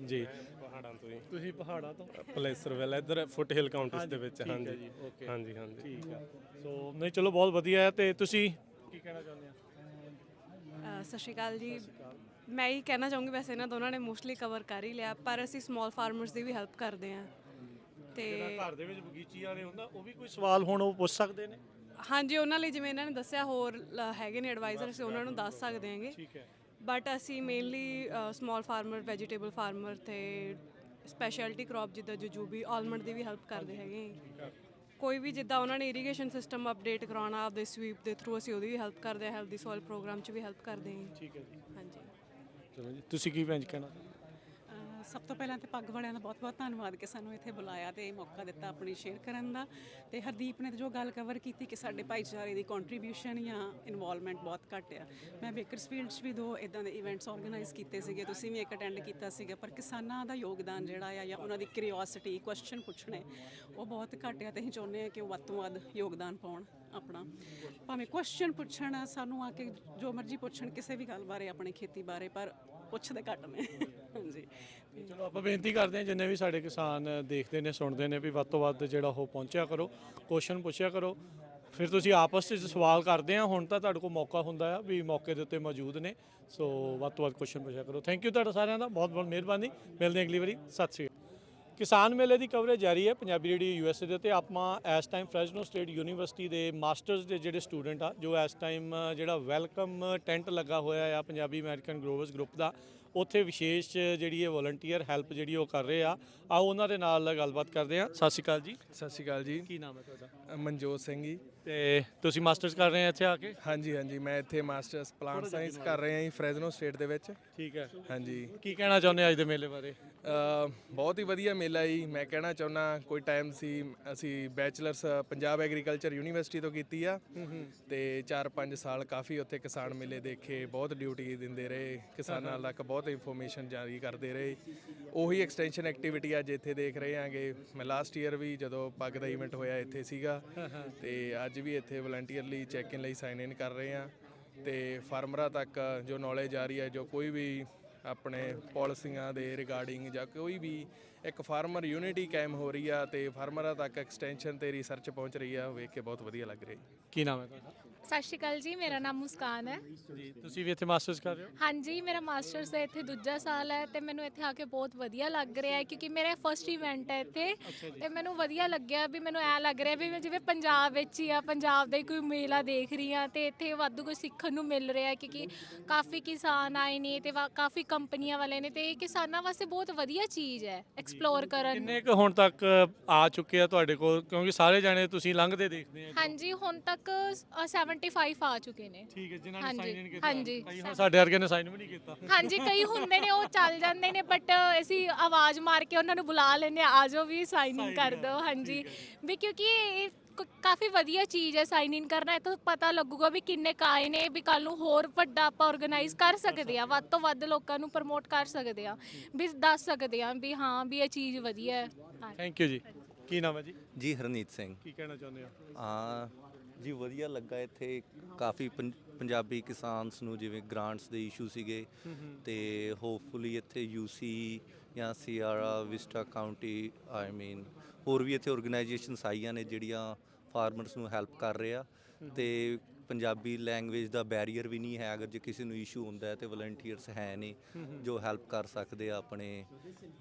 ਜੀ ਪਹਾੜਾਂ ਤੋਂ ਹੀ। ਤੁਸੀਂ ਪਹਾੜਾਂ ਤੋਂ? ਪਲੇਸਰਵੈਲ ਇੱਧਰ ਫੁੱਟ ਹਿਲ ਕਾਉਂਟੀਜ਼ ਦੇ ਵਿੱਚ। ਹਾਂਜੀ ਹਾਂਜੀ ਠੀਕ ਆ। ਸੋ ਨਹੀਂ ਚਲੋ ਬਹੁਤ ਵਧੀਆ ਹੈ। ਤੇ ਤੁਸੀਂ ਕੀ ਕਹਿਣਾ ਚਾਹੁੰਦੇ ਆ? ਸਤਿ ਸ਼੍ਰੀ ਅਕਾਲ ਜੀ। ਮੈਂ ਇਹ ਕਹਿਣਾ ਚਾਹੂੰਗੀ, ਵੈਸੇ ਇਹਨਾਂ ਦੋਨਾਂ ਨੇ ਮੋਸਟਲੀ ਕਵਰ ਕਰ ਹੀ ਲਿਆ, ਪਰ ਅਸੀਂ ਸਮਾਲ ਫਾਰਮਰਸ ਦੀ ਵੀ ਹੈਲਪ ਕਰਦੇ ਹਾਂ। ਤੇ ਘਰ ਦੇ ਵਿੱਚ ਬਗੀਚੀ ਵਾਲੇ ਹੁੰਦਾ ਉਹ ਵੀ ਕੋਈ ਸਵਾਲ ਹੁਣ ਉਹ ਪੁੱਛ ਸਕਦੇ ਨੇ? ਹਾਂਜੀ, ਉਹਨਾਂ ਲਈ ਜਿਵੇਂ ਇਹਨਾਂ ਨੇ ਦੱਸਿਆ ਹੋਰ ਹੈਗੇ ਨੇ ਐਡਵਾਈਜ਼ਰ, ਅਸੀਂ ਉਹਨਾਂ ਨੂੰ ਦੱਸ ਸਕਦੇ ਹਾਂਗੇ। ਠੀਕ ਹੈ। ਬਟ ਅਸੀਂ mainly small farmer, vegetable farmer ਤੇ ਸਪੈਸ਼ਲਿਟੀ ਕ੍ਰੌਪ ਜਿੱਦਾਂ ਜਜੂਬੀ, ਆਲਮੰਡ ਦੀ ਵੀ ਹੈਲਪ ਕਰਦੇ ਹੈਗੇ। ਕੋਈ ਵੀ ਜਿੱਦਾਂ ਉਹਨਾਂ ਨੇ ਇਰੀਗੇਸ਼ਨ ਸਿਸਟਮ ਅਪਡੇਟ ਕਰਾਉਣਾ ਆਪਦੇ ਸਵੀਪ ਦੇ ਥਰੂ, ਅਸੀਂ ਉਹਦੀ ਵੀ ਹੈਲਪ ਕਰਦੇ ਹਾਂ। ਹੈਲਦੀ ਸੋਇਲ ਪ੍ਰੋਗਰਾਮ 'ਚ ਵੀ ਹੈਲਪ ਕਰਦੇ ਹਾਂ। ਠੀਕ ਹੈ ਜੀ। ਹਾਂਜੀ ਚਲੋ ਜੀ, ਤੁਸੀਂ ਕੀ ਭੈਣ ਕਹਿਣਾ? ਸਭ ਤੋਂ ਪਹਿਲਾਂ ਤੇ ਪੱਗ ਵਾਲਿਆਂ ਦਾ ਬਹੁਤ-ਬਹੁਤ ਧੰਨਵਾਦ ਕਿ ਸਾਨੂੰ ਇੱਥੇ ਬੁਲਾਇਆ ਤੇ ਮੌਕਾ ਦਿੱਤਾ ਆਪਣੀ ਸ਼ੇਅਰ ਕਰਨ ਦਾ। ਤੇ ਹਰਦੀਪ ਨੇ ਜੋ ਗੱਲ ਕਵਰ ਕੀਤੀ ਕਿ ਸਾਡੇ ਭਾਈਚਾਰੇ ਦੀ ਕੰਟਰੀਬਿਊਸ਼ਨ ਜਾਂ ਇਨਵੋਲਵਮੈਂਟ ਬਹੁਤ ਘੱਟ ਆ। ਮੈਂ ਬੇਕਰਸਫੀਲਡ 'ਚ ਵੀ 2 ਇਦਾਂ ਦੇ ਇਵੈਂਟਸ ਆਰਗੇਨਾਈਜ਼ ਕੀਤੇ ਸੀਗੇ, ਤੁਸੀਂ ਵੀ ਇੱਕ ਅਟੈਂਡ ਕੀਤਾ ਸੀਗਾ, ਪਰ ਕਿਸਾਨਾਂ ਦਾ ਯੋਗਦਾਨ ਜਿਹੜਾ ਆ ਜਾਂ ਉਹਨਾਂ ਦੀ ਕਿਉਰਿਓਸਿਟੀ, ਕੁਐਸਚਨ ਪੁੱਛਣੇ, ਉਹ ਬਹੁਤ ਘੱਟ ਆ। ਤੇ ਅਸੀਂ ਚਾਹੁੰਦੇ ਹਾਂ ਕਿ ਉਹ ਵੱਧ ਤੋਂ ਵੱਧ ਯੋਗਦਾਨ ਪਾਉਣ ਆਪਣਾ। ਭਾਵੇਂ ਕੁਐਸਚਨ ਪੁੱਛਣ, ਸਾਨੂੰ ਆ ਕੇ ਜੋ ਮਰਜ਼ੀ ਪੁੱਛਣ ਕਿਸੇ ਵੀ ਗੱਲ ਬਾਰੇ, ਆਪਣੀ ਖੇਤੀ ਬਾਰੇ, ਪਰ ਪੁੱਛਦੇ ਘੱਟ ਨੇ। ਹਾਂਜੀ ਚਲੋ ਆਪਾਂ ਬੇਨਤੀ ਕਰਦੇ ਹਾਂ ਜਿੰਨੇ ਵੀ ਸਾਡੇ ਕਿਸਾਨ ਦੇਖਦੇ ਨੇ, ਸੁਣਦੇ ਨੇ, ਵੀ ਵੱਧ ਤੋਂ ਵੱਧ ਜਿਹੜਾ ਉਹ ਪਹੁੰਚਿਆ ਕਰੋ, ਕੁਐਸਚਨ ਪੁੱਛਿਆ ਕਰੋ। ਫਿਰ ਤੁਸੀਂ ਆਪਸ ਵਿੱਚ ਸਵਾਲ ਕਰਦੇ ਆ, ਹੁਣ ਤਾਂ ਤੁਹਾਡੇ ਕੋਲ ਮੌਕਾ ਹੁੰਦਾ ਆ ਵੀ ਮੌਕੇ ਦੇ ਉੱਤੇ ਮੌਜੂਦ ਨੇ। ਸੋ ਵੱਧ ਤੋਂ ਵੱਧ ਕੁਐਸਚਨ ਪੁੱਛਿਆ ਕਰੋ। ਥੈਂਕ ਯੂ ਤੁਹਾਡਾ ਸਾਰਿਆਂ ਦਾ, ਬਹੁਤ ਬਹੁਤ ਮਿਹਰਬਾਨੀ। ਮਿਲਦੇ ਹਾਂ ਅਗਲੀ ਵਾਰੀ। ਸਤਿ ਸ਼੍ਰੀ ਅਕਾਲ। ਕਿਸਾਨ ਮੇਲੇ ਦੀ ਕਵਰੇਜ ਜਾਰੀ ਹੈ ਪੰਜਾਬੀ ਰੇਡੀਓ USA ਦੇ ਉੱਤੇ। ਆਪਾਂ ਇਸ ਟਾਈਮ ਫ੍ਰੈਜ਼ਨੋ ਸਟੇਟ ਯੂਨੀਵਰਸਿਟੀ ਦੇ ਮਾਸਟਰਸ ਦੇ ਜਿਹੜੇ ਸਟੂਡੈਂਟ ਆ, ਜੋ ਇਸ ਟਾਈਮ ਜਿਹੜਾ ਵੈਲਕਮ ਟੈਂਟ ਲੱਗਾ ਹੋਇਆ ਆ ਪੰਜਾਬੀ ਅਮਰੀਕਨ ਗਰੋਵਰਸ ਗਰੁੱਪ ਦਾ, ਉੱਥੇ ਵਿਸ਼ੇਸ਼ ਜਿਹੜੀ ਹੈ ਵੋਲੰਟੀਅਰ ਹੈਲਪ ਜਿਹੜੀ ਉਹ ਕਰ ਰਹੇ ਆ। ਆਓ ਉਹਨਾਂ ਦੇ ਨਾਲ ਗੱਲਬਾਤ ਕਰਦੇ ਹਾਂ। ਸਤਿ ਸ਼੍ਰੀ ਅਕਾਲ ਜੀ। ਸਤਿ ਸ਼੍ਰੀ ਅਕਾਲ ਜੀ। ਕੀ ਨਾਮ ਹੈ ਤੁਹਾਡਾ? ਮਨਜੋਤ ਸਿੰਘ ਜੀ। ਤੇ ਤੁਸੀਂ ਮਾਸਟਰਸ ਕਰ ਰਹੇ ਆ ਇੱਥੇ ਆ ਕੇ? ਹਾਂਜੀ ਮੈਂ ਇੱਥੇ ਮਾਸਟਰਸ ਪਲਾਂਟ ਸਾਇੰਸ ਕਰ ਰਹੇ ਹਾਂ ਜੀ, ਫ੍ਰੈਜ਼ਨੋ ਸਟੇਟ ਦੇ ਵਿੱਚ। ਠੀਕ ਹੈ। ਹਾਂਜੀ, ਕੀ ਕਹਿਣਾ ਚਾਹੁੰਦੇ ਅੱਜ ਦੇ ਮੇਲੇ ਬਾਰੇ? ਬਹੁਤ ਹੀ ਵਧੀਆ ਮੇਲਾ ਜੀ। ਮੈਂ ਕਹਿਣਾ ਚਾਹੁੰਦਾ, ਕੋਈ ਟਾਈਮ ਸੀ ਅਸੀਂ ਬੈਚਲਰਸ ਪੰਜਾਬ ਐਗਰੀਕਲਚਰ ਯੂਨੀਵਰਸਿਟੀ ਤੋਂ ਕੀਤੀ ਆ, ਤੇ 4-5 ਸਾਲ ਕਾਫੀ ਉੱਥੇ ਕਿਸਾਨ ਮੇਲੇ ਦੇਖੇ, ਬਹੁਤ ਡਿਊਟੀ ਦਿੰਦੇ ਰਹੇ, ਕਿਸਾਨਾਂ ਤੱਕ ਬਹੁਤ ਇਨਫੋਰਮੇਸ਼ਨ ਜਾਰੀ ਕਰਦੇ ਰਹੇ। ਉਹੀ ਐਕਸਟੈਂਸ਼ਨ ਐਕਟੀਵਿਟੀ ਅੱਜ ਇੱਥੇ ਦੇਖ ਰਹੇ ਹਾਂਗੇ। ਮੈਂ ਲਾਸਟ ਈਅਰ ਵੀ ਜਦੋਂ ਪੱਗ ਦਾ ਇਵੈਂਟ ਹੋਇਆ ਇੱਥੇ ਸੀਗਾ, ਤੇ ਅੱਜ ਵੀ ਇੱਥੇ ਵਲੰਟੀਅਰਲੀ ਚੈੱਕ ਇਨ ਲਈ ਸਾਈਨ ਇਨ ਕਰ ਰਹੇ ਹਾਂ। ਤੇ ਫਾਰਮਰਾਂ ਤੱਕ ਜੋ ਨੌਲੇਜ ਆ ਰਹੀ ਹੈ, ਜੋ ਕੋਈ ਵੀ ਆਪਣੇ ਪਾਲਿਸੀਆਂ ਦੇ ਰਿਗਾਰਡਿੰਗ ਜਾਂ ਕੋਈ ਵੀ ਇੱਕ ਫਾਰਮਰ ਯੂਨਿਟੀ ਕਾਇਮ ਹੋ ਰਹੀ ਆ, ਤੇ ਫਾਰਮਰਾਂ ਤੱਕ ਐਕਸਟੈਂਸ਼ਨ ਤੇ ਰਿਸਰਚ ਪਹੁੰਚ ਰਹੀ ਆ, ਵੇਖ ਕੇ ਬਹੁਤ ਵਧੀਆ ਲੱਗ ਰਿਹਾ। ਕੀ ਨਾਮ ਹੈ ਤੁਹਾਡਾ? ਸਤਿ ਸ਼੍ਰੀ ਅਕਾਲ ਜੀ, ਮੇਰਾ ਨਾਮ ਮੁਸਕਾਨ ਹੈ ਜੀ। ਤੁਸੀਂ ਵੀ ਇੱਥੇ ਮਾਸਟਰਸ ਕਰ ਰਹੇ ਹੋ? ਹਾਂਜੀ, ਮੇਰਾ ਮਾਸਟਰਸ ਦਾ ਇੱਥੇ ਦੂਜਾ ਸਾਲ ਹੈ ਤੇ ਮੈਨੂੰ ਇੱਥੇ ਆ ਕੇ ਬਹੁਤ ਵਧੀਆ ਲੱਗ ਰਿਹਾ ਹੈ, ਕਿਉਂਕਿ ਮੇਰਾ ਫਸਟ ਇਵੈਂਟ ਹੈ ਇੱਥੇ। ਤੇ ਮੈਨੂੰ ਵਧੀਆ ਲੱਗਿਆ ਵੀ ਮੈਨੂੰ ਐਂ ਲੱਗ ਰਿਹਾ ਵੀ ਮੈਂ ਜਿਵੇਂ ਪੰਜਾਬ ਵਿੱਚ ਹੀ ਆ, ਪੰਜਾਬ ਦਾ ਹੀ ਕੋਈ ਮੇਲਾ ਦੇਖ ਰਹੀ ਹਾਂ। ਤੇ ਇੱਥੇ ਵਾਧੂ ਕੁਝ ਸਿੱਖਣ ਨੂੰ ਮਿਲ ਰਿਹਾ, ਕਿਉਂਕਿ ਕਾਫੀ ਕਿਸਾਨ ਆਏ ਨੇ ਤੇ ਕਾਫੀ ਕੰਪਨੀਆਂ ਵਾਲੇ ਨੇ, ਤੇ ਇਹ ਕਿਸਾਨਾਂ ਵਾਸਤੇ ਬਹੁਤ ਵਧੀਆ ਚੀਜ਼ ਹੈ ਐਕਸਪਲੋਰ ਕਰਨ। ਕਿੰਨੇ ਕੁ ਹੁਣ ਤੱਕ ਆ ਚੁੱਕੇ ਆ ਤੁਹਾਡੇ ਕੋਲ, ਕਿਉਂਕਿ ਸਾਰੇ ਜਾਣੇ ਤੁਸੀਂ ਲੰਘਦੇ ਦੇਖਦੇ ਆ? ਹਾਂਜੀ, ਹੁਣ ਤੱਕ 75 ਆ ਚੁੱਕੇ ਨੇ। ਠੀਕ ਹੈ, ਜਿਨ੍ਹਾਂ ਨੇ ਸਾਈਨ ਇਨ ਕੀਤਾ। ਹਾਂਜੀ, ਕਈ ਹੁਣ ਸਾਡੇ ਵਰਗੇ ਨੇ ਸਾਈਨ ਵੀ ਨਹੀਂ ਕੀਤਾ। ਹਾਂਜੀ, ਕਈ ਹੁੰਦੇ ਨੇ ਉਹ ਚੱਲ ਜਾਂਦੇ ਨੇ, ਬਟ ਅਸੀਂ ਆਵਾਜ਼ ਮਾਰ ਕੇ ਉਹਨਾਂ ਨੂੰ ਬੁਲਾ ਲੈਂਦੇ ਆ ਜਾਓ ਵੀ ਸਾਈਨ ਇਨ ਕਰ ਦਿਓ। ਹਾਂਜੀ, ਵੀ ਕਿਉਂਕਿ ਇਹ ਕਾਫੀ ਵਧੀਆ ਚੀਜ਼ ਹੈ ਸਾਈਨ ਇਨ ਕਰਨਾ। ਇਹ ਤਾਂ ਪਤਾ ਲੱਗੂਗਾ ਵੀ ਕਿੰਨੇ ਕਾਏ ਨੇ, ਵੀ ਕੱਲ ਨੂੰ ਹੋਰ ਵੱਡਾ ਆਪਾਂ ਆਰਗੇਨਾਈਜ਼ ਕਰ ਸਕਦੇ ਆ, ਵੱਧ ਤੋਂ ਵੱਧ ਲੋਕਾਂ ਨੂੰ ਪ੍ਰਮੋਟ ਕਰ ਸਕਦੇ ਆ, ਵੀ ਦੱਸ ਸਕਦੇ ਆ ਵੀ ਹਾਂ ਵੀ ਇਹ ਚੀਜ਼ ਵਧੀਆ ਹੈ। ਥੈਂਕ ਯੂ ਜੀ। ਕੀ ਨਾਮ ਹੈ ਜੀ? ਜੀ ਹਰਨੀਤ ਸਿੰਘ। ਕੀ ਕਹਿਣਾ ਚਾਹੁੰਦੇ ਹੋ? ਜੀ ਵਧੀਆ ਲੱਗਾ ਇੱਥੇ। ਕਾਫੀ ਪੰਜਾਬੀ ਕਿਸਾਨਸ ਨੂੰ ਜਿਵੇਂ ਗ੍ਰਾਂਟਸ ਦੇ ਇਸ਼ੂ ਸੀਗੇ, ਤੇ ਹੋਪਫੁਲੀ ਇੱਥੇ UC ਜਾਂ ਸੀਆਰਾ ਵਿਸਟਾ ਕਾਉਂਟੀ, ਆਈ ਮੀਨ ਹੋਰ ਵੀ ਇੱਥੇ ਆਰਗੇਨਾਈਜੇਸ਼ਨਸ ਆਈਆਂ ਨੇ ਜਿਹੜੀਆਂ ਫਾਰਮਰਸ ਨੂੰ ਹੈਲਪ ਕਰ ਰਹੇ ਆ। ਤੇ ਪੰਜਾਬੀ ਲੈਂਗੁਏਜ ਦਾ ਬੈਰੀਅਰ ਵੀ ਨਹੀਂ ਹੈ, ਅਗਰ ਜੇ ਕਿਸੇ ਨੂੰ ਇਸ਼ੂ ਹੁੰਦਾ ਹੈ ਤੇ ਵਲੰਟੀਅਰਸ ਹੈ ਨੇ ਜੋ ਹੈਲਪ ਕਰ ਸਕਦੇ ਆ ਆਪਣੇ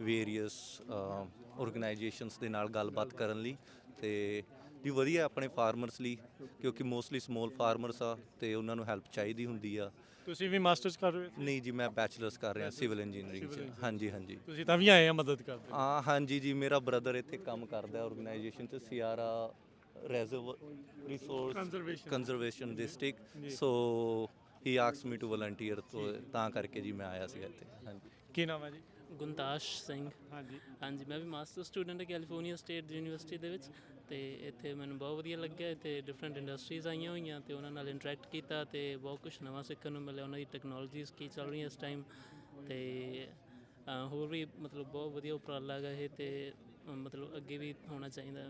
ਵੇਰੀਅਸ ਆਰਗੇਨਾਈਜੇਸ਼ਨਸ ਦੇ ਨਾਲ ਗੱਲਬਾਤ ਕਰਨ ਲਈ। ਤੇ ਜੀ ਵਧੀਆ ਆਪਣੇ ਫਾਰਮਰਸ ਲਈ, ਕਿਉਂਕਿ ਮੋਸਟਲੀ ਸਮੋਲ ਫਾਰਮਰਸ ਆ ਤੇ ਉਹਨਾਂ ਨੂੰ ਹੈਲਪ ਚਾਹੀਦੀ ਹੁੰਦੀ ਆ। ਤੁਸੀਂ ਵੀ ਮਾਸਟਰਸ ਕਰ ਰਹੇ ਹੋ? ਨਹੀਂ ਜੀ, ਮੈਂ ਬੈਚਲਰਸ ਕਰ ਰਿਹਾ ਸਿਵਲ ਇੰਜੀਨੀਅਰਿੰਗ 'ਚ। ਹਾਂਜੀ ਹਾਂਜੀ। ਤੁਸੀਂ ਤਾਂ ਵੀ ਆਏ ਆ ਮਦਦ ਕਰਦੇ? ਹਾਂਜੀ ਜੀ, ਮੇਰਾ ਬ੍ਰਦਰ ਇੱਥੇ ਕੰਮ ਕਰਦਾ ਆਰਗੇਨਾਈਜੇਸ਼ਨ 'ਚ, Sierra resource conservation district, so he asked me to volunteer, ਤਾਂ ਕਰਕੇ ਜੀ ਮੈਂ ਆਇਆ ਸੀ ਇੱਥੇ। ਹਾਂਜੀ। ਕੀ ਨਾਮ ਹੈ ਜੀ? ਗੁੰਤਾਸ਼ ਸਿੰਘ। ਹਾਂਜੀ ਹਾਂਜੀ, ਮੈਂ ਵੀ master student California state university ਦੇ ਵਿੱਚ, ਤੇ ਇੱਥੇ ਮੈਨੂੰ ਬਹੁਤ ਵਧੀਆ ਲੱਗਿਆ। ਇੱਥੇ ਡਿਫਰੈਂਟ ਇੰਡਸਟਰੀਜ਼ ਆਈਆਂ ਹੋਈਆਂ ਤੇ ਉਹਨਾਂ ਨਾਲ ਇੰਟਰੈਕਟ ਕੀਤਾ ਤੇ ਬਹੁਤ ਕੁਝ ਨਵਾਂ ਸਿੱਖਣ ਨੂੰ ਮਿਲਿਆ, ਉਹਨਾਂ ਦੀ ਟੈਕਨੋਲੋਜੀਜ਼ ਕੀ ਚੱਲ ਰਹੀਆਂ ਇਸ ਟਾਈਮ, ਤੇ ਹੋਰ ਵੀ ਮਤਲਬ ਬਹੁਤ ਵਧੀਆ ਉਪਰਾਲਾ ਹੈਗਾ ਇਹ, ਤੇ ਮਤਲਬ ਅੱਗੇ ਵੀ ਹੋਣਾ ਚਾਹੀਦਾ।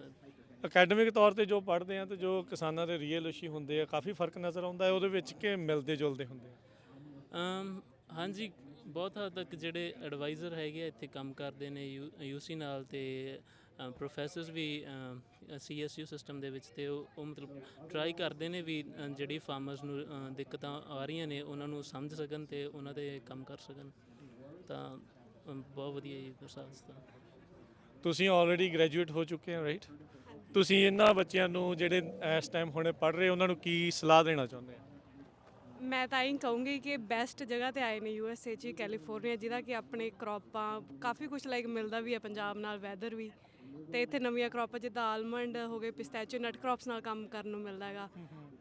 ਅਕੈਡਮਿਕ ਤੌਰ ਤੇ ਜੋ ਪੜ੍ਹਦੇ ਆ ਤੇ ਜੋ ਕਿਸਾਨਾਂ ਦੇ ਰੀਅਲ ਇਸ਼ੂ ਹੁੰਦੇ ਆ, ਕਾਫੀ ਫਰਕ ਨਜ਼ਰ ਆਉਂਦਾ ਹੈ ਉਹਦੇ ਵਿੱਚ, ਕਿ ਮਿਲਦੇ ਜੁਲਦੇ ਹੁੰਦੇ ਆ? ਹਾਂਜੀ, ਬਹੁਤ ਹੱਦ ਤੱਕ ਜਿਹੜੇ ਐਡਵਾਈਜ਼ਰ ਹੈਗੇ ਆ ਇੱਥੇ ਕੰਮ ਕਰਦੇ ਨੇ ਯੂਸੀ ਨਾਲ, ਤੇ ਪ੍ਰੋਫੈਸਰਸ ਵੀ CSU ਸਿਸਟਮ ਦੇ ਵਿੱਚ, ਤੇ ਉਹ ਮਤਲਬ ਟਰਾਈ ਕਰਦੇ ਨੇ ਵੀ ਜਿਹੜੀ ਫਾਰਮਰਸ ਨੂੰ ਦਿੱਕਤਾਂ ਆ ਰਹੀਆਂ ਨੇ ਉਹਨਾਂ ਨੂੰ ਸਮਝ ਸਕਣ ਤੇ ਉਹਨਾਂ 'ਤੇ ਕੰਮ ਕਰ ਸਕਣ, ਤਾਂ ਬਹੁਤ ਵਧੀਆ ਜੀ ਪ੍ਰੋਸੈਸ ਦਾ। ਤੁਸੀਂ ਆਲਰੇਡੀ ਗ੍ਰੈਜੂਏਟ ਹੋ ਚੁੱਕੇ ਹੋ, ਰਾਈਟ? ਤੁਸੀਂ ਇਹਨਾਂ ਬੱਚਿਆਂ ਨੂੰ ਜਿਹੜੇ ਇਸ ਟਾਈਮ ਹੁਣੇ ਪੜ੍ਹ ਰਹੇ ਉਹਨਾਂ ਨੂੰ ਕੀ ਸਲਾਹ ਦੇਣਾ ਚਾਹੁੰਦੇ ਆ? ਮੈਂ ਤਾਂ ਇਹ ਕਹੂੰਗੀ ਕਿ ਬੈਸਟ ਜਗ੍ਹਾ ਤੇ ਆਏ ਨੇ USA 'ਚ, ਕੈਲੀਫੋਰਨੀਆ, ਜਿਹਦਾ ਕਿ ਆਪਣੇ ਕ੍ਰੌਪਾਂ ਕਾਫੀ ਕੁਝ ਲਾਈਕ ਮਿਲਦਾ ਵੀ ਹੈ ਪੰਜਾਬ ਨਾਲ, ਵੈਦਰ ਵੀ, ਤੇ ਇੱਥੇ ਨਵੀਆਂ ਕ੍ਰੌਪਾਂ ਜਿੱਦਾਂ ਆਲਮੰਡ ਹੋ ਗਏ, ਪਿਸਤੈਚੋ, ਨਟ ਕ੍ਰੌਪਸ ਨਾਲ ਕੰਮ ਕਰਨ ਨੂੰ ਮਿਲਦਾ ਹੈਗਾ।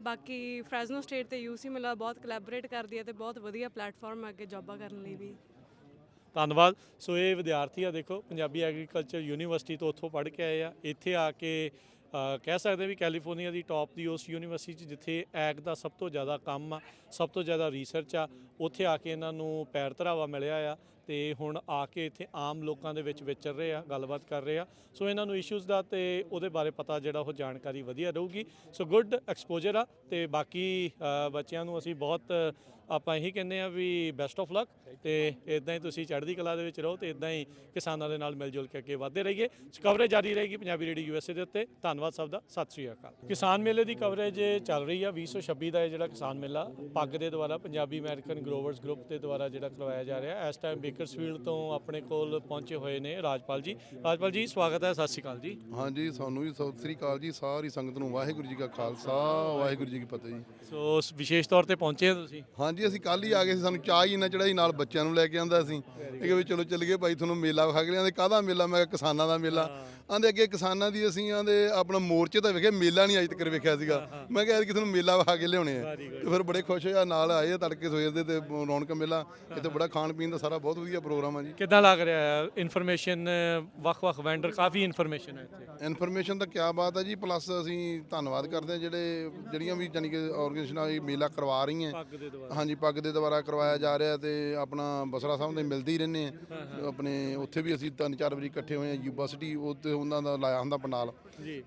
ਬਾਕੀ ਫਰੈਜ਼ਨੋ ਸਟੇਟ ਤੇ UC ਮਿਲਾ ਬਹੁਤ ਕੋਲੈਬੋਰੇਟ ਕਰਦੀ ਹੈ ਤੇ ਬਹੁਤ ਵਧੀਆ ਪਲੇਟਫਾਰਮ ਹੈ ਅੱਗੇ ਜੌਬਾਂ ਕਰਨ ਲਈ ਵੀ। ਧੰਨਵਾਦ। ਸੋ ਇਹ ਵਿਦਿਆਰਥੀ ਆ, ਦੇਖੋ ਪੰਜਾਬੀ ਐਗਰੀਕਲਚਰ ਯੂਨੀਵਰਸਿਟੀ ਤੋਂ ਉੱਥੋਂ ਪੜ੍ਹ ਕੇ ਆਏ ਆ, ਇੱਥੇ ਆ ਕੇ ਕਹਿ ਸਕਦੇ ਵੀ ਕੈਲੀਫੋਰਨੀਆ ਦੀ ਟੌਪ ਦੀ ਉਸ ਯੂਨੀਵਰਸਿਟੀ 'ਚ ਜਿੱਥੇ ਐਗ ਦਾ ਸਭ ਤੋਂ ਜ਼ਿਆਦਾ ਕੰਮ ਆ, ਸਭ ਤੋਂ ਜ਼ਿਆਦਾ ਰਿਸਰਚ ਆ, ਉੱਥੇ ਆ ਕੇ ਇਹਨਾਂ ਨੂੰ ਪੈਰ ਧਰਾਵਾ ਮਿਲਿਆ ਆ, ਤੇ ਹੁਣ ਆ ਕੇ ਇੱਥੇ ਆਮ ਲੋਕਾਂ ਦੇ ਵਿੱਚ ਵਿਚਰ ਰਹੇ ਆ, ਗੱਲਬਾਤ ਕਰ ਰਹੇ ਆ। ਸੋ ਇਹਨਾਂ ਨੂੰ ਇਸ਼ੂਜ਼ ਦਾ ਤੇ ਉਹਦੇ ਬਾਰੇ ਪਤਾ ਜਿਹੜਾ ਉਹ ਜਾਣਕਾਰੀ ਵਧੀਆ ਰਹੂਗੀ। ਸੋ ਗੁੱਡ ਐਕਸਪੋਜਰ ਆ, ਤੇ ਬਾਕੀ ਬੱਚਿਆਂ ਨੂੰ ਅਸੀਂ ਬਹੁਤ ਆਪਾਂ ਇਹੀ ਕਹਿੰਦੇ ਆ ਵੀ ਬੈਸਟ ਆਫ ਲੱਕ, ਤੇ ਇਦਾਂ ਹੀ ਤੁਸੀਂ ਚੜ੍ਹਦੀ ਕਲਾ ਦੇ ਵਿੱਚ ਰਹੋ, ਤੇ ਇਦਾਂ ਹੀ ਕਿਸਾਨਾਂ ਦੇ ਨਾਲ ਮਿਲ ਜੁਲ ਕੇ ਅੱਗੇ ਵਧਦੇ ਰਹੀਏ। ਕਵਰੇਜ ਜਾਰੀ ਰਹੇਗੀ ਪੰਜਾਬੀ ਰੇਡੀਓ USA ਦੇ ਉੱਤੇ। ਧੰਨਵਾਦ ਸਭ ਦਾ, ਸਤਿ ਸ਼੍ਰੀ ਅਕਾਲ। ਕਿਸਾਨ ਮੇਲੇ ਦੀ ਕਵਰੇਜ ਚੱਲ ਰਹੀ ਆ। 2026 ਦਾ ਇਹ ਜਿਹੜਾ ਕਿਸਾਨ ਮੇਲਾ ਪੱਗ ਦੇ ਦੁਆਰਾ ਪੰਜਾਬੀ ਅਮਰੀਕਨ ਗਰੋਵਰਸ ਗਰੁੱਪ ਦੇ ਦੁਆਰਾ ਜਿਹੜਾ ਕਰਵਾਇਆ ਜਾ ਰਿਹਾ। ਇਸ ਟਾਈਮ ਬੇਕਰਸਫੀਲਡ ਤੋਂ ਆਪਣੇ ਕੋਲ ਪਹੁੰਚੇ ਹੋਏ ਨੇ ਰਾਜਪਾਲ ਜੀ। ਰਾਜਪਾਲ ਜੀ ਸਵਾਗਤ ਹੈ, ਸਤਿ ਸ਼੍ਰੀ ਅਕਾਲ ਜੀ। ਹਾਂਜੀ, ਸਾਨੂੰ ਵੀ ਸਤਿ ਸ਼੍ਰੀ ਅਕਾਲ ਜੀ। ਸਾਰੀ ਸੰਗਤ ਨੂੰ ਵਾਹਿਗੁਰੂ ਜੀ ਕਾ ਖਾਲਸਾ, ਵਾਹਿਗੁਰੂ ਜੀ ਕੀ ਫਤਿਹ ਜੀ। ਸੋ ਵਿਸ਼ੇਸ਼ ਤੌਰ ਤੇ ਪਹੁੰਚੇ ਹੋ ਤੁਸੀਂ? ਹਾਂਜੀ, ਅਸੀਂ ਕੱਲ ਹੀ ਆ ਗਏ ਸੀ, ਸਾਨੂੰ ਚਾਹ ਹੀ ਇੰਨਾ ਚੜਾਈ, ਨਾਲ ਬੱਚਿਆਂ ਨੂੰ ਲੈ ਕੇ ਆਂਦਾ ਸੀ। ਇਹ ਕਿ ਵੀ ਚਲੋ ਚੱਲ ਗਏ ਭਾਈ, ਤੁਹਾਨੂੰ ਮੇਲਾ ਵਿਖਾ ਕੇ ਲਿਆਂਦੇ। ਕਾਹਦਾ ਮੇਲਾ? ਮੈਂ ਕਿਹਾ ਕਿਸਾਨਾਂ ਦਾ ਮੇਲਾ। ਆਂਦੇ ਅੱਗੇ ਕਿਸਾਨਾਂ ਦੀ ਅਸੀਂ ਆਂਦੇ ਆਪਣਾ ਮੋਰਚੇ ਤਾਂ ਵੇਖਿਆ, ਮੇਲਾ ਨਹੀਂ ਅਜੇ ਤੱਕ ਵੇਖਿਆ ਸੀਗਾ। ਮੈਂ ਕਿਹਾ ਕਿ ਤੁਹਾਨੂੰ ਮੇਲਾ ਵਿਖਾ ਕੇ ਲਿਆਉਣੇ ਆ, ਤੇ ਫਿਰ ਬੜੇ ਖੁਸ਼ ਹੋਇਆ। ਨਾਲ ਆਏ ਆ ਤੜਕੇ ਸਵੇਰ ਦੇ, ਤੇ ਰੌਣਕ ਮੇਲਾ ਇੱਥੇ ਬੜਾ ਖਾਣ ਪੀਣ ਦਾ ਸਾਰਾ ਬਹੁਤ ਵਧੀਆ ਪ੍ਰੋਗਰਾਮ ਆ ਜੀ। ਕਿੱਦਾਂ ਲੱਗ ਰਿਹਾ ਹੈ? ਇਨਫੋਰਮੇਸ਼ਨ ਵੱਖ-ਵੱਖ ਵੈਂਡਰ, ਕਾਫੀ ਇਨਫੋਰਮੇਸ਼ਨ ਹੈ ਇੱਥੇ। ਇਨਫੋਰਮੇਸ਼ਨ ਤਾਂ ਕਿਆ ਬਾਤ ਹੈ ਜੀ। ਪਲੱਸ ਅਸੀਂ ਧੰਨਵਾਦ ਕਰਦੇ ਹਾਂ ਜਿਹੜੀਆਂ ਵੀ ਜਾਨੀ ਕਿ ਆਰਗੇਨਾਈਜੇਸ਼ਨਾਂ ਇਹ ਮੇਲਾ ਕਰਵਾ ਰਹੀਆਂ। ਹਾਂਜੀ, ਪੱਗ ਦੇ ਦੁਆਰਾ ਕਰਵਾਇਆ ਜਾ ਰਿਹਾ, ਤੇ ਆਪਣਾ ਬਸਰਾ ਸਾਹਿਬ ਦੇ ਮਿਲਦੇ ਹੀ ਰਹਿੰਦੇ ਆ। ਆਪਣੇ ਉੱਥੇ ਵੀ ਅਸੀਂ 3-4 ਵਾਰੀ ਇਕੱਠੇ ਹੋਏ ਆ ਯੂਨੀਵਰਸਿਟੀ, ਉੱਥੇ ਉਹਨਾਂ ਦਾ ਲਾਇਆ ਹੁੰਦਾ ਪੰਡਾਲ,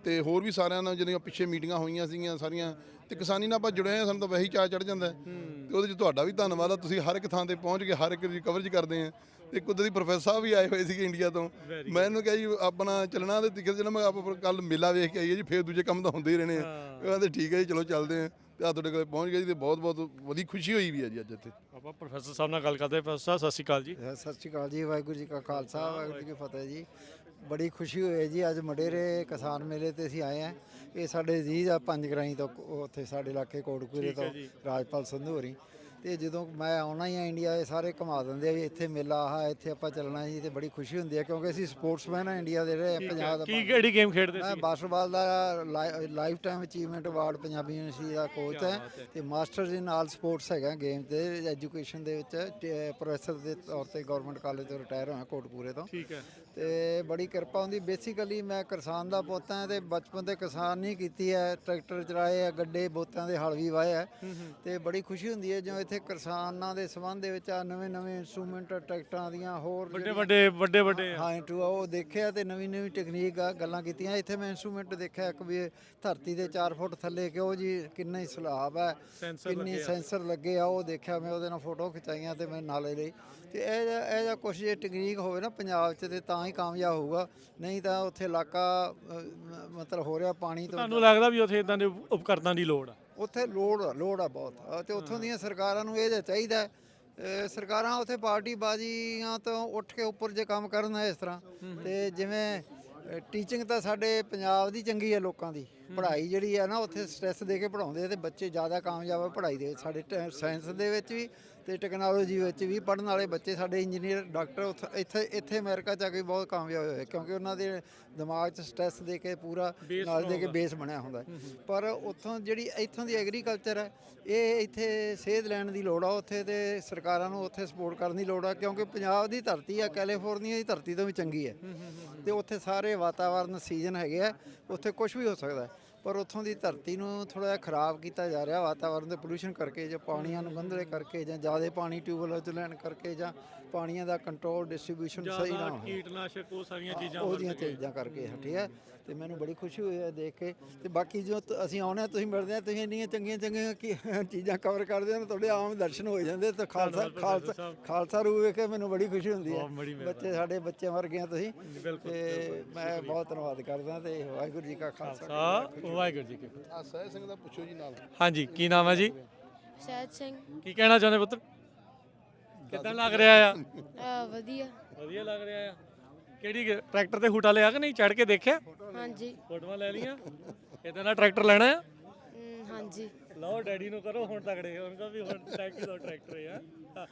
ਤੇ ਹੋਰ ਵੀ ਸਾਰਿਆਂ ਨਾਲ ਜਿਹੜੀਆਂ ਪਿੱਛੇ ਮੀਟਿੰਗਾਂ ਹੋਈਆਂ ਸੀਗੀਆਂ ਸਾਰੀਆਂ, ਤੇ ਕਿਸਾਨੀ ਨਾਲ ਆਪਾਂ ਜੁੜੇ ਆ, ਸਾਨੂੰ ਤਾਂ ਵੈਸੇ ਹੀ ਚਾਅ ਚੜ੍ਹ ਜਾਂਦਾ। ਤੇ ਉਹਦੇ 'ਚ ਤੁਹਾਡਾ ਵੀ ਧੰਨਵਾਦ ਆ, ਤੁਸੀਂ ਹਰ ਇੱਕ ਥਾਂ ਤੇ ਪਹੁੰਚ ਕੇ ਹਰ ਇੱਕ ਦੀ ਕਵਰੇਜ ਕਰਦੇ ਆ। ਤੇ ਕੁਦਰਤੀ ਪ੍ਰੋਫੈਸਰ ਸਾਹਿਬ ਵੀ ਆਏ ਹੋਏ ਸੀਗੇ ਇੰਡੀਆ ਤੋਂ। ਮੈਂ ਇਹਨੂੰ ਕਿਹਾ ਜੀ ਆਪਣਾ ਚੱਲਣਾ ਤੇ ਟਿਕਟ ਚੱਲਣਾ, ਮੈਂ ਆਪਾਂ ਕੱਲ ਮੇਲਾ ਵੇਖ ਕੇ ਆਈਏ ਜੀ, ਫਿਰ ਦੂਜੇ ਕੰਮ ਤਾਂ ਹੁੰਦੇ ਹੀ ਰਹਿਣੇ ਆ। ਕਹਿੰਦੇ ਠੀਕ ਹੈ ਜੀ, ਚਲੋ ਚੱਲਦੇ ਆ। ਤੇ ਆ ਤੁਹਾਡੇ ਕੋਲ ਪਹੁੰਚ ਗਏ ਜੀ, ਤੇ ਬਹੁਤ ਬਹੁਤ ਵਧੀਆ ਖੁਸ਼ੀ ਹੋਈ ਵੀ ਹੈ ਜੀ ਅੱਜ ਇੱਥੇ। ਆਪਾਂ ਪ੍ਰੋਫੈਸਰ ਸਾਹਿਬ ਨਾਲ ਗੱਲ ਕਰਦੇ। ਪ੍ਰੋਫੈਸਰ ਸਾਹਿਬ ਸਤਿ ਸ਼੍ਰੀ ਅਕਾਲ ਜੀ। ਸਤਿ ਸ਼੍ਰੀ ਅਕਾਲ ਜੀ। ਵਾਹਿਗੁਰੂ ਜੀ ਕਾ ਖਾਲਸਾ, ਵਾਹਿਗੁਰੂ ਜੀ ਕੀ ਫਤਿਹ ਜੀ। ਬੜੀ ਖੁਸ਼ੀ ਹੋਈ ਹੈ ਜੀ, ਅੱਜ ਮਡੇਰੇ ਕਿਸਾਨ ਮੇਲੇ ਤੇ ਅਸੀਂ ਆਏ ਹਾਂ। ਇਹ ਸਾਡੇ ਅਜ਼ੀਜ਼ ਆ ਪੰਜਗਰਾਈ ਤੋਂ, ਉੱਥੇ ਸਾਡੇ ਇਲਾਕੇ ਕੋਟਕਪੂਰੇ ਤੋਂ ਰਾਜਪਾਲ ਸੰਧੂ ਹੋਰੀ। ਤੇ ਜਦੋਂ ਮੈਂ ਆਉਣਾ ਹੀ ਆ ਇੰਡੀਆ, ਇਹ ਸਾਰੇ ਘੁਮਾ ਦਿੰਦੇ ਆ ਵੀ ਇੱਥੇ ਮੇਲਾ ਆ, ਇੱਥੇ ਆਪਾਂ ਚੱਲਣਾ ਜੀ। ਤੇ ਬੜੀ ਖੁਸ਼ੀ ਹੁੰਦੀ ਹੈ, ਕਿਉਂਕਿ ਅਸੀਂ ਸਪੋਰਟਸਮੈਨ ਆ ਇੰਡੀਆ ਦੇ ਰਹੇ। ਪੰਜਾਬ ਦਾ ਕਿਹੜੀ ਗੇਮ ਖੇਡਦੇ ਸੀ? ਮੈਂ ਬਾਸਕਟਬਾਲ ਦਾ life time achievement award Punjabi university ਦਾ ਕੋਚ ਹੈ, ਤੇ ਮਾਸਟਰਸ ਇਨ ਆਲ ਸਪੋਰਟਸ ਹੈਗਾ ਗੇਮ ਤੇ ਐਜੂਕੇਸ਼ਨ ਦੇ ਵਿੱਚ। ਪ੍ਰੋਫੈਸਰ ਦੇ ਤੌਰ ਤੇ ਗਵਰਨਮੈਂਟ ਕਾਲਜ ਤੋਂ ਰਿਟਾਇਰ ਹੋਇਆ ਕੋਟਕਪੂਰੇ ਤੋਂ। ਠੀਕ ਹੈ। ਤੇ ਬੜੀ ਕਿਰਪਾ ਹੁੰਦੀ। ਬੇਸਿਕਲੀ ਮੈਂ ਕਿਸਾਨ ਦਾ ਪੁੱਤ ਹਾਂ, ਤੇ ਬਚਪਨ ਤੇ ਕਿਸਾਨ ਨਹੀਂ ਕੀਤੀ ਹੈ, ਟਰੈਕਟਰ ਚਲਾਏ ਆ, ਗੱਡੇ ਬੋਤਾਂ ਦੇ ਹਲ ਵੀ ਵਾਏ ਆ। ਤੇ ਬੜੀ ਖੁਸ਼ੀ ਹੁੰਦੀ ਹੈ ਜਿਵੇਂ ਇੱਥੇ ਕਿਸਾਨਾਂ ਦੇ ਸੰਬੰਧ ਦੇ ਵਿੱਚ ਆ ਨਵੇਂ ਇੰਸਟਰੂਮੈਂਟ ਟਰੈਕਟਰਾਂ ਦੀਆਂ, ਹੋਰ ਵੱਡੇ ਹਾਂ ਉਹ ਦੇਖਿਆ, ਤੇ ਨਵੀਂ ਟੈਕਨੀਕ ਆ ਗੱਲਾਂ ਕੀਤੀਆਂ। ਇੱਥੇ ਮੈਂ ਇੰਸਟਰੂਮੈਂਟ ਦੇਖਿਆ ਇੱਕ ਵੀ ਧਰਤੀ ਦੇ 4 ਫੁੱਟ ਥੱਲੇ ਕਿਉਂ ਜੀ ਕਿੰਨਾ ਹੀ ਸਲਾਬ ਹੈ, ਕਿੰਨੀ ਸੈਂਸਰ ਲੱਗੇ ਆ, ਉਹ ਦੇਖਿਆ ਮੈਂ। ਉਹਦੇ ਨਾਲ ਫੋਟੋ ਖਿਚਾਈਆਂ ਤੇ ਮੈਂ ਨਾਲੇ ਲਈ। ਤੇ ਇਹ ਜਿਹਾ ਕੁਛ ਜੇ ਟੈਕਨੀਕ ਹੋਵੇ ਨਾ ਪੰਜਾਬ 'ਚ, ਤੇ ਤਾਂ ਹੀ ਕਾਮਯਾਬ ਹੋਊਗਾ। ਨਹੀਂ ਤਾਂ ਉੱਥੇ ਇਲਾਕਾ ਮਤਲਬ ਹੋ ਰਿਹਾ ਪਾਣੀ ਤੋਂ। ਤੁਹਾਨੂੰ ਲੱਗਦਾ ਵੀ ਉੱਥੇ ਇਦਾਂ ਦੇ ਉਪਕਰਨਾਂ ਦੀ ਲੋੜ ਆ? ਉੱਥੇ ਲੋੜ ਆ ਬਹੁਤ, ਤੇ ਉੱਥੋਂ ਦੀਆਂ ਸਰਕਾਰਾਂ ਨੂੰ ਇਹ ਜਿਹਾ ਚਾਹੀਦਾ। ਸਰਕਾਰਾਂ ਉੱਥੇ ਪਾਰਟੀ ਬਾਜ਼ੀਆਂ ਤੋਂ ਉੱਠ ਕੇ ਉੱਪਰ ਜੇ ਕੰਮ ਕਰਨ ਇਸ ਤਰ੍ਹਾਂ। ਤੇ ਜਿਵੇਂ ਟੀਚਿੰਗ ਤਾਂ ਸਾਡੇ ਪੰਜਾਬ ਦੀ ਚੰਗੀ ਹੈ ਲੋਕਾਂ ਦੀ, ਪੜ੍ਹਾਈ ਜਿਹੜੀ ਆ ਨਾ ਉੱਥੇ ਸਟ੍ਰੈਸ ਦੇ ਕੇ ਪੜ੍ਹਾਉਂਦੇ ਤੇ ਬੱਚੇ ਜ਼ਿਆਦਾ ਕਾਮਯਾਬ ਆ ਪੜ੍ਹਾਈ ਦੇ ਸਾਡੇ ਸਾਇੰਸ ਦੇ ਵਿੱਚ ਵੀ ਤੇ ਟੈਕਨੋਲੋਜੀ ਵਿੱਚ ਵੀ ਪੜ੍ਹਨ ਵਾਲੇ ਬੱਚੇ ਸਾਡੇ ਇੰਜੀਨੀਅਰ ਡਾਕਟਰ ਇੱਥੇ ਅਮਰੀਕਾ 'ਚ ਆ ਕੇ ਬਹੁਤ ਕਾਮਯਾਬ ਹੋਏ ਕਿਉਂਕਿ ਉਹਨਾਂ ਦੇ ਦਿਮਾਗ 'ਚ ਸਟ੍ਰੈਸ ਦੇ ਕੇ ਪੂਰਾ ਨਾਲ ਦੇ ਕੇ ਬੇਸ ਬਣਿਆ ਹੁੰਦਾ ਪਰ ਉੱਥੋਂ ਜਿਹੜੀ ਇੱਥੋਂ ਦੀ ਐਗਰੀਕਲਚਰ ਹੈ ਇਹ ਇੱਥੇ ਸੇਧ ਲੈਣ ਦੀ ਲੋੜ ਆ ਉੱਥੇ ਤੇ ਸਰਕਾਰਾਂ ਨੂੰ ਉੱਥੇ ਸਪੋਰਟ ਕਰਨ ਦੀ ਲੋੜ ਆ ਕਿਉਂਕਿ ਪੰਜਾਬ ਦੀ ਧਰਤੀ ਆ ਕੈਲੀਫੋਰਨੀਆ ਦੀ ਧਰਤੀ ਤੋਂ ਵੀ ਚੰਗੀ ਹੈ ਤੇ ਉੱਥੇ ਸਾਰੇ ਵਾਤਾਵਰਨ ਸੀਜ਼ਨ ਹੈਗੇ ਆ ਉੱਥੇ ਕੁਝ ਵੀ ਹੋ ਸਕਦਾ ਪਰ ਉੱਥੋਂ ਦੀ ਧਰਤੀ ਨੂੰ ਥੋੜ੍ਹਾ ਜਿਹਾ ਖਰਾਬ ਕੀਤਾ ਜਾ ਰਿਹਾ ਵਾਤਾਵਰਨ ਦੇ ਪੋਲੂਸ਼ਨ ਕਰਕੇ ਜਾਂ ਪਾਣੀਆਂ ਨੂੰ ਗੰਧਲੇ ਕਰਕੇ ਜਾਂ ਜ਼ਿਆਦਾ ਪਾਣੀ ਟਿਊਬਵੈੱਲਾਂ 'ਚ ਲੈਣ ਕਰਕੇ ਜਾਂ ਪਾਣੀਆਂ ਦਾ ਕੰਟਰੋਲ ਡਿਸਟ੍ਰੀਬਿਊਸ਼ਨ ਸਹੀ ਨਾ ਹੋਵੇ ਕੀਟਨਾਸ਼ਕ ਉਹ ਸਾਰੀਆਂ ਉਹਦੀਆਂ ਚੀਜ਼ਾਂ ਕਰਕੇ ਠੀਕ ਹੈ ਤੇ ਮੈਨੂੰ ਬੜੀ ਖੁਸ਼ੀ ਹੋਈ ਹੈ ਦੇਖ ਕੇ ਤੇ ਬਾਕੀ ਜੋ ਅਸੀਂ ਆਉਣੇ ਤੁਸੀਂ ਮਿਲਦੇ ਆ ਤੁਸੀਂ ਇੰਨੀਆਂ ਚੰਗੀਆਂ ਚੀਜ਼ਾਂ ਕਵਰ ਕਰਦੇ ਹੋ ਤੁਹਾਡੇ ਆਮ ਦਰਸ਼ਨ ਹੋ ਜਾਂਦੇ ਤੇ ਖਾਲਸਾ ਰੂਪ ਵੇਖ ਕੇ ਮੈਨੂੰ ਬੜੀ ਖੁਸ਼ੀ ਹੁੰਦੀ ਹੈ ਬੱਚੇ ਸਾਡੇ ਬੱਚੇ ਵਰਗੇ ਆ ਤੁਸੀਂ ਤੇ ਮੈਂ ਬਹੁਤ ਧੰਨਵਾਦ ਕਰਦਾ ਤੇ ਵਾਹਿਗੁਰੂ ਜੀ ਕਾ ਖਾਲਸਾ ਵਾਹਿਗੁਰੂ ਜੀ ਕੀ ਫਤਿਹ। ਆ ਸਹਿਜ ਸਿੰਘ ਦਾ ਪੁੱਛੋ ਜੀ ਨਾਲ ਹਾਂਜੀ ਕੀ ਨਾਮ ਹੈ ਜੀ? ਸਹਿਜ ਸਿੰਘ। ਕੀ ਕਹਿਣਾ ਚਾਹੁੰਦੇ ਪੁੱਤਰ? ਕਿੱਦਾਂ ਲੱਗ ਰਿਹਾ ਆ? ਵਧੀਆ ਲੱਗ ਰਿਹਾ ਆ। ਕਿਹੜੀ ਟਰੈਕਟਰ ਤੇ ਹੂਟਾ ਲਿਆ ਕਿ ਨਹੀਂ? ਚੜ ਕੇ ਦੇਖਿਆ? ਹਾਂਜੀ। ਫੋਟੋਆਂ ਲੈ ਲੀਆਂ? ਇਦਾਂ ਦਾ ਟਰੈਕਟਰ ਲੈਣਾ ਆ? ਹਾਂਜੀ। ਲਓ ਡੈਡੀ ਨੂੰ ਕਰੋ ਹੁਣ ਤਗੜੇ ਉਹਨਾਂ ਕੋ ਵੀ ਹੁਣ ਟਰੈਕਟਰ ਆ।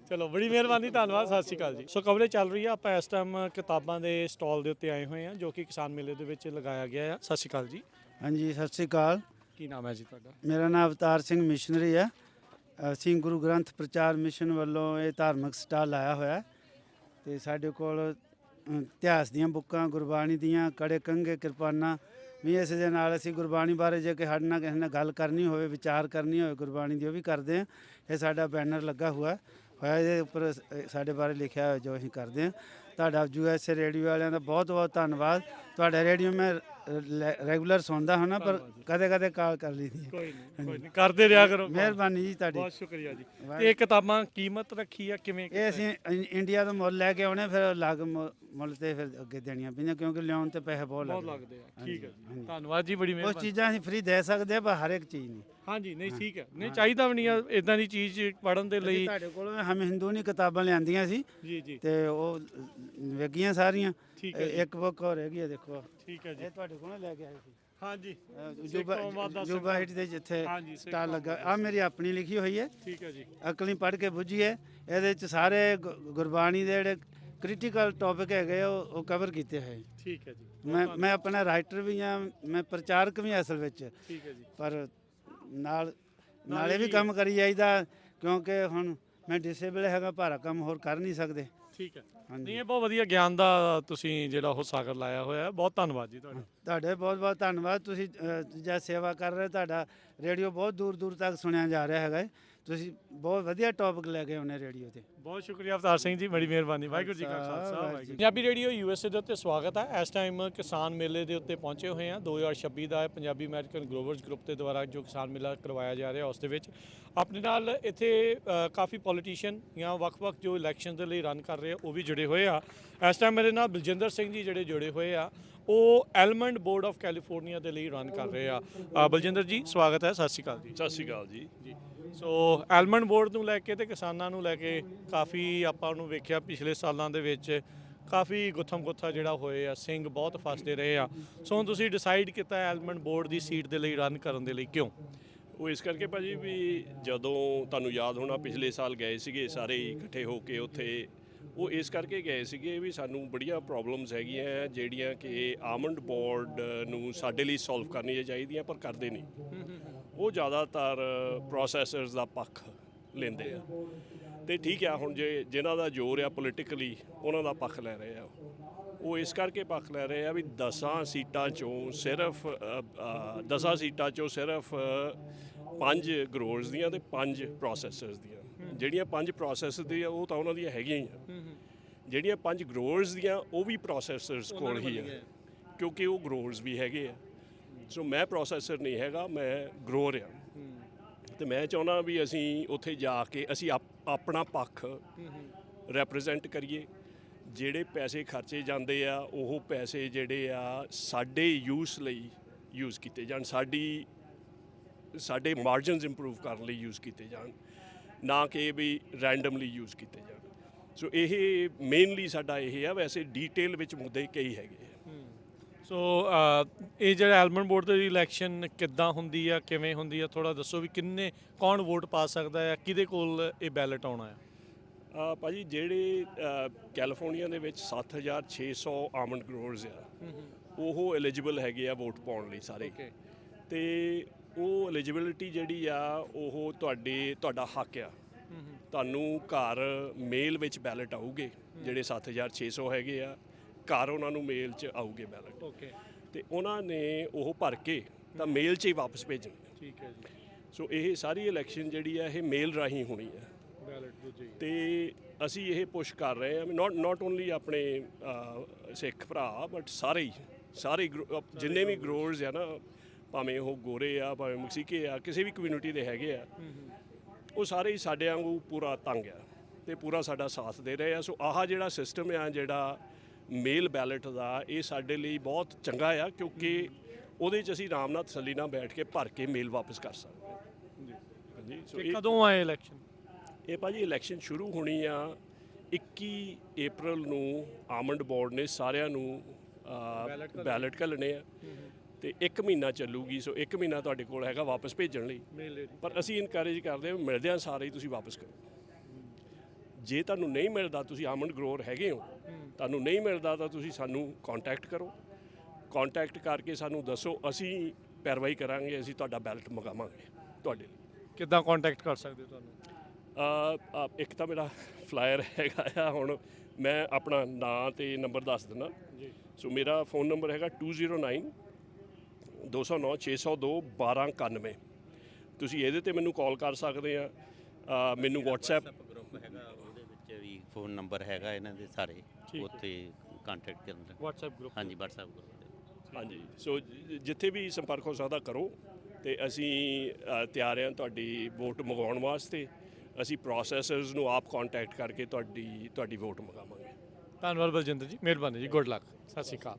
ਚਲੋ ਬੜੀ ਮਿਹਰਬਾਨੀ ਧੰਨਵਾਦ ਸਤਿ ਸ਼੍ਰੀ ਅਕਾਲ ਜੀ। ਸੋ ਕਵਰੇਜ ਚੱਲ ਰਹੀ ਆ ਆਪਾਂ ਇਸ ਟਾਈਮ ਕਿਤਾਬਾਂ ਦੇ ਸਟਾਲ ਦੇ ਉੱਤੇ ਆਏ ਹੋਏ ਆ ਜੋ ਕਿ ਕਿਸਾਨ ਮੇਲੇ ਦੇ ਵਿੱਚ ਲਗਾਇਆ ਗਿਆ ਆ। ਸਤਿ ਸ਼੍ਰੀ ਅਕਾਲ ਜੀ। ਹਾਂਜੀ ਸਤਿ ਸ਼੍ਰੀ ਅਕਾਲ। ਕੀ ਨਾਮ ਹੈ ਜੀ ਤੁਹਾਡਾ? ਮੇਰਾ ਨਾਮ ਅਵਤਾਰ ਸਿੰਘ ਮਿਸ਼ਨਰੀ ਹੈ। ਅਸੀਂ ਗੁਰੂ ਗ੍ਰੰਥ ਪ੍ਰਚਾਰ ਮਿਸ਼ਨ ਵੱਲੋਂ ਇਹ ਧਾਰਮਿਕ ਸਟਾਲ ਲਾਇਆ ਹੋਇਆ ਤੇ ਸਾਡੇ ਕੋਲ ਇਤਿਹਾਸ ਦੀਆਂ ਬੁੱਕਾਂ ਗੁਰਬਾਣੀ ਦੀਆਂ ਕੜੇ ਕੰਘੇ ਕਿਰਪਾਨਾਂ ਵੀ ਇਸ ਦੇ ਨਾਲ ਅਸੀਂ ਗੁਰਬਾਣੀ ਬਾਰੇ ਜੇ ਕਿ ਸਾਡੇ ਨਾਲ ਕਿਸੇ ਨਾਲ ਗੱਲ ਕਰਨੀ ਹੋਵੇ ਵਿਚਾਰ ਕਰਨੀ ਹੋਵੇ ਗੁਰਬਾਣੀ ਦੀ ਉਹ ਵੀ ਕਰਦੇ ਹਾਂ। ਇਹ ਸਾਡਾ ਬੈਨਰ ਲੱਗਾ ਹੋਇਆ ਇਹਦੇ ਉੱਪਰ ਸਾਡੇ ਬਾਰੇ ਲਿਖਿਆ ਹੋਇਆ ਜੋ ਅਸੀਂ ਕਰਦੇ ਹਾਂ। ਤੁਹਾਡਾ USA ਰੇਡੀਓ ਵਾਲਿਆਂ ਦਾ ਬਹੁਤ ਬਹੁਤ ਧੰਨਵਾਦ। ਤੁਹਾਡਾ ਰੇਡੀਓ ਮੈਂ ਰੈਗੂਲਰ ਸੁਣਦਾ ਹਾਂ ਪਰ ਕਦੇ ਕਦੇ ਕਾਲ ਕਰ ਲਈਦੀ ਕੋਈ ਨਹੀਂ ਕਰਦੇ ਰਿਹਾ ਕਰੋ। ਮਿਹਰਬਾਨੀ ਜੀ ਤੁਹਾਡੀ ਬਹੁਤ ਸ਼ੁਕਰੀਆ ਜੀ। ਤੇ ਇਹ ਕਿਤਾਬਾਂ ਕੀਮਤ ਰੱਖੀ ਆ ਕਿਵੇਂ? ਇਹ ਅਸੀਂ ਇੰਡੀਆ ਤੋਂ ਮੁੱਲ ਲੈ ਕੇ ਆਉਣੇ ਫਿਰ ਅਲੱਗ ਮੁੱਲ ਤੇ ਫਿਰ ਅੱਗੇ ਦੇਣੀਆਂ ਪੈਂਦੀਆਂ ਕਿਉਂਕਿ ਲਿਆਉਣ ਤੇ ਪੈਸੇ ਬਹੁਤ ਲੱਗਦੇ ਆ। ਠੀਕ ਹੈ ਜੀ ਧੰਨਵਾਦ ਜੀ ਬੜੀ ਮਿਹਰਬਾਨੀ। ਉਹ ਚੀਜ਼ਾਂ ਅਸੀਂ ਫ੍ਰੀ ਦੇ ਸਕਦੇ ਆ ਪਰ ਹਰ ਇੱਕ ਚੀਜ਼ ਨਹੀਂ। ਹਾਂਜੀ ਨਹੀਂ ਠੀਕ ਹੈ ਨਹੀਂ ਚਾਹੀਦਾ ਵੀ ਨਹੀਂ ਆ ਇਦਾਂ ਦੀ ਚੀਜ਼ ਪੜ੍ਹਨ ਦੇ ਲਈ। ਤੁਹਾਡੇ ਕੋਲ ਹਮ ਹਿੰਦੂ ਨਹੀਂ ਕਿਤਾਬਾਂ ਲਿਆਂਦੀਆਂ ਸੀ ਜੀ ਤੇ ਉਹ ਵੇਗੀਆਂ ਸਾਰੀਆਂ। ਠੀਕ ਹੈ ਇੱਕ ਬੁੱਕ ਹੋਰ ਹੈਗੀ ਆ ਦੇਖੋ। ਠੀਕ ਹੈ ਜੀ। ਇਹ ਤੁਹਾਡੇ ਕੋਲ ਲੈ ਕੇ ਆਏ ਸੀ। ਹਾਂਜੀ ਜੁਬਾ ਹਿੱਟ ਦੇ ਜਿੱਥੇ ਸਟਾਲ ਲੱਗਾ ਆ ਮੇਰੀ ਆਪਣੀ ਲਿਖੀ ਹੋਈ ਹੈ। ਠੀਕ ਹੈ ਜੀ। ਅਕਲੀ ਪੜ੍ਹ ਕੇ ਬੁੱਝੀਏ ਇਹਦੇ ਚ ਸਾਰੇ ਗੁਰਬਾਣੀ ਦੇ ਜਿਹੜੇ ਕ੍ਰਿਟੀਕਲ ਟੌਪਿਕ ਹੈਗੇ ਉਹ ਕਵਰ ਕੀਤੇ ਹੋਏ। ਠੀਕ ਹੈ ਜੀ। ਮੈਂ ਆਪਣਾ ਰਾਈਟਰ ਵੀ ਹਾਂ ਮੈਂ ਪ੍ਰਚਾਰਕ ਵੀ ਅਸਲ ਵਿੱਚ। ਠੀਕ ਹੈ ਜੀ। ਪਰ ਨਾਲੇ ਵੀ ਕੰਮ ਕਰੀ ਜਾਈਦਾ ਕਿਉਂਕਿ ਹੁਣ ਮੈਂ ਡਿਸੇਬਲ ਹੈਗਾ ਭਾਰਾ ਕੰਮ ਹੋਰ ਕਰ ਨਹੀਂ ਸਕਦੇ। ਠੀਕ ਹੈ ਨਹੀਂ ਇਹ ਬਹੁਤ ਵਧੀਆ ਗਿਆਨ ਦਾ ਤੁਸੀਂ ਜਿਹੜਾ ਉਹ ਸਾਗਰ ਲਾਇਆ ਹੋਇਆ ਹੈ। ਬਹੁਤ ਧੰਨਵਾਦ ਜੀ ਤੁਹਾਡਾ। ਤੁਹਾਡੇ ਬਹੁਤ ਬਹੁਤ ਧੰਨਵਾਦ। ਤੁਸੀਂ ਜਿਹੜਾ ਸੇਵਾ ਕਰ ਰਹੇ ਤੁਹਾਡਾ ਰੇਡੀਓ ਬਹੁਤ ਦੂਰ ਦੂਰ ਤੱਕ ਸੁਣਿਆ ਜਾ ਰਿਹਾ ਹੈਗਾ। ਤੁਸੀਂ ਬਹੁਤ ਵਧੀਆ ਟੌਪਿਕ ਲੈ ਕੇ ਆਉਣੇ ਰੇਡੀਓ ਤੇ। ਬਹੁਤ ਸ਼ੁਕਰੀਆ ਅਵਤਾਰ ਸਿੰਘ ਜੀ ਬੜੀ ਮਿਹਰਬਾਨੀ। ਵਾਹਿਗੁਰੂ ਜੀ ਕਾ ਖਾਲਸਾ ਵਾਹਿਗੁਰੂ। ਪੰਜਾਬੀ ਰੇਡੀਓ USA ਦੇ ਉੱਤੇ ਸਵਾਗਤ ਹੈ। ਇਸ ਟਾਈਮ ਕਿਸਾਨ ਮੇਲੇ ਦੇ ਉੱਤੇ ਪਹੁੰਚੇ ਹੋਏ ਹਾਂ। 2026 ਦਾ ਪੰਜਾਬੀ ਅਮਰੀਕਨ ਗਰੋਵਰਸ ਗਰੁੱਪ ਦੇ ਦੁਆਰਾ ਜੋ ਕਿਸਾਨ ਮੇਲਾ ਕਰਵਾਇਆ ਜਾ ਰਿਹਾ ਉਸ ਦੇ ਵਿੱਚ ਆਪਣੇ ਨਾਲ ਇੱਥੇ ਕਾਫੀ ਪੋਲੀਟੀਸ਼ੀਅਨ ਜਾਂ ਵੱਖ-ਵੱਖ ਜੋ ਇਲੈਕਸ਼ਨ ਦੇ ਲਈ ਰਨ ਕਰ ਰਹੇ ਆ ਉਹ ਵੀ ਜੁੜੇ ਹੋਏ ਆ। ਇਸ ਟਾਈਮ ਮੇਰੇ ਨਾਲ ਬਲਜਿੰਦਰ ਸਿੰਘ ਜੀ ਜਿਹੜੇ ਜੁੜੇ ਹੋਏ ਆ ਉਹ ਐਲਮੰਡ ਬੋਰਡ ਆਫ ਕੈਲੀਫੋਰਨੀਆ ਦੇ ਲਈ ਰਨ ਕਰ ਰਹੇ ਆ। ਬਲਜਿੰਦਰ ਜੀ ਸਵਾਗਤ ਹੈ। ਸਤਿ ਸ਼੍ਰੀ ਅਕਾਲ ਜੀ। ਸਤਿ ਸ਼੍ਰੀ ਅਕਾਲ ਜੀ। ਸੋ ਐਲਮੰਡ ਬੋਰਡ ਨੂੰ ਲੈ ਕੇ ਤੇ ਕਿਸਾਨਾਂ ਨੂੰ ਲੈ ਕੇ ਕਾਫੀ ਆਪਾਂ ਨੂੰ ਵੇਖਿਆ ਪਿਛਲੇ ਸਾਲਾਂ ਦੇ ਵਿੱਚ ਕਾਫੀ ਗੁੱਥਮ ਗੁੱਥਾ ਜਿਹੜਾ ਹੋਏ ਆ ਸਿੰਘ ਬਹੁਤ ਫਸਦੇ ਰਹੇ ਆ। ਸੋ ਹੁਣ ਤੁਸੀਂ ਡਿਸਾਈਡ ਕੀਤਾ ਐਲਮੰਡ ਬੋਰਡ ਦੀ ਸੀਟ ਦੇ ਲਈ ਰਨ ਕਰਨ ਦੇ ਲਈ ਕਿਉਂ? ਉਹ ਇਸ ਕਰਕੇ ਭਾਜੀ ਵੀ ਜਦੋਂ ਤੁਹਾਨੂੰ ਯਾਦ ਹੋਣਾ ਪਿਛਲੇ ਸਾਲ ਗਏ ਸੀਗੇ ਸਾਰੇ ਇਕੱਠੇ ਹੋ ਕੇ ਉੱਥੇ ਉਹ ਇਸ ਕਰਕੇ ਗਏ ਸੀਗੇ ਵੀ ਸਾਨੂੰ ਬੜੀਆਂ ਪ੍ਰੋਬਲਮਸ ਹੈਗੀਆਂ ਜਿਹੜੀਆਂ ਕਿ ਆਲਮੰਡ ਬੋਰਡ ਨੂੰ ਸਾਡੇ ਲਈ ਸੋਲਵ ਕਰਨੀਆਂ ਚਾਹੀਦੀਆਂ ਪਰ ਕਰਦੇ ਨਹੀਂ। ਉਹ ਜ਼ਿਆਦਾਤਰ ਪ੍ਰੋਸੈਸਰਸ ਦਾ ਪੱਖ ਲੈਂਦੇ ਆ ਤੇ ਠੀਕ ਆ ਹੁਣ ਜੇ ਜਿਨ੍ਹਾਂ ਦਾ ਜ਼ੋਰ ਆ ਪੋਲੀਟੀਕਲੀ ਉਹਨਾਂ ਦਾ ਪੱਖ ਲੈ ਰਹੇ ਆ। ਉਹ ਇਸ ਕਰਕੇ ਪੱਖ ਲੈ ਰਹੇ ਆ ਵੀ 10 ਸੀਟਾਂ ਚੋਂ ਸਿਰਫ 5 ਗਰੋਰਸ ਦੀਆਂ ਤੇ 5 ਪ੍ਰੋਸੈਸਰਸ ਦੀਆਂ। ਜਿਹੜੀਆਂ 5 ਪ੍ਰੋਸੈਸ ਦੀਆਂ ਉਹ ਤਾਂ ਉਹਨਾਂ ਦੀਆਂ ਹੈਗੀਆਂ ਹੀ ਆ। ਜਿਹੜੀਆਂ 5 ਗਰੋਰਸ ਦੀਆਂ ਉਹ ਵੀ ਪ੍ਰੋਸੈਸਰਸ ਕੋਲ ਹੀ ਆ ਕਿਉਂਕਿ ਉਹ ਗਰੋਰਸ ਵੀ ਹੈਗੇ ਆ। ਸੋ ਮੈਂ ਪ੍ਰੋਸੈਸਰ ਨਹੀਂ ਹੈਗਾ ਮੈਂ ਗਰੋਰ ਆ ਤੇ ਮੈਂ ਚਾਹੁੰਦਾ ਵੀ ਅਸੀਂ ਉੱਥੇ ਜਾ ਕੇ ਅਸੀਂ ਆਪਣਾ ਪੱਖ ਰੈਪਰੈਜ਼ੈਂਟ ਕਰੀਏ। ਜਿਹੜੇ ਪੈਸੇ ਖਰਚੇ ਜਾਂਦੇ ਆ ਉਹ ਪੈਸੇ ਜਿਹੜੇ ਆ ਸਾਡੇ ਯੂਜ਼ ਲਈ ਯੂਜ਼ ਕੀਤੇ ਜਾਣ ਸਾਡੇ ਮਾਰਜਨਸ ਇੰਪਰੂਵ ਕਰਨ ਲਈ ਯੂਜ਼ ਕੀਤੇ ਜਾਣ ਨਾ ਕਿ ਵੀ ਰੈਂਡਮਲੀ ਯੂਜ਼ ਕੀਤੇ ਜਾਣ। ਸੋ ਇਹ ਮੇਨਲੀ ਸਾਡਾ ਇਹ ਆ। ਵੈਸੇ ਡੀਟੇਲ ਵਿੱਚ ਮੁੱਦੇ ਕਈ ਹੈਗੇ ਆ। ਸੋ ਇਹ ਜਿਹੜਾ ਐਲਮੰਡ ਬੋਰਡ ਦੀ ਇਲੈਕਸ਼ਨ ਕਿੱਦਾਂ ਹੁੰਦੀ ਆ, ਕਿਵੇਂ ਹੁੰਦੀ ਆ, ਥੋੜਾ ਦੱਸੋ ਵੀ ਕੌਣ ਵੋਟ ਪਾ ਸਕਦਾ ਆ, ਕਿਹਦੇ ਕੋਲ ਇਹ ਬੈਲਟ ਆਉਣਾ ਆ? ਭਾਜੀ ਜਿਹੜੇ ਕੈਲੀਫੋਰਨੀਆ ਦੇ ਵਿੱਚ 7600 ਆਮੰਡ ਗਰੋਵਰਸ ਆ ਉਹ ਐਲੀਜੀਬਲ ਹੈਗੇ ਆ ਵੋਟ ਪਾਉਣ ਲਈ ਸਾਰੇ। ਤੇ ਉਹ ਐਲੀਜੀਬਿਲਿਟੀ ਜਿਹੜੀ ਆ ਉਹ ਤੁਹਾਡਾ ਹੱਕ ਆ। ਤੁਹਾਨੂੰ ਘਰ ਮੇਲ ਵਿੱਚ ਬੈਲਟ ਆਊਗੇ, ਜਿਹੜੇ 7600 ਹੈਗੇ ਆ ਘਰ ਉਹਨਾਂ ਨੂੰ ਮੇਲ 'ਚ ਆਊਗੇ ਬੈਲਟ। ਤੇ ਉਹਨਾਂ ਨੇ ਉਹ ਭਰ ਕੇ ਤਾਂ ਮੇਲ 'ਚ ਹੀ ਵਾਪਸ ਭੇਜਣੇ। ਠੀਕ ਹੈ ਜੀ। ਸੋ ਇਹ ਸਾਰੀ ਇਲੈਕਸ਼ਨ ਜਿਹੜੀ ਆ ਇਹ ਮੇਲ ਰਾਹੀਂ ਹੋਣੀ ਆ। ਤੇ ਅਸੀਂ ਇਹ ਪੁਸ਼ ਕਰ ਰਹੇ ਹਾਂ ਨਾਟ ਓਨਲੀ ਆਪਣੇ ਸਿੱਖ ਭਰਾ ਬਟ ਸਾਰੇ ਜਿੰਨੇ ਵੀ ਗਰੋਵਰਸ ਆ ਨਾ, ਭਾਵੇਂ ਉਹ ਗੋਰੇ ਆ ਭਾਵੇਂ ਮਕਸੀਕੇ ਆ, ਕਿਸੇ ਵੀ ਕਮਿਊਨਿਟੀ ਦੇ ਹੈਗੇ ਆ, ਉਹ ਸਾਰੇ ਹੀ ਸਾਡੇ ਵਾਂਗੂ ਪੂਰਾ ਤੰਗ ਆ ਤੇ ਪੂਰਾ ਸਾਡਾ ਸਾਥ ਦੇ ਰਹੇ ਆ। ਸੋ ਆਹ ਜਿਹੜਾ ਸਿਸਟਮ ਆ ਜਿਹੜਾ ਮੇਲ ਬੈਲਟ ਦਾ, ਇਹ ਸਾਡੇ ਲਈ ਬਹੁਤ ਚੰਗਾ ਆ ਕਿਉਂਕਿ ਉਹਦੇ 'ਚ ਅਸੀਂ ਆਰਾਮ ਨਾਲ ਤਸੱਲੀ ਨਾਲ ਬੈਠ ਕੇ ਭਰ ਕੇ ਮੇਲ ਵਾਪਸ ਕਰ ਸਕਦੇ ਹਾਂ ਜੀ। ਸੋ ਕਦੋਂ ਆਏ ਇਲੈਕਸ਼ਨ? ਇਹ ਭਾਜੀ ਇਲੈਕਸ਼ਨ ਸ਼ੁਰੂ ਹੋਣੀ ਆ 21 ਅਪ੍ਰੈਲ ਨੂੰ। ਆਮੰਡ ਬੋਰਡ ਨੇ ਸਾਰਿਆਂ ਨੂੰ ਬੈਲਟ ਘੱਲਣੇ ਆ ਤੇ 1 ਮਹੀਨਾ ਚੱਲੂਗੀ। ਸੋ 1 ਮਹੀਨਾ ਤੁਹਾਡੇ ਕੋਲ ਹੈਗਾ ਵਾਪਸ ਭੇਜਣ ਲਈ, ਪਰ ਅਸੀਂ ਇਨਕਰੇਜ ਕਰਦੇ ਹਾਂ ਮਿਲਦਿਆਂ ਸਾਰੇ ਹੀ ਤੁਸੀਂ ਵਾਪਸ ਕਰੋ। ਜੇ ਤੁਹਾਨੂੰ ਨਹੀਂ ਮਿਲਦਾ, ਤੁਸੀਂ ਆਮੰਡ ਗਰੋਵਰ ਹੈਗੇ ਹੋ, ਤੁਹਾਨੂੰ ਨਹੀਂ ਮਿਲਦਾ ਤਾਂ ਤੁਸੀਂ ਸਾਨੂੰ ਕੰਟੈਕਟ ਕਰੋ। ਕੰਟੈਕਟ ਕਰਕੇ ਸਾਨੂੰ ਦੱਸੋ, ਅਸੀਂ ਪੈਰਵਾਈ ਕਰਾਂਗੇ, ਅਸੀਂ ਤੁਹਾਡਾ ਬੈਲਟ ਮੰਗਾਵਾਂਗੇ ਤੁਹਾਡੇ ਲਈ। ਕਿੱਦਾਂ ਕੰਟੈਕਟ ਕਰ ਸਕਦੇ ਤੁਹਾਨੂੰ? ਇੱਕ ਤਾਂ ਮੇਰਾ ਫਲਾਇਰ ਹੈਗਾ ਆ, ਹੁਣ ਮੈਂ ਆਪਣਾ ਨਾਂ ਤੇ ਨੰਬਰ ਦੱਸ ਦਿੰਦਾ। ਸੋ ਮੇਰਾ ਫੋਨ ਨੰਬਰ ਹੈਗਾ 209209 ਤੁਸੀਂ ਇਹਦੇ ਤੇ ਮੈਨੂੰ ਕਾਲ ਕਰ ਸਕਦੇ ਆ। ਮੈਨੂੰ WhatsApp ਹੈਗਾ, ਉਹਦੇ ਵਿੱਚ ਵੀ ਫੋਨ ਨੰਬਰ ਹੈਗਾ ਇਹਨਾਂ ਦੇ ਸਾਰੇ, ਉੱਥੇ ਕੰਟੈਕਟ ਕਰਨ ਦਾ। WhatsApp group? ਹਾਂਜੀ, WhatsApp ਗਰੁੱਪ। ਹਾਂਜੀ, ਸੋ ਜਿੱਥੇ ਵੀ ਸੰਪਰਕ ਹੋ ਸਕਦਾ ਕਰੋ ਤੇ ਅਸੀਂ ਤਿਆਰ ਹਾਂ ਤੁਹਾਡੀ ਵੋਟ ਮੰਗਵਾਉਣ ਵਾਸਤੇ। ਅਸੀਂ ਪ੍ਰੋਸੈਸਰਸ ਨੂੰ ਆਪ ਕੰਟੈਕਟ ਕਰਕੇ ਤੁਹਾਡੀ ਵੋਟ ਮੰਗਾਵਾਂਗੇ। ਧੰਨਵਾਦ ਬਲਜਿੰਦਰ ਜੀ, ਮਿਹਰਬਾਨੀ ਜੀ, ਗੁੱਡ ਲੱਕ, ਸਤਿ ਸ਼੍ਰੀ ਅਕਾਲ।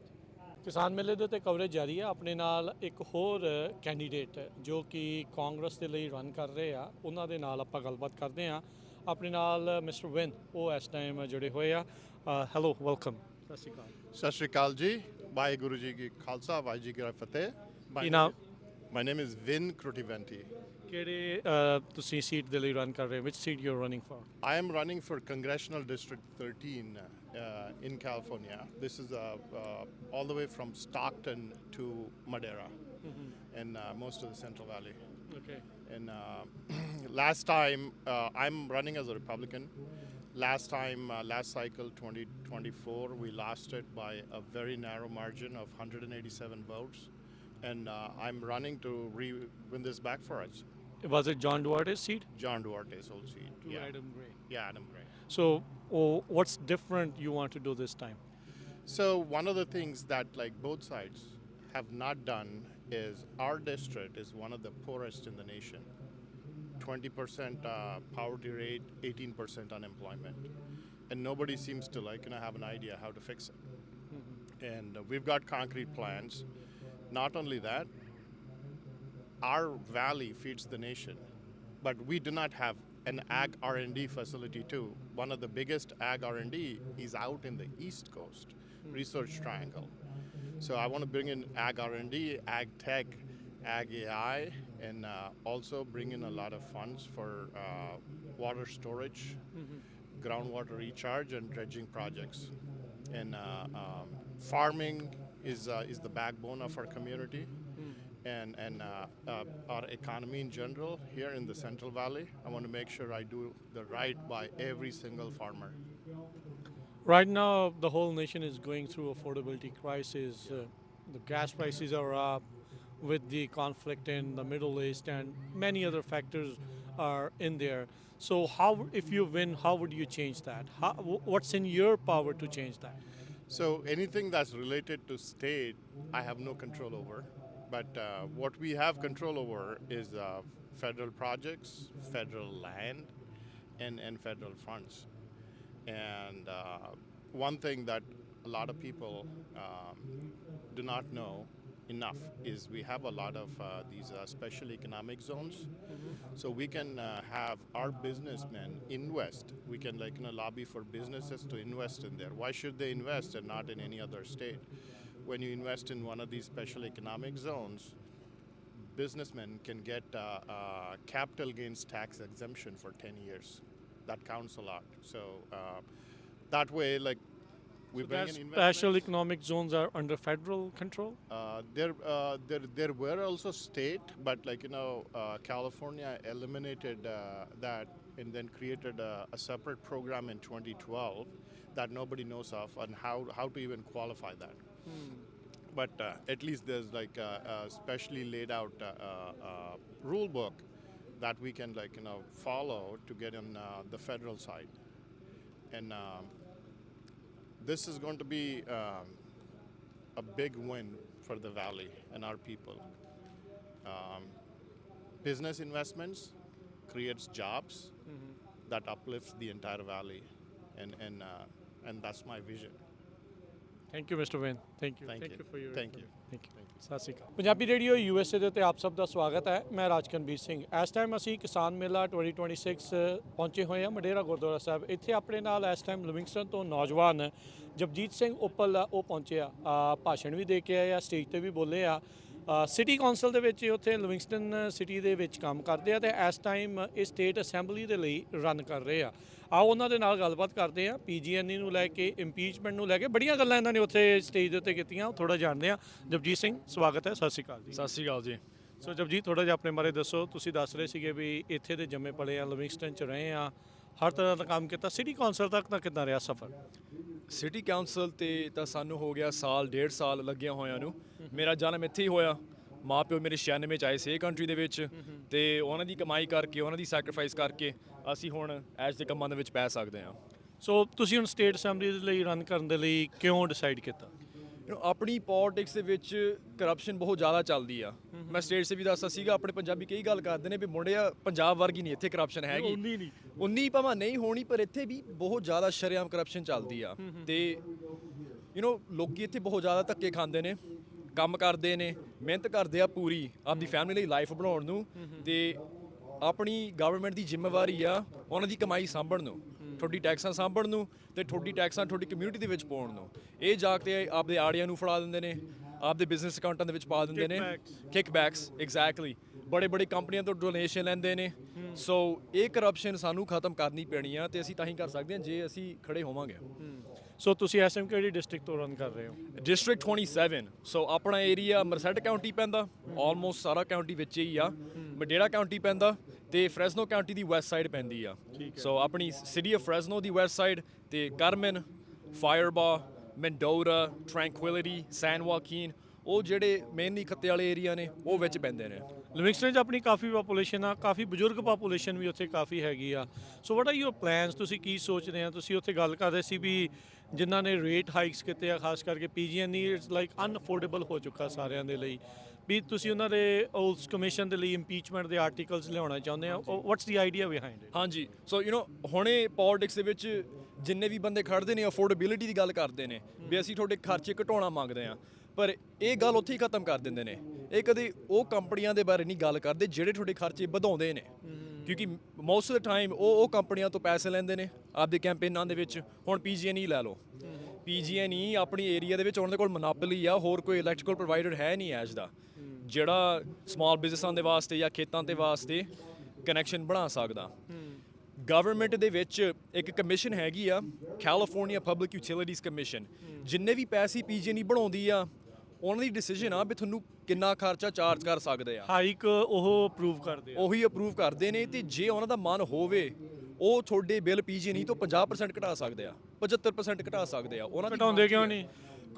ਕਿਸਾਨ ਮੇਲੇ ਦੇ ਉੱਤੇ ਕਵਰੇਜ ਜਾਰੀ ਹੈ। ਆਪਣੇ ਨਾਲ ਇੱਕ ਹੋਰ ਕੈਂਡੀਡੇਟ ਜੋ ਕਿ ਕਾਂਗਰਸ ਦੇ ਲਈ ਰਨ ਕਰ ਰਹੇ ਆ, ਉਹਨਾਂ ਦੇ ਨਾਲ ਆਪਾਂ ਗੱਲਬਾਤ ਕਰਦੇ ਹਾਂ। ਆਪਣੇ ਨਾਲ ਮਿਸਟਰ ਵਿਨ, ਉਹ ਇਸ ਟਾਈਮ ਜੁੜੇ ਹੋਏ ਆ। ਹੈਲੋ, ਵੈਲਕਮ, ਸਤਿ ਸ਼੍ਰੀ ਅਕਾਲ। ਸਤਿ ਸ਼੍ਰੀ ਅਕਾਲ ਜੀ, ਵਾਹਿਗੁਰੂ ਜੀ ਕੀ ਖਾਲਸਾ, ਵਾਹਿਗੁਰੂ ਜੀ ਕੀ ਫਤਿਹ। ਕੀ ਨਾਮ? ਮਾਈ ਨੇਮ ਇਜ਼ ਵਿਨ ਕ੍ਰੋਟੀਵੈਂਟੀ। ਕਿਹੜੇ ਤੁਸੀਂ ਸੀਟ ਦੇ ਲਈ ਰਨ ਕਰ ਰਹੇ ਹੋ? Which seat you are running for? I am running for Congressional District 13 in California. This is all the way from Stockton to Madera and most of the Central Valley. Okay. And last time, I'm running as a Republican. Last time, last cycle, 2024, we lost it by a very narrow margin of 187 votes. And I'm running to win this back for us. Was it John Duarte's seat? John Duarte's old seat. To Adam Gray. Yeah, Adam Gray. So, what's different you want to do this time? So one of the things that like both sides have not done is our district is one of the poorest in the nation. 20% poverty rate, 18% unemployment, and nobody seems to have an idea how to fix it. And we've got concrete plans. Not only that, our valley feeds the nation, but we do not have an ag R&D facility too. One of the biggest ag R&D is out in the East Coast, Research Triangle. So I want to bring in ag R&D, ag tech, ag AI, and also bring in a lot of funds for water storage, groundwater recharge, and dredging projects. And farming is the backbone of our community. And our economy in general here in the Central Valley. I want to make sure I do the right by every single farmer. Right now, the whole nation is going through affordability crisis. The gas prices are up with the conflict in the Middle East, and many other factors are in there. So how, if you win, how would you change that? What's in your power to change that? So anything that's related to state, I have no control over. But what we have control over is federal projects, federal land, and federal funds. And one thing that a lot of people do not know enough is we have a lot of these special economic zones. So we can have our businessmen invest. We can lobby for businesses to invest in there. Why should they invest and not in any other state? when you invest in one of these special economic zones, businessmen can get capital gains tax exemption for 10 years. That counts a lot. So that way, like, we bring in Special investments. economic zones are under federal control? There were also state, but like, you know, California eliminated that and then created a separate program in 2012 that nobody knows of, and how to even qualify that. But at least there's like a specially laid out rule book that we can, like, you know, follow to get on the federal side. And this is going to be a big win for the valley and our people. Business investments creates jobs that uplifts the entire valley, and that's my vision. Thank you mister vein thank you Thank you. For your Thank you. Thank you ਸਤਿ ਸ਼੍ਰੀ ਅਕਾਲ ਪੰਜਾਬੀ ਰੇਡੀਓ USA ਦੇ ਉੱਤੇ ਆਪ ਸਭ ਦਾ ਸਵਾਗਤ ਹੈ। ਮੈਂ ਰਾਜਕਨਵੀਰ ਸਿੰਘ। ਇਸ ਟਾਈਮ ਅਸੀਂ ਕਿਸਾਨ ਮੇਲਾ 2026 ਪਹੁੰਚੇ ਹੋਏ ਹਾਂ ਮਡੇਰਾ ਗੁਰਦੁਆਰਾ ਸਾਹਿਬ। ਇੱਥੇ ਆਪਣੇ ਨਾਲ ਇਸ ਟਾਈਮ ਲਿਵਿੰਗਸਟਨ ਤੋਂ ਨੌਜਵਾਨ ਜਪਜੀਤ ਸਿੰਘ ਉੱਪਲ ਆ, ਉਹ ਪਹੁੰਚੇ ਆ, ਭਾਸ਼ਣ ਵੀ ਦੇ ਕੇ ਆਏ ਆ, ਸਟੇਜ ਤੇ ਵੀ ਬੋਲੇ ਆ। ਸਿਟੀ ਕੌਂਸਲ ਦੇ ਵਿੱਚ ਉੱਥੇ ਲਿਵਿੰਗਸਟਨ ਸਿਟੀ ਦੇ ਵਿੱਚ ਕੰਮ ਕਰਦੇ ਆ ਤੇ ਇਸ ਟਾਈਮ ਇਹ ਸਟੇਟ ਅਸੈਂਬਲੀ ਦੇ ਲਈ ਰਨ ਕਰ ਰਹੇ ਆ। ਆਓ ਉਹਨਾਂ ਦੇ ਨਾਲ ਗੱਲਬਾਤ ਕਰਦੇ ਆ। PG&E ਨੂੰ ਲੈ ਕੇ, ਇੰਪੀਚਮੈਂਟ ਨੂੰ ਲੈ ਕੇ ਬੜੀਆਂ ਗੱਲਾਂ ਇਹਨਾਂ ਨੇ ਉੱਥੇ ਸਟੇਜ ਦੇ ਉੱਤੇ ਕੀਤੀਆਂ, ਥੋੜਾ ਜਾਣਦੇ ਆ। ਜਪਜੀਤ ਸਿੰਘ ਸਵਾਗਤ ਹੈ। ਸਤਿ ਸ਼੍ਰੀ ਅਕਾਲ ਜੀ। ਸਤਿ ਸ਼੍ਰੀ ਅਕਾਲ ਜੀ। ਸੋ ਜਪਜੀਤ ਥੋੜਾ ਜਿਹਾ ਆਪਣੇ ਬਾਰੇ ਦੱਸੋ। ਤੁਸੀਂ ਦੱਸ ਰਹੇ ਸੀਗੇ ਵੀ ਇੱਥੇ ਦੇ ਜੰਮੇ ਪਲੇ ਆ, ਲਿਵਿੰਗਸਟਨ 'ਚ ਰਹੇ ਆ, ਹਰ ਤਰ੍ਹਾਂ ਦਾ ਕੰਮ ਕੀਤਾ। ਸਿਟੀ ਕੌਂਸਲ ਤੱਕ ਦਾ ਕਿੱਦਾਂ ਰਿਹਾ ਸਫ਼ਰ? ਸਿਟੀ ਕਾਉਂਸਲ ਤੇ ਤਾਂ ਸਾਨੂੰ ਹੋ ਗਿਆ ਸਾਲ 1.5 ਸਾਲ ਲੱਗਿਆ ਹੋਇਆਂ ਨੂੰ। ਮੇਰਾ ਜਨਮ ਇੱਥੇ ਹੀ ਹੋਇਆ। ਮਾਂ ਪਿਓ ਮੇਰੇ 96 ਚ ਆਏ ਸੀ ਇਹ ਕੰਟਰੀ ਦੇ ਵਿੱਚ, ਤੇ ਉਹਨਾਂ ਦੀ ਕਮਾਈ ਕਰਕੇ, ਉਹਨਾਂ ਦੀ ਸੈਕਰੀਫਾਈਸ ਕਰਕੇ ਅਸੀਂ ਹੁਣ ਐਜ ਦੇ ਕੰਮਾਂ ਦੇ ਵਿੱਚ ਪੈ ਸਕਦੇ ਹਾਂ। ਸੋ ਤੁਸੀਂ ਹੁਣ ਸਟੇਟ ਅਸੈਂਬਲੀ ਦੇ ਲਈ ਰਨ ਕਰਨ ਦੇ ਲਈ ਕਿਉਂ ਡਿਸਾਈਡ ਕੀਤਾ? ਆਪਣੀ ਪੋਲਿਟਿਕਸ ਦੇ ਵਿੱਚ ਕਰਪਸ਼ਨ ਬਹੁਤ ਜ਼ਿਆਦਾ ਚੱਲਦੀ ਆ। ਮੈਂ ਸਟੇਟ 'ਚ ਵੀ ਦੱਸਦਾ ਸੀਗਾ, ਆਪਣੇ ਪੰਜਾਬੀ ਕਈ ਗੱਲ ਕਰਦੇ ਨੇ ਵੀ ਮੁੰਡਿਆ ਪੰਜਾਬ ਵਰਗੀ ਨਹੀਂ ਇੱਥੇ ਕਰਪਸ਼ਨ ਹੈਗੀ। ਉਨੀ ਭਾਵੇਂ ਨਹੀਂ ਹੋਣੀ, ਪਰ ਇੱਥੇ ਵੀ ਬਹੁਤ ਜ਼ਿਆਦਾ ਸ਼ਰੇਆਮ ਕਰਪਸ਼ਨ ਚੱਲਦੀ ਆ। ਤੇ ਲੋਕੀ ਇੱਥੇ ਬਹੁਤ ਜ਼ਿਆਦਾ ਧੱਕੇ ਖਾਂਦੇ ਨੇ, ਕੰਮ ਕਰਦੇ ਨੇ, ਮਿਹਨਤ ਕਰਦੇ ਆ ਪੂਰੀ ਆਪਦੀ ਫੈਮਿਲੀ ਲਈ ਲਾਈਫ ਬਣਾਉਣ ਨੂੰ, ਤੇ ਆਪਣੀ ਗਵਰਨਮੈਂਟ ਦੀ ਜ਼ਿੰਮੇਵਾਰੀ ਆ ਉਹਨਾਂ ਦੀ ਕਮਾਈ ਸਾਂਭਣ ਨੂੰ, ਤੁਹਾਡੀ ਟੈਕਸਾਂ ਸਾਂਭਣ ਨੂੰ, ਤੇ ਤੁਹਾਡੀ ਟੈਕਸਾਂ ਤੁਹਾਡੀ ਕਮਿਊਨਿਟੀ ਦੇ ਵਿੱਚ ਪਾਉਣ ਨੂੰ। ਇਹ ਜਾ ਕੇ ਆਪਦੇ ਆੜੀਆਂ ਨੂੰ ਫੜਾ ਦਿੰਦੇ ਨੇ, ਆਪਦੇ ਬਿਜ਼ਨਸ ਅਕਾਊਂਟਾਂ ਦੇ ਵਿੱਚ ਪਾ ਦਿੰਦੇ ਨੇ। ਕਿਕਬੈਕਸ ਐਗਜ਼ੈਕਟਲੀ, ਬੜੇ ਕੰਪਨੀਆਂ ਤੋਂ ਡੋਨੇਸ਼ਨ ਲੈਂਦੇ ਨੇ। ਸੋ ਇਹ ਕਰਪਸ਼ਨ ਸਾਨੂੰ ਖਤਮ ਕਰਨੀ ਪੈਣੀ ਆ, ਤੇ ਅਸੀਂ ਤਾਂ ਹੀ ਕਰ ਸਕਦੇ ਹਾਂ ਜੇ ਅਸੀਂ ਖੜੇ ਹੋਵਾਂਗੇ। ਸੋ ਤੁਸੀਂ ਐਸਐਮ ਕਿਹੜੀ ਡਿਸਟ੍ਰਿਕਟ ਤੋਂ ਰਨ ਕਰ ਰਹੇ ਹੋ? ਡਿਸਟ੍ਰਿਕਟ 27। ਸੋ ਆਪਣਾ ਏਰੀਆ ਮਰਸੈਟ ਕਾਉਂਟੀ ਪੈਂਦਾ, ਆਲਮੋਸਟ ਸਾਰਾ ਕਾਉਂਟੀ ਵਿੱਚ ਹੀ ਆ। ਮਡੇਰਾ ਕਾਉਂਟੀ ਪੈਂਦਾ, ਤੇ ਫ੍ਰੈਸਨੋ ਕਾਉਂਟੀ ਦੀ ਵੈਸਟ ਸਾਈਡ ਪੈਂਦੀ ਆ। ਸੋ ਆਪਣੀ city of Fresno the West side, ਤੇ ਕਾਰਮਨ, ਫਾਇਰਬਾ, ਮੈਂਡੋਰਾ, ਟ੍ਰੈਂਕੁਇਲਿਟੀ, ਸੈਨ ਵਾਕੀਨ, ਉਹ ਜਿਹੜੇ ਮੇਨਲੀ ਖੱਤੇ ਵਾਲੇ ਏਰੀਆ ਨੇ ਉਹ ਵਿੱਚ ਪੈਂਦੇ ਨੇ। ਲਿਵਿੰਗਸਟਨ 'ਚ ਆਪਣੀ ਕਾਫੀ ਪਾਪੂਲੇਸ਼ਨ ਆ, ਕਾਫੀ ਬਜ਼ੁਰਗ ਪਾਪੂਲੇਸ਼ਨ ਵੀ ਉੱਥੇ ਕਾਫੀ ਹੈਗੀ ਆ। ਸੋ ਵਾਟ ਆਰ ਯੂਰ ਪਲਾਨਸ? ਤੁਸੀਂ ਕੀ ਸੋਚਦੇ ਆ? ਤੁਸੀਂ ਉੱਥੇ ਗੱਲ ਕਰ ਰਹੇ ਸੀ ਵੀ ਜਿਨ੍ਹਾਂ ਨੇ ਰੇਟ ਹਾਈਕਸ ਕੀਤੇ ਆ, ਖਾਸ ਕਰਕੇ PG&E ਇਟਸ ਲਾਈਕ ਅਨਅਫੋਰਡੇਬਲ ਹੋ ਚੁੱਕਾ ਸਾਰਿਆਂ ਦੇ ਲਈ, ਵੀ ਤੁਸੀਂ ਉਹਨਾਂ ਦੇ ਉਸ ਕਮਿਸ਼ਨ ਦੇ ਲਈ ਇੰਪੀਚਮੈਂਟ ਦੇ ਆਰਟੀਕਲਸ ਲਿਆਉਣਾ ਚਾਹੁੰਦੇ ਆ। What's the idea behind it? ਹਾਂਜੀ, ਸੋ ਹੁਣੇ ਪੋਲਿਟਿਕਸ ਦੇ ਵਿੱਚ ਜਿੰਨੇ ਵੀ ਬੰਦੇ ਖੜਦੇ ਨੇ ਅਫੋਰਡੇਬਿਲਿਟੀ ਦੀ ਗੱਲ ਕਰਦੇ ਨੇ, ਵੀ ਅਸੀਂ ਤੁਹਾਡੇ ਖਰਚੇ ਘਟਾਉਣਾ ਮੰਗਦੇ ਆ, ਪਰ ਇਹ ਗੱਲ ਉੱਥੇ ਹੀ ਖਤਮ ਕਰ ਦਿੰਦੇ ਨੇ। ਇਹ ਕਦੇ ਉਹ ਕੰਪਨੀਆਂ ਦੇ ਬਾਰੇ ਨਹੀਂ ਗੱਲ ਕਰਦੇ ਜਿਹੜੇ ਤੁਹਾਡੇ ਖਰਚੇ ਵਧਾਉਂਦੇ ਨੇ, ਕਿਉਂਕਿ ਮੋਸਟ ਆਫ ਦ ਟਾਈਮ ਉਹ ਕੰਪਨੀਆਂ ਤੋਂ ਪੈਸੇ ਲੈਂਦੇ ਨੇ ਆਪਦੇ ਕੈਂਪੇਨਾਂ ਦੇ ਵਿੱਚ। ਹੁਣ PG&E ਲੈ ਲਓ, PG&E ਆਪਣੀ ਏਰੀਆ ਦੇ ਵਿੱਚ ਉਹਨਾਂ ਦੇ ਕੋਲ ਮੋਨੋਪੋਲੀ ਆ, ਹੋਰ ਕੋਈ ਇਲੈਕਟ੍ਰੀਕਲ ਪ੍ਰੋਵਾਈਡਰ ਹੈ ਨਹੀਂ ਐਜ ਦਾ ਜਿਹੜਾ ਸਮਾਲ ਬਿਜ਼ਨਸਾਂ ਦੇ ਵਾਸਤੇ ਜਾਂ ਖੇਤਾਂ ਦੇ ਵਾਸਤੇ ਕਨੈਕਸ਼ਨ ਬਣਾ ਸਕਦਾ। ਗਵਰਨਮੈਂਟ ਦੇ ਵਿੱਚ ਇੱਕ ਕਮਿਸ਼ਨ ਹੈਗੀ ਆ, ਕੈਲੀਫੋਰਨੀਆ ਪਬਲਿਕ ਯੂਟਿਲਿਟੀਜ਼ ਕਮਿਸ਼ਨ। ਜਿੰਨੇ ਵੀ ਪੈਸੇ PG&E ਬਣਾਉਂਦੀ ਆ, ਉਹਨਾਂ ਦੀ ਡਿਸੀਜਨ ਆ ਵੀ ਤੁਹਾਨੂੰ ਕਿੰਨਾ ਖਰਚਾ ਚਾਰਜ ਕਰ ਸਕਦੇ ਆ। ਹਾਈਕ ਉਹ ਅਪਰੂਵ ਕਰਦੇ ਆ, ਉਹੀ ਅਪਰੂਵ ਕਰਦੇ ਨੇ। ਤੇ ਜੇ ਉਹਨਾਂ ਦਾ ਮਨ ਹੋਵੇ, ਉਹ ਤੁਹਾਡੇ ਬਿੱਲ PG&E ਤੋਂ 50% ਘਟਾ ਸਕਦੇ ਆ, 75% ਘਟਾ ਸਕਦੇ ਆ। ਉਹਨਾਂ ਘਟਾਉਂਦੇ ਕਿਉਂ ਨਹੀਂ?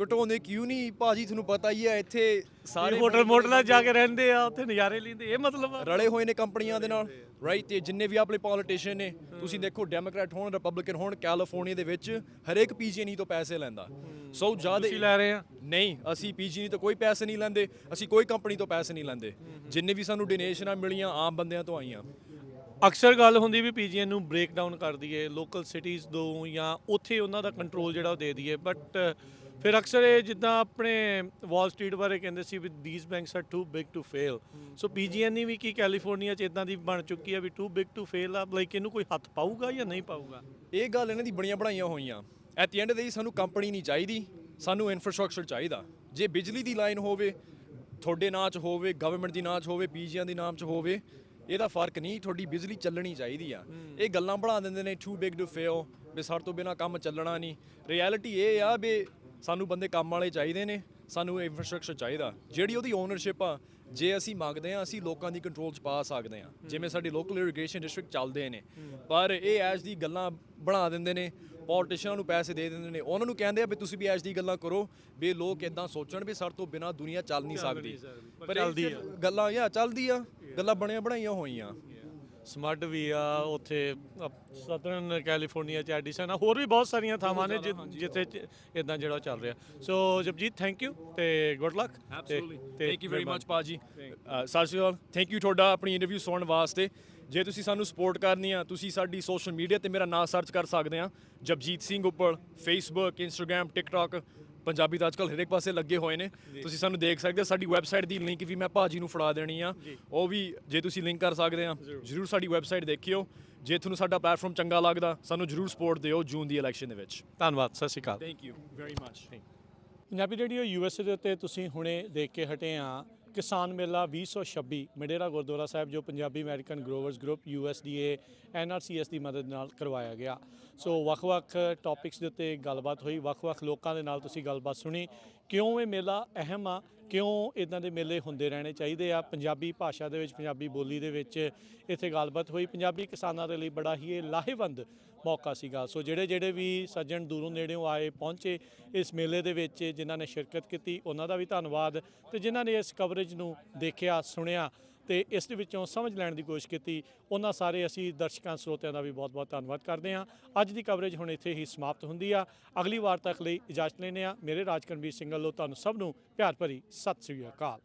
ਘਟਾਉਂਦੇ ਕਿਉਂ ਨਹੀਂ ਭਾਜੀ? ਤੁਹਾਨੂੰ ਪਤਾ ਹੀ ਹੈ ਇੱਥੇ ਸਾਰੇ ਹੋਟਲਾਂ ਜਾ ਕੇ ਰਹਿੰਦੇ ਆ, ਉੱਥੇ ਨਜ਼ਾਰੇ ਲੈਂਦੇ, ਇਹ ਮਤਲਬ ਰਲੇ ਹੋਏ ਨੇ ਕੰਪਨੀਆਂ ਦੇ ਨਾਲ, ਰਾਈਟ? ਤੇ ਜਿੰਨੇ ਵੀ ਆਪਣੇ ਪੋਲੀਟੀਸ਼ੀਅਨ ਨੇ, ਤੁਸੀਂ ਦੇਖੋ ਡੈਮੋਕ੍ਰੈਟ ਹੋਣ, ਰਿਪਬਲਿਕਨ ਹੋਣ, ਕੈਲੀਫੋਰਨੀਆ ਦੇ ਵਿੱਚ ਹਰੇਕ PG&E ਤੋਂ ਪੈਸੇ ਲੈਂਦਾ। ਸੋ ਜ਼ਿਆਦਾ ਲੈ ਰਹੇ ਆ? ਨਹੀਂ, ਅਸੀਂ PG&E ਤੋਂ ਕੋਈ ਪੈਸੇ ਨਹੀਂ ਲੈਂਦੇ, ਅਸੀਂ ਕੋਈ ਕੰਪਨੀ ਤੋਂ ਪੈਸੇ ਨਹੀਂ ਲੈਂਦੇ। ਜਿੰਨੇ ਵੀ ਸਾਨੂੰ ਡੋਨੇਸ਼ਨਾਂ ਮਿਲੀਆਂ ਆਮ ਬੰਦਿਆਂ ਤੋਂ ਆਈਆਂ। ਅਕਸਰ ਗੱਲ ਹੁੰਦੀ ਵੀ PG&E ਨੂੰ ਬ੍ਰੇਕ ਡਾਊਨ ਕਰ ਦਈਏ, ਲੋਕਲ ਸਿਟੀਜ਼ ਤੋਂ, ਜਾਂ ਉੱਥੇ ਉਹਨਾਂ ਦਾ ਕੰਟਰੋਲ ਜਿਹੜਾ ਉਹ ਦੇ ਦਈਏ, ਬਟ ਫਿਰ ਅਕਸਰ ਇਹ ਜਿੱਦਾਂ ਆਪਣੇ ਵਾਲ ਸਟਰੀਟ ਬਾਰੇ ਕਹਿੰਦੇ ਸੀ ਵੀ these banks are too big to fail. So PG&E ਵੀ ਕੀ ਕੈਲੀਫੋਰਨੀਆ 'ਚ ਇਦਾਂ ਦੀ ਬਣ ਚੁੱਕੀ ਆ ਵੀ ਟੂ ਬਿਗ ਟੂ ਫੇਲ ਆ? ਲਾਈਕ ਇਹਨੂੰ ਕੋਈ ਹੱਥ ਪਾਊਗਾ ਜਾਂ ਨਹੀਂ ਪਾਊਗਾ? ਇਹ ਗੱਲ ਇਹਨਾਂ ਦੀ ਬਣੀਆਂ ਬਣਾਈਆਂ ਹੋਈਆਂ। ਐਟ ਦੀ ਐਂਡ ਦੇ ਸਾਨੂੰ ਕੰਪਨੀ ਨਹੀਂ ਚਾਹੀਦੀ, ਸਾਨੂੰ ਇਨਫਰਾਸਟ੍ਰਕਚਰ ਚਾਹੀਦਾ ਜੇ ਬਿਜਲੀ ਦੀ ਲਾਈਨ ਹੋਵੇ ਤੁਹਾਡੇ ਨਾਂ 'ਚ ਹੋਵੇ, ਗਵਰਨਮੈਂਟ ਦੀ ਨਾਂ 'ਚ ਹੋਵੇ, ਪੀਜੀਆਂ ਦੀ ਨਾਮ 'ਚ ਹੋਵੇ, ਇਹਦਾ ਫਰਕ ਨਹੀਂ, ਤੁਹਾਡੀ ਬਿਜਲੀ ਚੱਲਣੀ ਚਾਹੀਦੀ ਆ। ਇਹ ਗੱਲਾਂ ਬਣਾ ਦਿੰਦੇ ਨੇ ਟੂ ਬਿਗ ਟੂ ਫੇਲ, ਵੀ ਸਾਡੇ ਤੋਂ ਬਿਨਾ ਕੰਮ ਚੱਲਣਾ ਨਹੀਂ। ਰਿਐਲਿਟੀ ਇਹ ਆ ਵੀ ਸਾਨੂੰ ਬੰਦੇ ਕੰਮ ਵਾਲੇ ਚਾਹੀਦੇ ਨੇ, ਸਾਨੂੰ ਇਨਫਰਾਸਟ੍ਰਕਚਰ ਚਾਹੀਦਾ। ਜਿਹੜੀ ਉਹਦੀ ਓਨਰਸ਼ਿਪ ਆ, ਜੇ ਅਸੀਂ ਮੰਗਦੇ ਹਾਂ ਅਸੀਂ ਲੋਕਾਂ ਦੀ ਕੰਟਰੋਲ 'ਚ ਪਾ ਸਕਦੇ ਹਾਂ, ਜਿਵੇਂ ਸਾਡੇ ਲੋਕਲ ਇਰੀਗੇਸ਼ਨ ਡਿਸਟ੍ਰਿਕਟ ਚੱਲਦੇ ਨੇ। ਪਰ ਇਹ ਐਜ ਦੀ ਗੱਲਾਂ ਬਣਾ ਦਿੰਦੇ ਨੇ, ਪੋਲੀਟੀਸ਼ੀਅਨਾਂ ਨੂੰ ਪੈਸੇ ਦੇ ਦਿੰਦੇ ਨੇ, ਉਹਨਾਂ ਨੂੰ ਕਹਿੰਦੇ ਆ ਵੀ ਤੁਸੀਂ ਵੀ ਐਜ ਦੀ ਗੱਲਾਂ ਕਰੋ ਵੀ ਲੋਕ ਇਦਾਂ ਸੋਚਣ ਵੀ ਸਾਡੇ ਤੋਂ ਬਿਨਾ ਦੁਨੀਆ ਚੱਲ ਨਹੀਂ ਸਕਦੀ। ਪਰ ਇਹ ਗੱਲਾਂ ਚੱਲਦੀ ਆ, ਗੱਲਾਂ ਬਣੀਆਂ ਬਣਾਈਆਂ ਹੋਈਆਂ। ਸਮੱਡ ਵੀ ਆ ਉੱਥੇ, ਸਦਰਨ ਕੈਲੀਫੋਰਨੀਆ ਚ ਐਡੀਸਨ ਆ, ਹੋਰ ਵੀ ਬਹੁਤ ਸਾਰੀਆਂ ਥਾਵਾਂ ਨੇ ਜਿੱਥੇ ਇਦਾਂ ਜਿਹੜਾ ਚੱਲ ਰਿਹਾ। ਸੋ ਜਪਜੀਤ, ਥੈਂਕ ਯੂ ਤੇ good luck. Thank you very much ਭਾਜੀ। ਸਤਿ ਸ਼੍ਰੀ ਅਕਾਲ, ਥੈਂਕ ਯੂ ਤੁਹਾਡਾ ਆਪਣੀ ਇੰਟਰਵਿਊ ਸੁਣਨ ਵਾਸਤੇ। ਜੇ ਤੁਸੀਂ ਸਾਨੂੰ ਸਪੋਰਟ ਕਰਨੀ ਆ, ਤੁਸੀਂ ਸਾਡੀ ਸੋਸ਼ਲ ਮੀਡੀਆ ਤੇ ਮੇਰਾ ਨਾਮ ਸਰਚ ਕਰ ਸਕਦੇ ਆ, ਜਪਜੀਤ ਸਿੰਘ ਉੱਪਰ, ਫੇਸਬੁੱਕ, ਇੰਸਟਾਗ੍ਰਾਮ, ਟਿਕਟੌਕ। ਪੰਜਾਬੀ ਤਾਂ ਅੱਜਕੱਲ੍ਹ ਹਰੇਕ ਪਾਸੇ ਲੱਗੇ ਹੋਏ ਨੇ, ਤੁਸੀਂ ਸਾਨੂੰ ਦੇਖ ਸਕਦੇ ਹੋ। ਸਾਡੀ ਵੈਬਸਾਈਟ ਦੀ ਲਿੰਕ ਵੀ ਮੈਂ ਭਾਜੀ ਨੂੰ ਫੜਾ ਦੇਣੀ ਆ, ਉਹ ਵੀ ਜੇ ਤੁਸੀਂ ਲਿੰਕ ਕਰ ਸਕਦੇ ਆ, ਜ਼ਰੂਰ ਸਾਡੀ ਵੈਬਸਾਈਟ ਦੇਖਿਓ। ਜੇ ਤੁਹਾਨੂੰ ਸਾਡਾ ਪਲੇਟਫਾਰਮ ਚੰਗਾ ਲੱਗਦਾ, ਸਾਨੂੰ ਜ਼ਰੂਰ ਸਪੋਰਟ ਦਿਓ ਜੂਨ ਦੀ ਇਲੈਕਸ਼ਨ ਦੇ ਵਿੱਚ। ਧੰਨਵਾਦ, ਸਤਿ ਸ਼੍ਰੀ ਅਕਾਲ। Thank you very much. Punjabi radio USA ਦੇ ਉੱਤੇ ਤੁਸੀਂ ਹੁਣੇ ਦੇਖ ਕੇ ਹਟੇ ਆ ਕਿਸਾਨ ਮੇਲਾ 2026 ਮੰਡੇਰਾ ਗੁਰਦੁਆਰਾ ਸਾਹਿਬ, ਜੋ Punjabi American growers group USDA NRCS ਦੀ ਮਦਦ ਨਾਲ ਕਰਵਾਇਆ ਗਿਆ। ਸੋ ਵੱਖ-ਵੱਖ ਟੌਪਿਕਸ ਦੇ ਉੱਤੇ ਗੱਲਬਾਤ ਹੋਈ, ਵੱਖ-ਵੱਖ ਲੋਕਾਂ ਦੇ ਨਾਲ ਤੁਸੀਂ ਗੱਲਬਾਤ ਸੁਣੀ। ਕਿਉਂ ਇਹ ਮੇਲਾ ਅਹਿਮ ਆ, ਕਿਉਂ ਇਦਾਂ ਦੇ ਮੇਲੇ ਹੁੰਦੇ ਰਹਿਣੇ ਚਾਹੀਦੇ ਆ। ਪੰਜਾਬੀ ਭਾਸ਼ਾ ਦੇ ਵਿੱਚ, ਪੰਜਾਬੀ ਬੋਲੀ ਦੇ ਵਿੱਚ ਇੱਥੇ ਗੱਲਬਾਤ ਹੋਈ। ਪੰਜਾਬੀ ਕਿਸਾਨਾਂ ਦੇ ਲਈ ਬੜਾ ਹੀ ਇਹ ਲਾਹੇਵੰਦ ਮੌਕਾ ਸੀਗਾ। ਸੋ ਜਿਹੜੇ ਵੀ ਸੱਜਣ ਦੂਰੋਂ ਨੇੜਿਓਂ ਆਏ, ਪਹੁੰਚੇ ਇਸ ਮੇਲੇ ਦੇ ਵਿੱਚ, ਜਿਨ੍ਹਾਂ ਨੇ ਸ਼ਿਰਕਤ ਕੀਤੀ, ਉਹਨਾਂ ਦਾ ਵੀ ਧੰਨਵਾਦ। ਤੇ ਜਿਨ੍ਹਾਂ ਨੇ ਇਸ ਕਵਰੇਜ ਨੂੰ ਦੇਖਿਆ, ਸੁਣਿਆ ਤੇ ਇਸ ਦੇ ਵਿੱਚੋਂ ਸਮਝ ਲੈਣ ਦੀ ਕੋਸ਼ਿਸ਼ ਕੀਤੀ, ਉਹਨਾਂ ਸਾਰੇ ਅਸੀਂ ਦਰਸ਼ਕਾਂ ਸਰੋਤਿਆਂ ਦਾ ਵੀ ਬਹੁਤ-ਬਹੁਤ ਧੰਨਵਾਦ ਕਰਦੇ ਹਾਂ। ਅੱਜ ਦੀ ਕਵਰੇਜ ਹੁਣ ਇੱਥੇ ਹੀ ਸਮਾਪਤ ਹੁੰਦੀ ਆ। ਅਗਲੀ ਵਾਰ ਤੱਕ ਲਈ ਇਜਾਜ਼ਤ ਲੈਂਦੇ ਹਾਂ। ਮੇਰੇ ਰਾਜਕਰਨਵੀਰ ਸਿੰਘ ਵੱਲੋਂ ਤੁਹਾਨੂੰ ਸਭ ਨੂੰ ਪਿਆਰ ਭਰੀ ਸਤਿ ਸ੍ਰੀ ਅਕਾਲ।